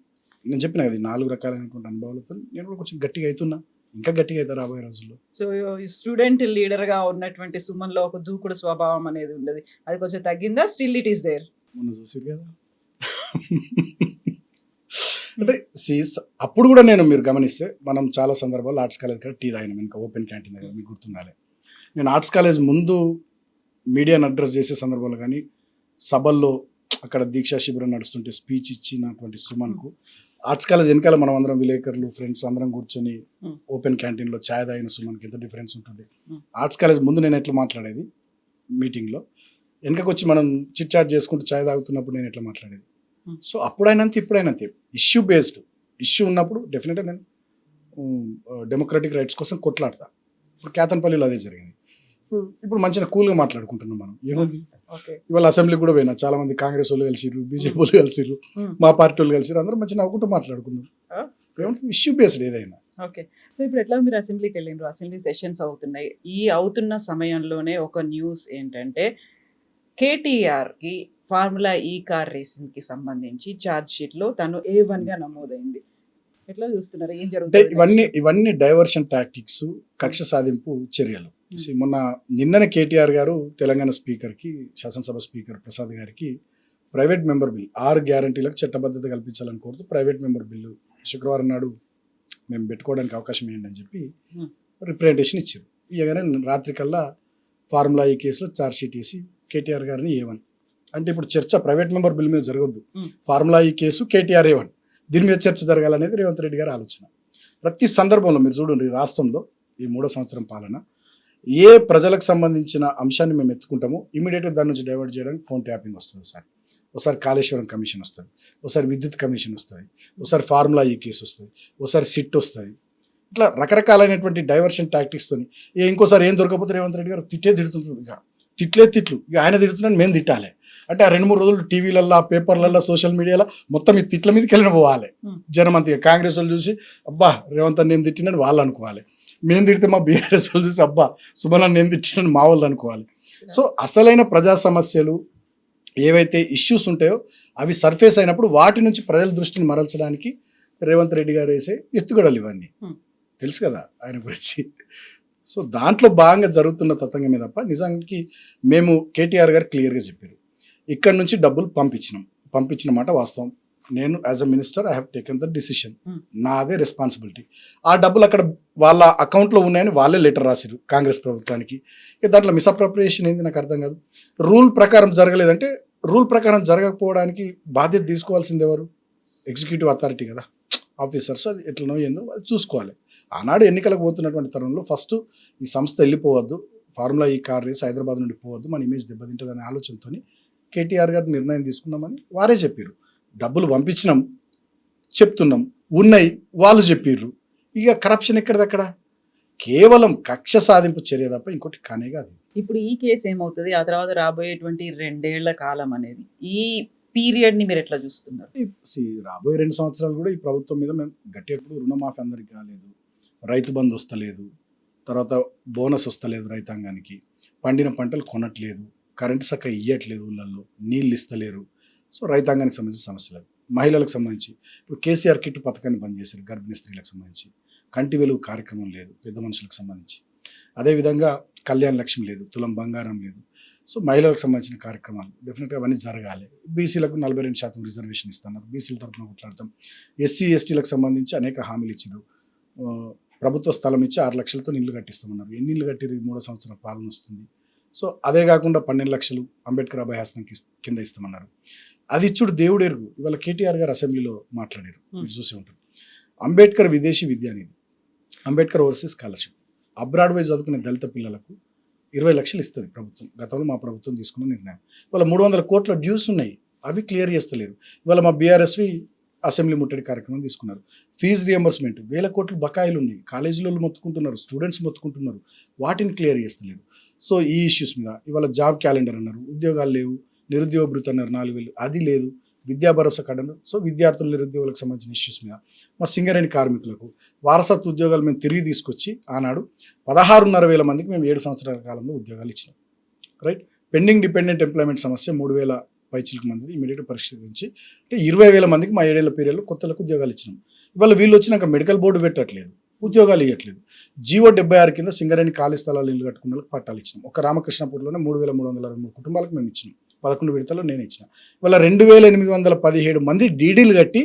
నేను చెప్పిన కదా 4 రకాలైనటువంటి అనుభవాలతో నేను కూడా కొంచెం గట్టిగా అవుతున్నా, ఇంకా గట్టిగా అవుతా రాబోయే రోజుల్లో. సో స్టూడెంట్ లీడర్ గా ఉన్నటువంటి సుమన్ లో ఒక దూకుడు స్వభావం అనేది ఉండదు, అది కొంచెం తగ్గిందా? Still it is there. మొన్న చూసారు కదా. అంటే అప్పుడు కూడా మీరు గమనిస్తే మనం చాలా సందర్భాల్లో ఆర్ట్స్ కాలేజ్ దగ్గర టీ తాగినాం, ఇంకా ఓపెన్ క్యాంటీన్ దగ్గర, మీకు గుర్తుండాలి. నేను ఆర్ట్స్ కాలేజ్ ముందు మీడియాను అడ్రస్ చేసే సందర్భాల్లో కానీ, సభల్లో అక్కడ దీక్షా శిబిరం నడుస్తుంటే స్పీచ్ ఇచ్చినటువంటి సుమన్కు ఆర్ట్స్ కాలేజ్ వెనకాల మనం అందరం విలేకరులు ఫ్రెండ్స్ అందరం కూర్చొని ఓపెన్ క్యాంటీన్లో ఛాయ్ తాగిన సుమన్కి ఎంత డిఫరెన్స్ ఉంటుంది. ఆర్ట్స్ కాలేజ్ ముందు నేను ఎట్లా మాట్లాడేది మీటింగ్లో, వెనకకు వచ్చి మనం చిట్ చాట్ చేసుకుంటూ ఛాయ్ తాగుతున్నప్పుడు నేను ఎట్లా మాట్లాడేది. సో అప్పుడైనంత ఇప్పుడైనంతే ఇష్యూ బేస్డ్, ఇష్యూ ఉన్నప్పుడు డెఫినెట్గా నేను డెమోక్రటిక్ రైట్స్ కోసం కొట్లాడతా. ఇప్పుడు కేతన్పల్లిలో అదే జరిగింది. ఇప్పుడు మంచిగా కూల్గా మాట్లాడుకుంటున్నాం మనం. ఏముంది, ఇవాళ అసెంబ్లీకి కూడా పోయినా, చాలా మంది కాంగ్రెస్ వాళ్ళు కలిసిర్రు, బీజేపీ వాళ్ళు కలిసిర్రు, మా పార్టీ వాళ్ళు కలిసిర్రు, అందరూ మంచిగా నవ్వుకుంటూ మాట్లాడుకున్నాం. ఏమంటే ఇష్యూ బేస్డ్ ఏదైనా. ఓకే. సో ఇప్పుడు ఎట్లా మీరు అసెంబ్లీకి వెళ్ళిండ్రు, అసెంబ్లీ సెషన్స్ అవుతున్నాయి. ఈ అవుతున్న సమయంలోనే ఒక న్యూస్ ఏంటంటే కేటీఆర్కి ఫార్ములా ఈ కార్ రేసింగ్ కి సంబంధించి ఛార్జ్ షీట్ లో తను A1 గా నమోదైంది. ఎట్లా చూస్తున్నారు, ఏం జరుగుతుంది? ఇవన్నీ డైవర్షన్ టాక్టిక్స్, కక్ష సాధింపు చర్యలు. మొన్న నిన్ననే కేటీఆర్ గారు తెలంగాణ స్పీకర్కి, శాసనసభ స్పీకర్ ప్రసాద్ గారికి ప్రైవేట్ మెంబర్ బిల్ 6 గ్యారంటీలకు చట్టబద్ధత కల్పించాలని కోరుతూ ప్రైవేట్ మెంబర్ బిల్లు శుక్రవారం నాడు మేము పెట్టుకోవడానికి అవకాశం ఏంటి అని చెప్పి రిప్రజెంటేషన్ ఇచ్చారు. ఇవ్వగానే రాత్రి కల్లా ఫార్ములా ఈ కేసులో ఛార్జ్ షీట్ వేసి కేటీఆర్ గారిని A1. అంటే ఇప్పుడు చర్చ ప్రైవేట్ మెంబర్ బిల్ మీద జరగద్దు, ఫార్ములా ఈ కేసు కేటీఆర్ A1, దీని మీద చర్చ జరగాలనేది రేవంత్ రెడ్డి గారి ఆలోచన. ప్రతి సందర్భంలో మీరు చూడండి, రాష్ట్రంలో ఈ 3వ సంవత్సరం పాలన ఏ ప్రజలకు సంబంధించిన అంశాన్ని మేము ఎత్తుకుంటామో ఇమీడియట్గా దాని నుంచి డైవర్ట్ చేయడానికి ఫోన్ ట్యాపింగ్ వస్తుంది. ఒకసారి కాళేశ్వరం కమిషన్ వస్తుంది, ఒకసారి విద్యుత్ కమిషన్ వస్తుంది, ఒకసారి ఫార్ములా ఈ కేసు వస్తుంది, ఒకసారి సిట్ వస్తుంది. ఇట్లా రకరకాలైనటువంటి డైవర్షన్ టాక్టిక్స్తో ఇంకోసారి ఏం దొరకకపోతే రేవంత్ రెడ్డి గారు తిడుతుంటారు. ఇక తిట్లు ఇక ఆయన తిడుతున్నాను మేము తిట్టాలి అంటే ఆ 2-3 రోజులు టీవీలల్లో, పేపర్లలో, సోషల్ మీడియాలో మొత్తం ఈ తిట్ల మీదకి వెళ్ళిన పోవాలి జనం అంతే. కాంగ్రెస్ వాళ్ళు చూసి అబ్బా రేవంత్ నేను తిట్టినని వాళ్ళు అనుకోవాలి, మేము తిడితే మా బీఆర్ఎస్ వాళ్ళు చూసి అబ్బా సుమన్ నేను తిట్టినని మా వాళ్ళు అనుకోవాలి. సో అసలైన ప్రజా సమస్యలు ఏవైతే ఇష్యూస్ ఉంటాయో అవి సర్ఫేస్ అయినప్పుడు వాటి నుంచి ప్రజల దృష్టిని మరల్చడానికి రేవంత్ రెడ్డి గారు వేసే ఎత్తుగడలు ఇవన్నీ తెలుసు కదా ఆయన గురించి. సో దాంట్లో భాగంగా జరుగుతున్న తతంగమే తప్ప నిజానికి మేము కేటీఆర్ గారు క్లియర్గా చెప్పారు, ఇక్కడ నుంచి డబ్బులు పంపించిన మాట వాస్తవం. నేను as a minister I have taken the decision, నాదే రెస్పాన్సిబిలిటీ. ఆ డబ్బులు అక్కడ వాళ్ళ అకౌంట్లో ఉన్నాయని వాళ్ళే లెటర్ రాసిరు కాంగ్రెస్ ప్రభుత్వానికి. ఇక దాంట్లో మిస్అప్రోప్రియేషన్ ఏంది నాకు అర్థం కాదు. రూల్ ప్రకారం జరగలేదంటే రూల్ ప్రకారం జరగకపోవడానికి బాధ్యత తీసుకోవాల్సింది ఎవరు? ఎగ్జిక్యూటివ్ అథారిటీ కదా ఆఫీసర్స్, అది ఎట్లనో ఏందో అది చూసుకోవాలి. ఆనాడు ఎన్నికలకు పోతున్నటువంటి తరుణంలో ఫస్ట్ ఈ సంస్థ వెళ్ళిపోవద్దు, ఫార్ములా ఈ కార్ రేస్ హైదరాబాద్ నుండి పోవద్దు, మన ఇమేజ్ దెబ్బతింటుంది అనే ఆలోచనతో కేటీఆర్ గారు నిర్ణయం తీసుకున్నామని వారే చెప్పారు. డబ్బులు పంపించినాం, చెప్తున్నాం, ఉన్నాయి, వాళ్ళు చెప్పిర్రు. ఇక కరప్షన్ ఎక్కడిదక్కడ, కేవలం కక్ష సాధింపు చర్య తప్ప ఇంకోటి కానే కాదు. ఇప్పుడు ఈ కేసు ఏమవుతుంది, ఆ తర్వాత రాబోయేటువంటి 2 ఏళ్ల కాలం అనేది, ఈ పీరియడ్ ని మీరు ఎట్లా చూస్తున్నారు? రాబోయే 2 సంవత్సరాలు కూడా ఈ ప్రభుత్వం మీద మేము గట్టిగా రుణమాఫీ అందరికి కాలేదు, రైతు బంధు వస్తలేదు, తర్వాత బోనస్ వస్తలేదు రైతాంగానికి, పండిన పంటలు కొనట్లేదు, కరెంటు చక్క ఇయ్యట్లేదు, ఊళ్ళల్లో నీళ్ళు ఇస్తలేరు. సో రైతాంగానికి సంబంధించిన సమస్యలు, మహిళలకు సంబంధించి ఇప్పుడు కేసీఆర్ కిట్ పథకాన్ని బంద్ చేశారు, గర్భిణీ స్త్రీలకు సంబంధించి కంటి వెలుగు కార్యక్రమం లేదు పెద్ద మనుషులకు సంబంధించి, అదేవిధంగా కళ్యాణ లక్ష్మి లేదు, తులం బంగారం లేదు. సో మహిళలకు సంబంధించిన కార్యక్రమాలు డెఫినెట్గా అవన్నీ జరగాలి. బీసీలకు 42% రిజర్వేషన్ ఇస్తున్నారు, బీసీల తరఫున కొట్లాడతాం. ఎస్సీ ఎస్టీలకు సంబంధించి అనేక హామీలు ఇచ్చారు, ప్రభుత్వ స్థలం ఇచ్చి 6 లక్షలతో ఇల్లు కట్టిస్తామన్నారు. ఎన్ని ఇల్లు కట్టిరు? 3 సంవత్సరాల పాలన వస్తుంది. సో అదే కాకుండా 12 లక్షలు అంబేద్కర్ అభయహస్తం కింద ఇస్తామన్నారు. అది ఇచ్చుడు దేవుడు ఎరుగు. ఇవాళ కేటీఆర్ గారు అసెంబ్లీలో మాట్లాడారు, మీరు చూసే ఉంటారు. అంబేద్కర్ విదేశీ విద్య అనేది, Ambedkar overseas scholarship, abroad wise చదువుకునే దళిత పిల్లలకు 20 లక్షలు ఇస్తుంది ప్రభుత్వం. గతంలో మా ప్రభుత్వం తీసుకున్న నిర్ణయం. ఇవాళ 300 కోట్ల డ్యూస్ ఉన్నాయి, అవి క్లియర్ చేస్తలేరు. ఇవాళ మా బీఆర్ఎస్వి అసెంబ్లీ ముట్టడి కార్యక్రమం తీసుకున్నారు. ఫీజు రియంబర్స్మెంట్ 1000 కోట్ల బకాయిలు ఉన్నాయి, కాలేజీలో మొత్తుకుంటున్నారు, స్టూడెంట్స్ మొత్తుకుంటున్నారు, వాటిని క్లియర్ చేస్తలేరు. సో ఈ ఇష్యూస్ మీద ఇవాళ జాబ్ క్యాలెండర్ అన్నారు, ఉద్యోగాలు లేవు, నిరుద్యోగ భృతి అన్నారు 4000, అది లేదు, విద్యా భరోసా కార్డు అన్నారు. సో విద్యార్థులు నిరుద్యోగులకు సంబంధించిన ఇష్యూస్ మీద, మా సింగరేణి కార్మికులకు వారసత్వ ఉద్యోగాలు మేము తిరిగి తీసుకొచ్చి ఆనాడు 16,500 మందికి మేము 7 సంవత్సరాల కాలంలో ఉద్యోగాలు ఇచ్చినాం. రైట్. పెండింగ్ డిపెండెంట్ ఎంప్లాయ్మెంట్ సమస్య 3,000 పైచిలకు మంది ఇమీడియట్గా పరిష్కరించి, అంటే 20,000 మందికి మా 7 ఏళ్ల పీరియడ్లో కొత్తలకు ఉద్యోగాలు ఇచ్చినాం. ఇవాళ వీళ్ళు వచ్చినాక మెడికల్ బోర్డు పెట్టట్లేదు, ఉద్యోగాలు ఇవ్వట్లేదు. జీవో 76 కింద సింగరేణి ఖాళీ స్థలాలు ఇల్లు కట్టుకున్న వాళ్ళకి పట్టాలు ఇచ్చినాం. ఒక రామకృష్ణపూర్లోనే 3,323 కుటుంబాలకు మేము ఇచ్చినాం, 11 విడతల్లో నేను ఇచ్చిన. ఇవాళ 2,817 మంది డీడీలు కట్టి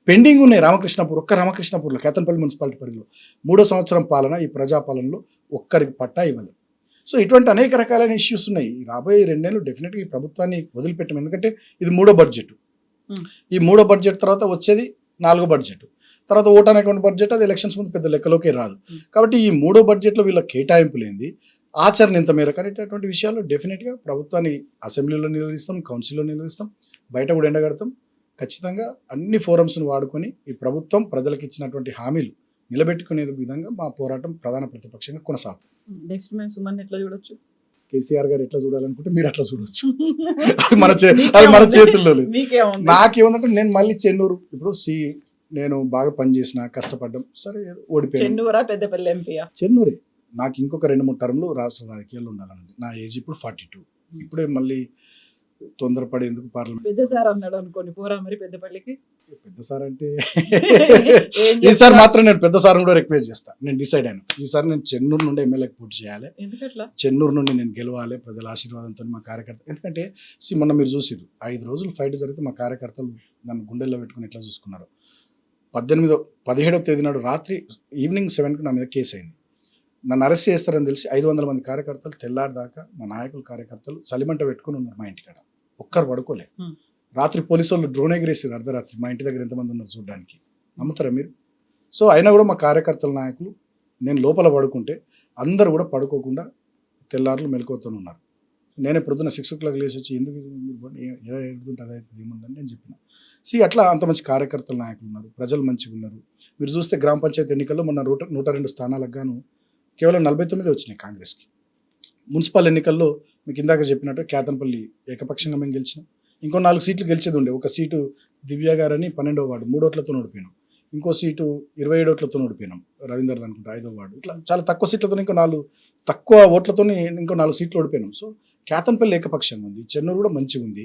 పెండింగ్ ఉన్నాయి రామకృష్ణపూర్, ఒక్క రామకృష్ణపూర్లో కేతన్పల్లి మున్సిపాలిటీ పరిధిలో 3వ సంవత్సరం పాలన, ఈ ప్రజాపాలనలో ఒక్కరికి పట్టా ఇవ్వలేదు. సో ఇటువంటి అనేక రకాలైన ఇష్యూస్ ఉన్నాయి. రాబోయే 2 ఏళ్ళు డెఫినెట్గా ఈ ప్రభుత్వాన్ని వదిలిపెట్టాం, ఎందుకంటే ఇది 3వ బడ్జెట్. ఈ 3వ బడ్జెట్ తర్వాత వచ్చేది 4వ బడ్జెట్, తర్వాత ఓటాన్ అకౌంట్ బడ్జెట్, అది ఎలక్షన్స్ ముందు పెద్ద లెక్కలోకి రాదు. కాబట్టి ఈ 3వ బడ్జెట్లో వీళ్ళ కేటాయింపులేంది, ఆచరణ ఇంత మేరకు అనేటటువంటి విషయాల్లో డెఫినెట్గా ప్రభుత్వాన్ని అసెంబ్లీలో నిలదీస్తాం, కౌన్సిల్లో నిలదీస్తాం, బయట కూడా ఎండగడతాం. ఖచ్చితంగా అన్ని ఫోరమ్స్ను వాడుకొని ఈ ప్రభుత్వం ప్రజలకు ఇచ్చినటువంటి హామీలు నిలబెట్టుకునే విధంగా మా పోరాటం ప్రధాన ప్రతిపక్షంగా కొనసాగుతుంది. నెక్స్ట్ మేము సుమన్ ఎట్లా చూడొచ్చు? కేసీఆర్ గారు ఎట్లా చూడాలనుకుంటే మీరు అట్లా చూడవచ్చు, అది మన చేతుల్లో లేదు. నాకేమంటే నేను మళ్ళీ చెన్నూరు, ఇప్పుడు నేను బాగా పనిచేసిన, కష్టపడ్డం, సరే ఓడిపోయాను. చెన్నూరా పెద్దపల్లి ఎంపీయా? చెన్నూరే. నాకు ఇంకొక 2-3 టర్మ్లు రాష్ట్ర రాజకీయాల్లో ఉండాలన్నది. నా ఏజ్ ఇప్పుడు 42. ఇప్పుడే మళ్ళీ తొందరపడి ఎందుకు పార్లమెంట్. పెద్ద సార్ అన్నాడు అనుకోని పోరా మరి పెద్దపల్లికి. పెద్ద సార్ అంటే ఈసారి మాత్రం నేను పెద్ద సార్ కూడా రిక్వెస్ట్ చేస్తాను. నేను డిసైడ్ అయినా ఈసారి నేను చెన్నూరు నుండి ఎమ్మెల్యేకి పోటీ చేయాలి. ఎందుకట్లా? చెన్నూరు నుండి నేను గెలవాలి ప్రజల ఆశీర్వాదంతో, మా కార్యకర్త. ఎందుకంటే మొన్న మీరు చూసిరు 5 రోజులు ఫైట్ జరిగితే మా కార్యకర్తలు నన్ను గుండెల్లో పెట్టుకుని ఎట్లా చూసుకున్నారు. 17వ తేదీ నాడు రాత్రి ఈవినింగ్ 7కి నా మీద కేసు అయింది. నన్ను అరెస్ట్ చేస్తారని తెలిసి 500 మంది కార్యకర్తలు తెల్లారి దాకా మా నాయకులు కార్యకర్తలు చలిమంట పెట్టుకుని ఉన్నారు మా ఇంటికాడ, ఒక్కరు పడుకోలే. రాత్రి పోలీసు వాళ్ళు డ్రోన్ ఎగిరేసారు అర్ధరాత్రి, మా ఇంటి దగ్గర ఎంతమంది ఉన్నారు చూడడానికి, నమ్ముతారా మీరు? సో అయినా కూడా మా కార్యకర్తల నాయకులు, నేను లోపల పడుకుంటే అందరూ కూడా పడుకోకుండా తెల్లారులు మెలకువతో ఉన్నారు. నేనే ప్రొద్దున 6 o'clock లేచి వచ్చి ఎందుకు ఏదైతే అదైతే ఏముందని నేను చెప్పిన. అట్లా అంత మంచి కార్యకర్తల నాయకులు ఉన్నారు, ప్రజలు మంచిగా ఉన్నారు. మీరు చూస్తే గ్రామ పంచాయతీ ఎన్నికల్లో మొన్న 102 స్థానాలకు గాను కేవలం 49 వచ్చినాయి కాంగ్రెస్కి. మున్సిపల్ ఎన్నికల్లో మీకు ఇందాక చెప్పినట్టు కేతన్పల్లి ఏకపక్షంగా మేము గెలిచినాం. ఇంకో 4 సీట్లు గెలిచేది ఉండే. ఒక సీటు దివ్య గారని 12వ వార్డు 3 ఓట్లతో ఓడిపోయినాం. ఇంకో సీటు 27 ఓట్లతో ఓడిపోయినాం, రవీందర్ అనుకుంటా 5వ వార్డు. ఇట్లా చాలా తక్కువ సీట్లతో, ఇంకో 4 తక్కువ ఓట్లతో ఇంకో 4 సీట్లు ఓడిపోయినాం. సో కేతన్పల్లి ఏకపక్షంగా ఉంది, చెన్నూరు కూడా మంచిగా ఉంది,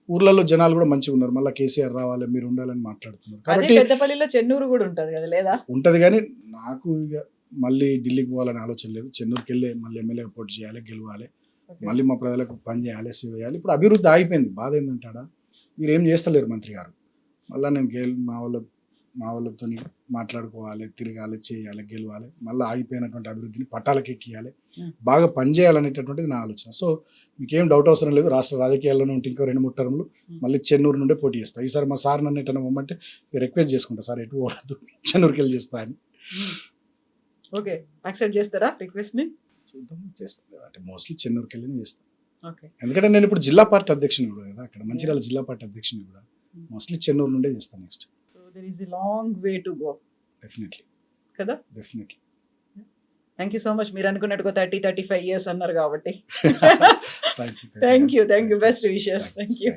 ఊర్లలో జనాలు కూడా మంచిగా ఉన్నారు. మళ్ళీ కేసీఆర్ రావాలి, మీరు ఉండాలని మాట్లాడుతున్నారు. కాబట్టి పెద్దపల్లిలో చెన్నూరు కూడా ఉంటుంది కదా, లేదా? ఉంటుంది, కానీ నాకు ఇక మళ్ళీ ఢిల్లీకి పోవాలని ఆలోచన లేదు. చెన్నూరుకి వెళ్ళి మళ్ళీ ఎమ్మెల్యే పోటీ చేయాలి, గెలవాలి, మళ్ళీ మా ప్రజలకు పని చేయాలి, సేవ చేయాలి. ఇప్పుడు అభివృద్ధి ఆగిపోయింది. బాధ ఏంటంటాడా, మీరు ఏం చేస్తలేరు మంత్రి గారు. మళ్ళీ నేను మా వాళ్ళ మా వాళ్ళతో మాట్లాడుకోవాలి, తిరగాలి, చేయాలి, గెలవాలి, మళ్ళీ ఆగిపోయినటువంటి అభివృద్ధిని పట్టాలకు ఎక్కియాలి, బాగా పనిచేయాలనేటటువంటిది నా ఆలోచన. సో మీకేం డౌట్ అవసరం లేదు, రాష్ట్ర రాజకీయాల్లోనే ఉంటే ఇంకో 2-3 టర్ములు మళ్ళీ చెన్నూరు నుండే పోటీ చేస్తా. ఈసారి మా సార్ నన్ను ఎటన్నా పొమ్మంటే రిక్వెస్ట్ చేసుకుంటా, సార్ ఎటు పోవద్దు, చెన్నూరుకి వెళ్ళి చేస్తా అని. ఓకే, యాక్సెప్ట్ చేస్తారా రిక్వెస్ట్ ని? చూద్దాం, చేస్తాను. అంటే మోస్ట్లీ చెన్నూరుకి వెళ్ళి చేస్తాను. ఓకే, ఎందుకంటే నేను ఇప్పుడు జిల్లా పార్టీ అధ్యక్షుని కూడా కదా, అక్కడ మంచిర్యాల జిల్లా పార్టీ అధ్యక్షుని కూడా. మోస్ట్లీ చెన్నూరు నుండే చేస్తాను next. So there is a long way to go definitely కదా. Definitely. Thank you so much. మీరు అనుకున్నట్టుగా 30-35 years అన్నారు కాబట్టి thank you. Thank you best wishes. Thank you.